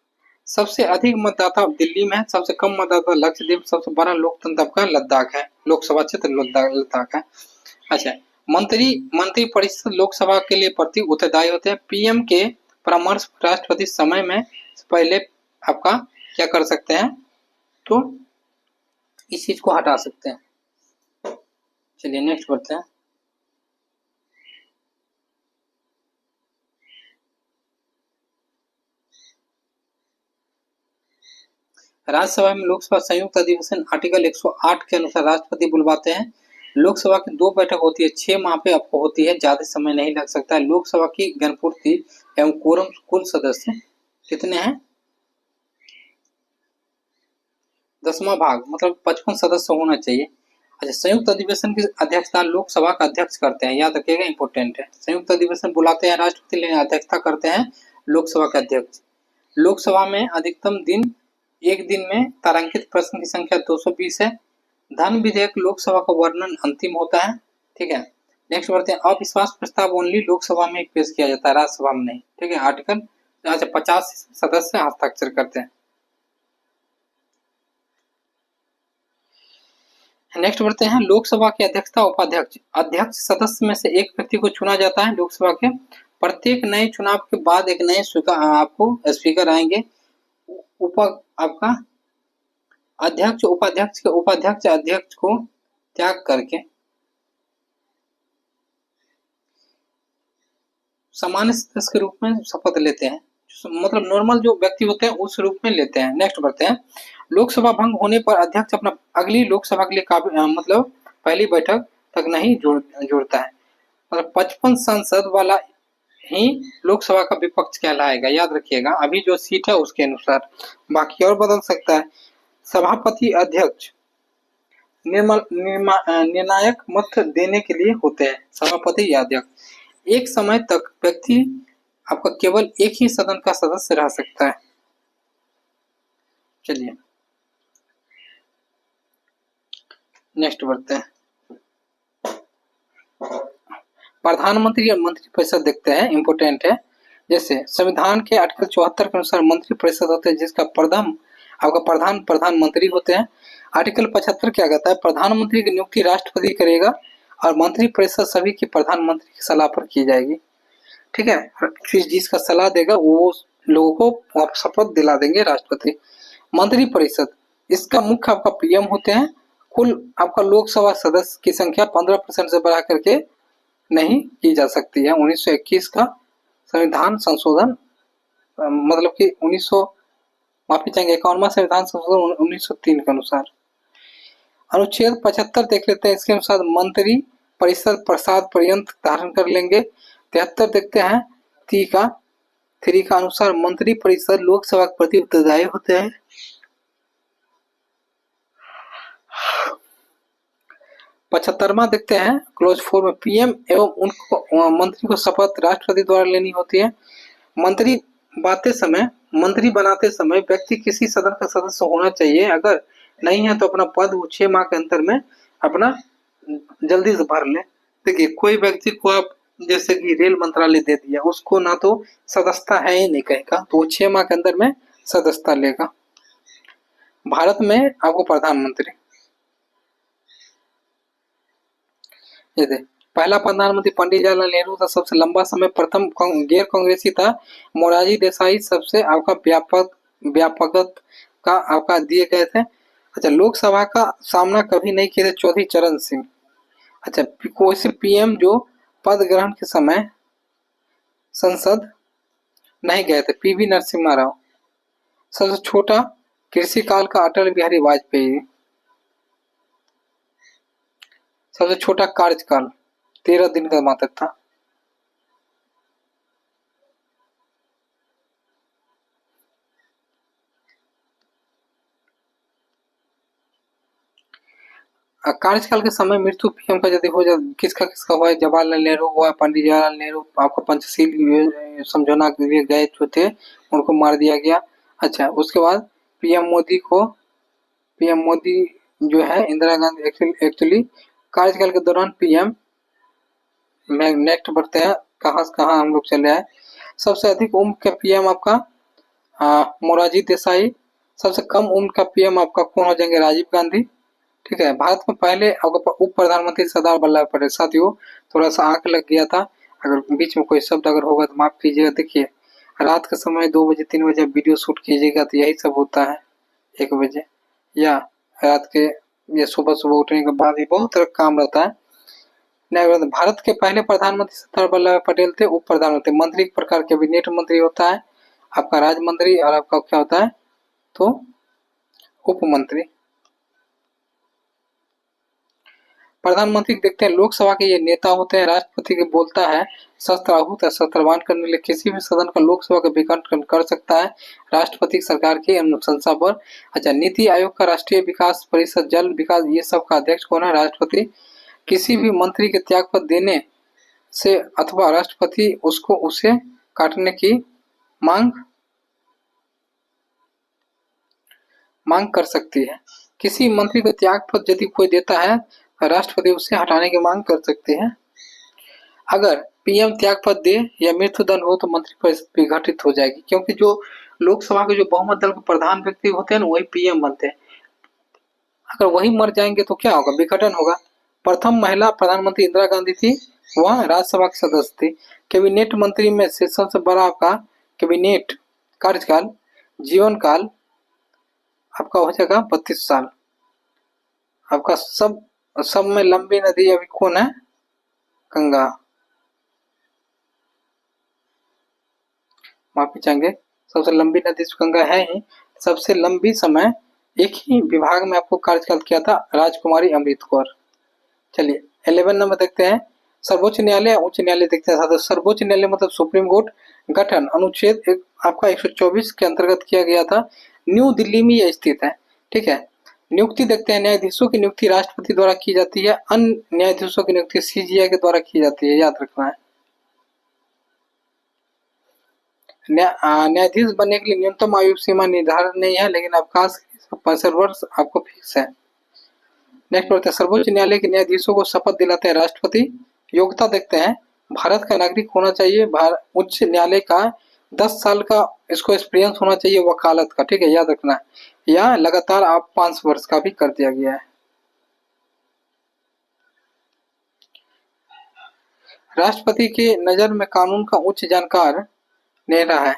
सबसे अधिक मतदाता दिल्ली में है, सबसे कम मतदाता लक्षद्वीप, सबसे बड़ा लोकतंत्र आपका लद्दाख है, लोकसभा क्षेत्र लद्दाख है। अच्छा, मंत्री परिषद लोकसभा के लिए प्रति उत्तरदायी होते हैं। पीएम के परामर्श राष्ट्रपति समय में पहले आपका क्या कर सकते हैं, तो इस चीज को हटा सकते हैं। चलिए नेक्स्ट बढ़ते हैं, राज्यसभा में लोकसभा संयुक्त अधिवेशन आर्टिकल 108 के अनुसार राष्ट्रपति बुलवाते हैं। लोकसभा की 2 बैठक होती है, 6 माह पे आपको होती है, ज्यादा समय नहीं लग सकता है। लोकसभा की जनपूर्ति एवं कोरम कुल सदस्य कितने हैं? 10वां भाग, मतलब 55 सदस्य होना चाहिए। अच्छा, संयुक्त अधिवेशन की अध्यक्षता लोकसभा का अध्यक्ष करते हैं, याद रखिएगा, इंपोर्टेंट है। संयुक्त अधिवेशन बुलाते हैं राष्ट्रपति, लेकिन अध्यक्षता करते हैं लोकसभा के अध्यक्ष। लोकसभा में अधिकतम दिन, एक दिन में तारांकित प्रश्न की संख्या 220 है। धन विधेयक लोकसभा का वर्णन अंतिम होता है, ठीक है। नेक्स्ट बढ़ते हैं, अविश्वास प्रस्ताव ओनली लोकसभा में पेश किया जाता है, राज्यसभा में नहीं, ठीक है। आर्टिकल 50 सदस्य हस्ताक्षर करते हैं। नेक्स्ट बढ़ते हैं, लोकसभा के अध्यक्षता उपाध्यक्ष, अध्यक्ष सदस्य में से एक व्यक्ति को चुना जाता है। लोकसभा के प्रत्येक नए चुनाव के बाद एक नए आपको स्पीकर आएंगे। आपका अध्यक्ष उपाध्यक्ष के उपाध्यक्ष अध्यक्ष को त्याग करके सामान्य सदस्य के रूप में शपथ लेते हैं, मतलब नॉर्मल जो व्यक्ति होते हैं उस रूप में लेते हैं। नेक्स्ट बढ़ते हैं, लोकसभा भंग होने पर अध्यक्ष अपना अगली लोकसभा के लिए मतलब पहली बैठक तक नहीं जोड़ता है। मतलब 55 सांसद वाला ही लोकसभा का विपक्ष कहलाएगा, याद रखिएगा, अभी जो सीट है उसके अनुसार, बाकी और बदल सकता है। सभापति अध्यक्ष निर्णायक मत देने के लिए होते हैं, सभापति या अध्यक्ष। एक समय तक व्यक्ति आपका केवल एक ही सदन का सदस्य रह सकता है। चलिए नेक्स्ट बढ़ते हैं, प्रधानमंत्री या मंत्री परिषद देखते हैं, इंपोर्टेंट है। जैसे संविधान के आर्टिकल 74 के अनुसार मंत्री परिषद होते हैं, जिसका प्रधानमंत्री होते हैं। आर्टिकल 75 क्या कहता है, प्रधानमंत्री की नियुक्ति राष्ट्रपति करेगा और मंत्री परिषद सभी की प्रधानमंत्री की सलाह पर की जाएगी, ठीक है। फिर जिसका सलाह देगा वो लोगों को शपथ दिला देंगे राष्ट्रपति। मंत्री परिषद, इसका मुख्य आपका पीएम होते हैं। कुल आपका लोकसभा सदस्य की संख्या 15% से बढ़ा करके नहीं की जा सकती है। 1921 का संविधान संशोधन, मतलब कि 51वां संविधान संशोधन 1903 के अनुसार। अनुच्छेद 75 देख लेते हैं, इसके अनुसार मंत्री परिषद प्रसाद पर्यंत धारण कर लेंगे। 73 देखते हैं, 3 का अनुसार मंत्री परिषद लोकसभा के प्रति उत्तरदायी होते हैं। 75वां देखते हैं, क्लोज 4 में पीएम एवं उनको मंत्री को शपथ राष्ट्रपति द्वारा लेनी होती है। मंत्री बनाते समय व्यक्ति किसी सदन का सदस्य होना चाहिए, अगर नहीं है तो अपना पद 6 माह के अंतर में अपना जल्दी से भर ले। देखिए, कोई व्यक्ति को आप जैसे कि रेल मंत्रालय दे दिया, उसको ना तो सदस्यता है ही नहीं कहेगा, तो वो 6 माह के अंदर में सदस्यता लेगा। भारत में आपको प्रधानमंत्री, पहला प्रधानमंत्री पंडित जवाहरलाल नेहरू था, सबसे लंबा समय। प्रथम गैर कांग्रेसी था मोरारजी देसाई, सबसे आपका व्यापक का आपका दिए गए थे। अच्छा, लोकसभा का सामना कभी नहीं किए थे चौधरी चरण सिंह। अच्छा, कोई से पीएम जो पद ग्रहण के समय संसद नहीं गए थे, पीवी नरसिम्हा राव। सबसे छोटा कृषि काल का अटल बिहारी वाजपेयी। सबसे छोटा कार्यकाल 13 दिन का मात्र था। कार्यकाल के समय मृत्यु पीएम का यदि हो जाए, किसका किसका हुआ है, जवाहरलाल नेहरू हुआ, पंडित जवाहरलाल नेहरू आपका पंचशील समझौता के लिए गए जो थे उनको मार दिया गया। अच्छा, उसके बाद पीएम मोदी जो है इंदिरा गांधी एक्चुअली कार्यकाल के दौरान पीएम में नेक्स्ट बढ़ते हैं, कहाँ से कहाँ हम लोग चले आए। सबसे अधिक उम्र का पीएम आपका मोरारजी देसाई। सबसे कम उम्र का पीएम आपका कौन हो जाएंगे, राजीव गांधी। ठीक है, भारत में पहले उप प्रधानमंत्री सरदार वल्लभ पटेल। साथियों थोड़ा सा आंख लग गया था, अगर बीच में कोई शब्द अगर होगा तो माफ कीजिएगा। देखिए रात के समय 2 बजे 3 बजे वीडियो शूट कीजिएगा तो यही सब होता है, 1 बजे या रात के या सुबह सुबह उठने के बाद ही बहुत तरह काम रहता है। भारत के पहले प्रधानमंत्री सरदार वल्लभ पटेल थे। उप प्रधानमंत्री मंत्री एक प्रकार कैबिनेट मंत्री होता है, आपका राज्य मंत्री, और आपका क्या होता है तो उप मंत्री। प्रधानमंत्री देखते हैं लोकसभा के ये नेता होते हैं, राष्ट्रपति के बोलता है शस्त्र आहूत है शस्त्रवान करने के लिए किसी भी सदन का लोकसभा का विघटन कर सकता है राष्ट्रपति सरकार की अनुशंसा पर। अच्छा, नीति आयोग का राष्ट्रीय विकास परिषद, जल विकास, ये सब का अध्यक्ष कौन है, राष्ट्रपति। किसी भी मंत्री के त्यागपत्र देने से अथवा राष्ट्रपति उसको उसे काटने की मांग कर सकती है। किसी मंत्री को त्यागपत्र यदि कोई देता है राष्ट्रपति उससे हटाने की मांग कर सकते हैं। अगर पीएम त्यागपत्र दे या मृत्युदंड हो तो मंत्रिपरिषद विघटित हो जाएगी, क्योंकि जो लोकसभा के जो बहुमत दल के प्रधान व्यक्ति होते हैं ना वही पीएम बनते हैं। अगर वही मर जाएंगे तो क्या होगा, विघटन होगा। प्रथम महिला प्रधानमंत्री इंदिरा गांधी थी, वह राज्यसभा की सदस्य थी। कैबिनेट मंत्री में से सबसे बड़ा आपका कैबिनेट कार्यकाल जीवन काल आपका हो जाएगा 32 साल। आपका सब में लंबी नदी अभी कौन है, गंगा। माफी चाहेंगे, सबसे लंबी नदी गंगा है ही। सबसे लंबी समय एक ही विभाग में आपको कार्यकाल किया था राजकुमारी अमृत कौर। चलिए 11 नंबर देखते हैं, सर्वोच्च न्यायालय उच्च न्यायालय देखते हैं। सर्वोच्च न्यायालय मतलब सुप्रीम कोर्ट गठन अनुच्छेद आपका 124 के अंतर्गत किया गया था, न्यू दिल्ली में यह स्थित है। ठीक है, नियुक्ति देखते हैं, न्यायाधीशों की नियुक्ति राष्ट्रपति द्वारा की जाती है, अन्य न्यायाधीशों की नियुक्ति सीजीआई के द्वारा की जाती है, याद रखना है। न्यायाधीश बनने के लिए न्यूनतम आयु सीमा निर्धारित नहीं है, लेकिन अवकाश 65 वर्ष आपको फिक्स है। नेक्स्ट बढ़ते हैं, सर्वोच्च न्यायालय के न्यायाधीशों को शपथ दिलाते हैं राष्ट्रपति। योग्यता देखते हैं, भारत का नागरिक होना चाहिए, उच्च न्यायालय का 10 साल का इसको एक्सपीरियंस होना चाहिए वकालत का। ठीक है, याद रखना है। या लगातार आप 5 वर्ष का भी कर दिया गया है। राष्ट्रपति के नजर में कानून का उच्च जानकार नेता है।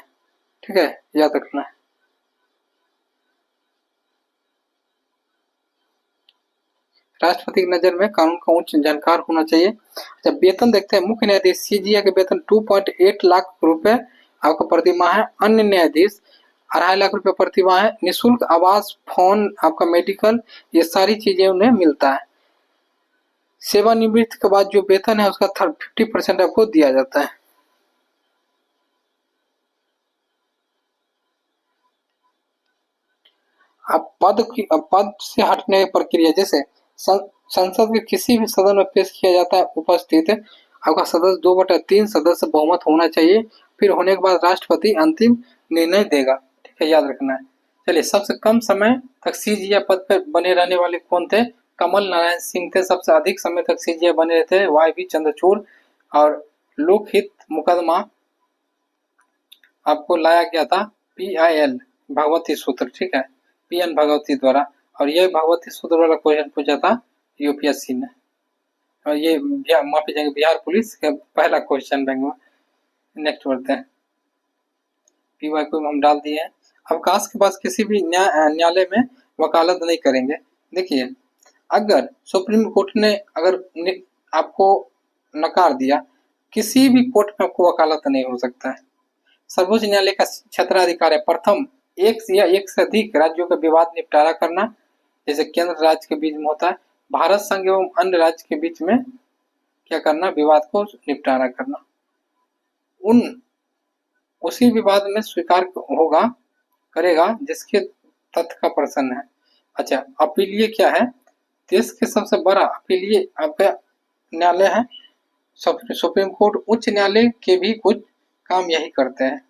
ठीक है, याद रखना है। राष्ट्रपति की नजर में कानून का उच्च जानकार होना चाहिए। जब वेतन देखते हैं, मुख्य न्यायाधीश सीजीआई के वेतन 2.8 लाख रुपए आपका प्रतिमाह है। अन्य न्यायाधीश 2.5 लाख रुपए प्रतिमाह है। निःशुल्क आवास, फोन, आपका मेडिकल, ये सारी चीजें उन्हें मिलता है। सेवानिवृत्ति के बाद जो वेतन है उसका 50% आपको दिया जाता है। अब पद से हटने की प्रक्रिया, जैसे संसद के किसी भी सदन में पेश किया जाता है उपस्थित आपका सदस्य 2/3 सदस्य बहुमत होना चाहिए, फिर होने के बाद राष्ट्रपति अंतिम निर्णय देगा। ठीक है, याद रखना है। चलिए, सबसे कम समय तक सीजीआई पद पर बने रहने वाले कौन थे, कमल नारायण सिंह थे। सबसे अधिक समय तक सीजीआई बने रहते हैं वाई.वी. चंद्रचूड़। और लोकहित मुकदमा आपको लाया गया था PIL भगवती सूत्र। ठीक है, PN भगवती द्वारा, और ये भगवती सूत्र वाला क्वेश्चन पूछा था यूपीएससी ने। और ये माफी चाहेंगे बिहार पुलिस का पहला क्वेश्चन बैंक में। नेक्स्ट बढ़ते हैं, पीवाई को हम डाल दिए हैं। अवकाश के पास किसी भी न्यायालय में वकालत नहीं करेंगे। देखिए, अगर सुप्रीम कोर्ट ने अगर आपको नकार दिया किसी भी कोर्ट में आपको वकालत नहीं हो सकता है। सर्वोच्च न्यायालय का क्षेत्राधिकार है प्रथम एक या एक से अधिक राज्यों का विवाद निपटारा करना, जैसे केंद्र राज्य के बीच में होता है, भारत संघ एवं अन्य राज्य के बीच में क्या करना, विवाद को निपटारा करना। उसी विवाद में स्वीकार होगा करेगा जिसके तथ्य का प्रश्न है। अच्छा, अपीलीय क्या है? देश के सबसे बड़ा अपीलीय आपका न्यायालय है सुप्रीम कोर्ट। उच्च न्यायालय के भी कुछ काम यही करते हैं।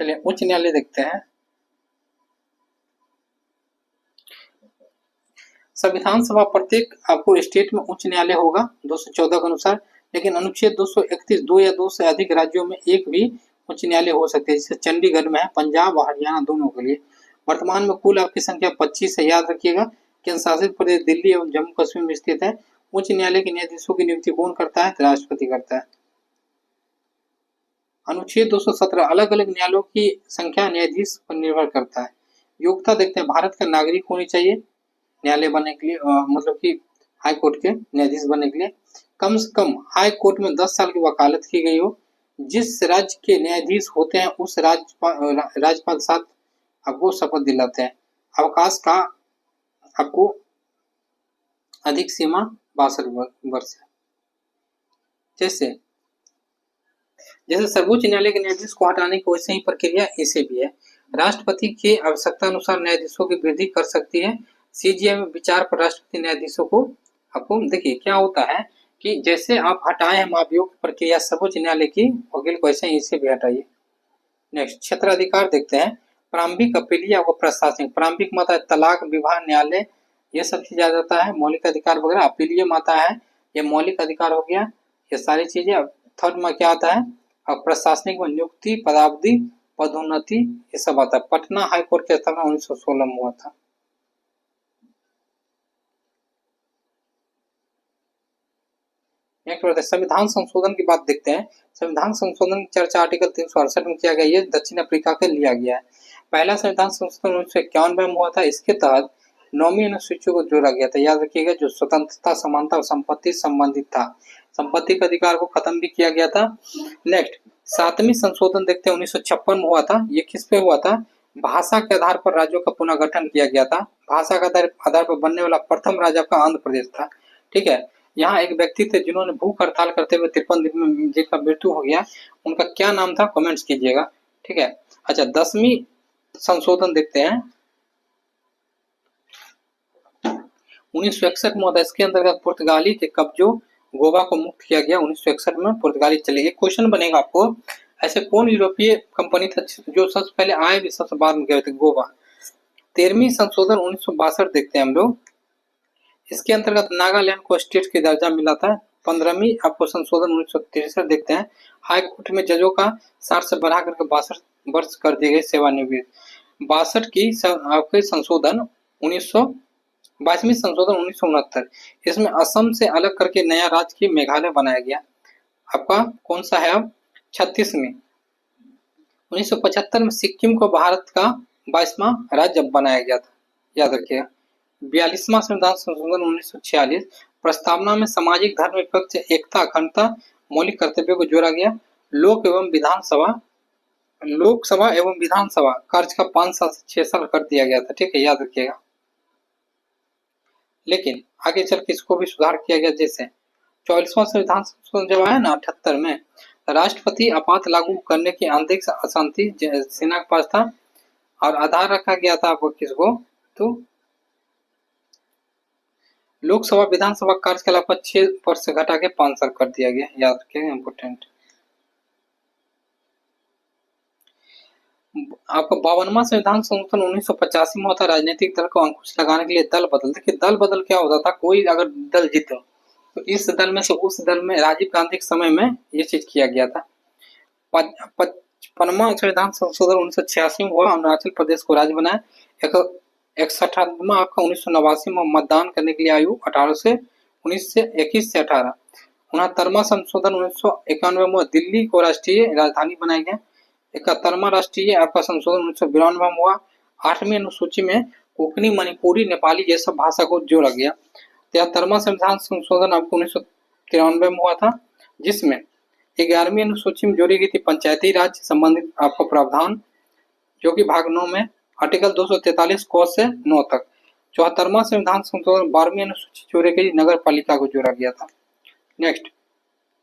चलिए उच्च न्यायालय देखते हैं। संविधान सभा प्रत्येक आपको स्टेट में उच्च न्यायालय होगा 214 के अनुसार, लेकिन अनुच्छेद 231 दो या दो से अधिक राज्यों में एक भी उच्च न्यायालय हो सकते हैं, जैसे चंडीगढ़ में है, पंजाब और हरियाणा दोनों के लिए। वर्तमान में कुल आपकी संख्या 25 है, याद रखिएगा। केंद्र शासित प्रदेश दिल्ली एवं जम्मू कश्मीर में स्थित है। उच्च न्यायालय के न्यायाधीशों की नियुक्ति कौन करता है? राष्ट्रपति करता है। अनुच्छेद 217 अलग अलग न्यायालयों की संख्या न्यायाधीश पर निर्भर करता है। योग्यता देखते हैं, भारत का नागरिक होनी चाहिए न्यायालय बनने के लिए, मतलब कि हाई कोर्ट के न्यायाधीश बनने के लिए। कम से कम हाई कोर्ट में 10 साल की वकालत की गई हो। जिस राज्य के न्यायाधीश होते हैं उस राज्यपाल साथ आपको शपथ दिलाते हैं। अवकाश का आपको अधिक सीमा 62 वर्ष है। जैसे सर्वोच्च न्यायालय के न्यायाधीश को हटाने की वैसे ही प्रक्रिया इसे भी है। राष्ट्रपति की आवश्यकता अनुसार न्यायाधीशों की वृद्धि कर सकती है। सीजीआई में विचार पर राष्ट्रपति न्यायाधीशों को आपको देखिए क्या होता है कि जैसे आप हटाए हैं महाभियोग की प्रक्रिया सर्वोच्च न्यायालय की वकील को, ऐसे ही इसे भी हटाइए। नेक्स्ट क्षेत्राधिकार देखते हैं। प्रारंभिक अपीलीय आपको प्रशासनिक, प्रारंभिक माता है तलाक, विवाह, न्यायालय, ये सब चीज आ जाता है। मौलिक अधिकार वगैरह अपीलीय माता है, ये मौलिक अधिकार हो गया, ये सारी चीजें। थर्ड में क्या आता है? अब प्रशासनिक में नियुक्ति, पदावधि, पदोन्नति, ये सब आता है। पटना हाईकोर्ट की स्थापना 1916 में हुआ था। नेक्स्ट संविधान संशोधन की बात देखते हैं। संविधान संशोधन की चर्चा आर्टिकल 368 में किया गया। ये दक्षिण अफ्रीका के लिया गया है। पहला संविधान संशोधन 1991 में हुआ था। इसके तहत 9वीं अनुसूची को जोड़ा गया था। याद रखिएगा, जो स्वतंत्रता, समानता और संपत्ति संबंधित था। संपत्ति के अधिकार को खत्म भी किया गया था। नेक्स्ट 7वीं संशोधन देखते हैं, 1956 में हुआ था। ये किस पे हुआ था? भाषा के आधार पर राज्यों का पुनर्गठन किया गया था। भाषा के आधार पर बनने वाला प्रथम राज्य का आंध्र प्रदेश था। ठीक है, यहाँ एक व्यक्ति थे जिन्होंने भूख हड़ताल करते हुए 53 दिन में जिनका मृत्यु हो गया, उनका क्या नाम था? कमेंट्स कीजिएगा। ठीक है। अच्छा 10वीं संशोधन देखते हैं, 1961 में होता है। इसके अंतर्गत पुर्तगाली के कब्जों गोवा को मुक्त किया गया 1961 में। पुर्तगाली चले गए। क्वेश्चन बनेगा आपको, ऐसे कौन यूरोपीय कंपनी था जो सबसे पहले आए भी सबसे बाद में गए थे? गोवा। 13वीं संशोधन 1962 देखते हैं हम लोग। इसके अंतर्गत नागालैंड को स्टेट की दर्जा मिला था। 15वीं आपको संशोधन 1963 देखते हैं। हाई कोर्ट में जजों का 60 से बढ़ा करके 62 वर्ष कर दिए गए सेवानिवृत्त। 62 की आपके संशोधन 22वीं संशोधन 1969। इसमें असम से अलग करके नया राज्य की मेघालय बनाया गया। आपका कौन सा है अब? 36वीं। 1975 में सिक्किम को भारत का 22वां राज्य बनाया गया था। याद रखिएगा। 42वां संविधान संशोधन 1946। प्रस्तावना में सामाजिक, धर्मनिरपेक्ष, एकता, अखंडता, मौलिक कर्तव्यों को जोड़ा गया। लोकसभा एवं विधानसभा कार्य का 5 साल से 6 साल कर दिया गया था। ठीक है, याद रखिएगा। लेकिन आगे चल के इसको भी सुधार किया गया। जैसे 44वां संविधान संशोधन जब आया ना 78 में, राष्ट्रपति आपात लागू करने की आंतरिक अशांति सेना के पास था और आधार रखा गया था आपको किसको? तो लोकसभा विधानसभा कार्यकाल पर 6 वर्ष से घटा के 5 साल कर दिया गया। याद रखिएगा, इंपोर्टेंट। आपका 52वां संविधान संशोधन 1985 में होता। राजनीतिक दल को अंकुश लगाने के लिए दल बदल। देखिए दल बदल क्या होता था, कोई अगर दल जीते तो इस दल में से उस दल में, राजीव गांधी के समय में ये चीज किया गया था। 55वां संविधान संशोधन 1986 में हुआ। अरुणाचल प्रदेश को राज्य बनाया। 61वां आपका 1989 में मतदान करने के लिए आयु 18 से 19 से 21 से 18। 69वां संशोधन 1991 में दिल्ली को राष्ट्रीय राजधानी बनाया गया। 71वां राष्ट्रीय आपका संशोधन 1992 में हुआ। 8वीं अनुसूची में कोंकणी, मणिपुरी, नेपाली जैसा भाषा को जोड़ा गया। 73वां संविधान संशोधन आपको 1993 में हुआ था। जिसमें 11वीं अनुसूची में जोड़ी गई थी पंचायती राज संबंधित आपका प्रावधान, जो कि भाग 9 में आर्टिकल 243 क से 9 तक। 74वां संविधान संशोधन 12वीं अनुसूची जोड़ी गई, नगर पालिका को जोड़ा गया था। नेक्स्ट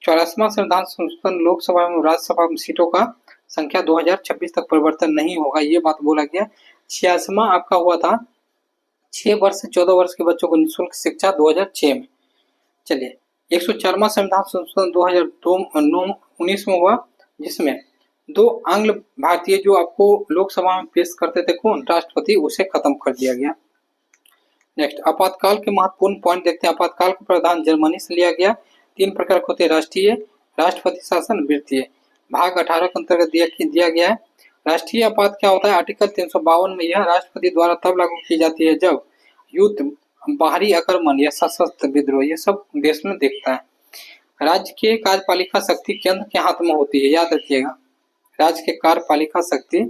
84वां संविधान संशोधन लोकसभा एवं राज्यसभा में सीटों का संख्या 2026 तक परिवर्तन नहीं होगा, ये बात बोला गया। 86वां आपका हुआ था 6 वर्ष से 14 वर्ष के बच्चों को निःशुल्क शिक्षा 2006 में। चलिए 104वां संविधान संशोधन 2019 में हुआ, जिसमें 2 आंग्ल भारतीय जो आपको लोकसभा में पेश करते थे कौन, राष्ट्रपति, उसे खत्म कर दिया गया। नेक्स्ट आपातकाल के महत्वपूर्ण पॉइंट देखते हैं। आपातकाल का प्रावधान जर्मनी से लिया गया। 3 प्रकार के होते हैं, राष्ट्रीय, राष्ट्रपति शासन, वृत्तीय। भाग 18 के अंतर्गत दिया गया है। राष्ट्रीय आपात क्या होता है, आर्टिकल 352 में यह राष्ट्रपति द्वारा तब लागू की जाती है जब युद्ध, बाहरी आक्रमण या सशस्त्र विद्रोह ये सब देश में देखता है। राज्य के कार्यपालिका शक्ति केंद्र के हाथ में होती है, याद रखिएगा। राज्य के कार्यपालिका शक्ति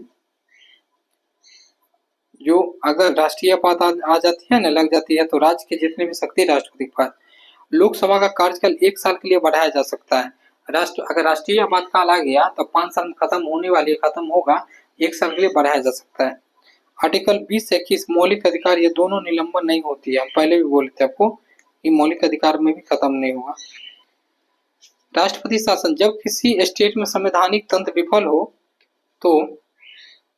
जो अगर राष्ट्रीय आपात आ जाती है ना, लग जाती है, तो राज्य की जितनी भी शक्ति राष्ट्रपति के पास। लोकसभा का कार्यकाल 1 साल के लिए बढ़ाया जा सकता है। अगर राष्ट्रीय आपातकाल आ गया तो 5 साल में खत्म होने वाली, खत्म होगा, 1 साल के लिए बढ़ाया जा सकता है। आर्टिकल 20 से 21 मौलिक अधिकार, ये दोनों निलंबन नहीं होती है। हम पहले भी बोले थे आपको कि मौलिक अधिकार में भी खत्म नहीं होगा। राष्ट्रपति शासन, जब किसी स्टेट में संवैधानिक तंत्र विफल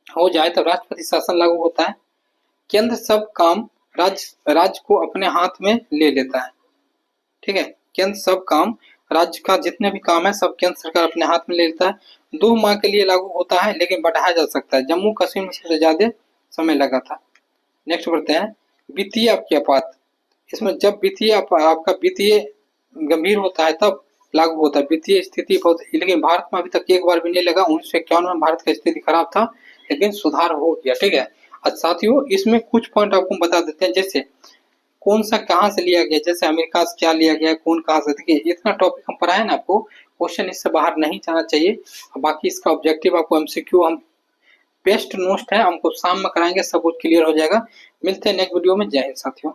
हो जाए तो राष्ट्रपति शासन लागू होता है। केंद्र सब काम राज्य को अपने हाथ में ले लेता है, ठीक है। केंद्र सब काम, राज्य का जितने भी काम है सब केंद्र सरकार अपने हाथ में ले लेता है। 2 माह के लिए लागू होता है, लेकिन बढ़ाया जा सकता है। जम्मू कश्मीर में सबसे ज्यादा समय लगा था। नेक्स्ट बढ़ते हैं, वित्तीय आपकी आपात। इसमें जब आपका वित्तीय गंभीर होता है तब लागू होता है। वित्तीय स्थिति बहुत, लेकिन भारत में अभी तक एक बार भी नहीं लगा। 1951 में भारत की स्थिति खराब था, लेकिन सुधार हो गया, ठीक है। और साथियों इसमें कुछ पॉइंट आपको बता देते हैं, जैसे कौन सा कहाँ से लिया गया, जैसे अमेरिका से क्या लिया गया, कौन कहाँ से। देखिए इतना टॉपिक हम पढ़ाए ना आपको, क्वेश्चन इससे बाहर नहीं जाना चाहिए। बाकी इसका ऑब्जेक्टिव आपको एमसीक्यू हम बेस्ट नोट है, हमको शाम में कराएंगे, सब कुछ क्लियर हो जाएगा। मिलते हैं नेक्स्ट वीडियो में। जय हिंद साथियों।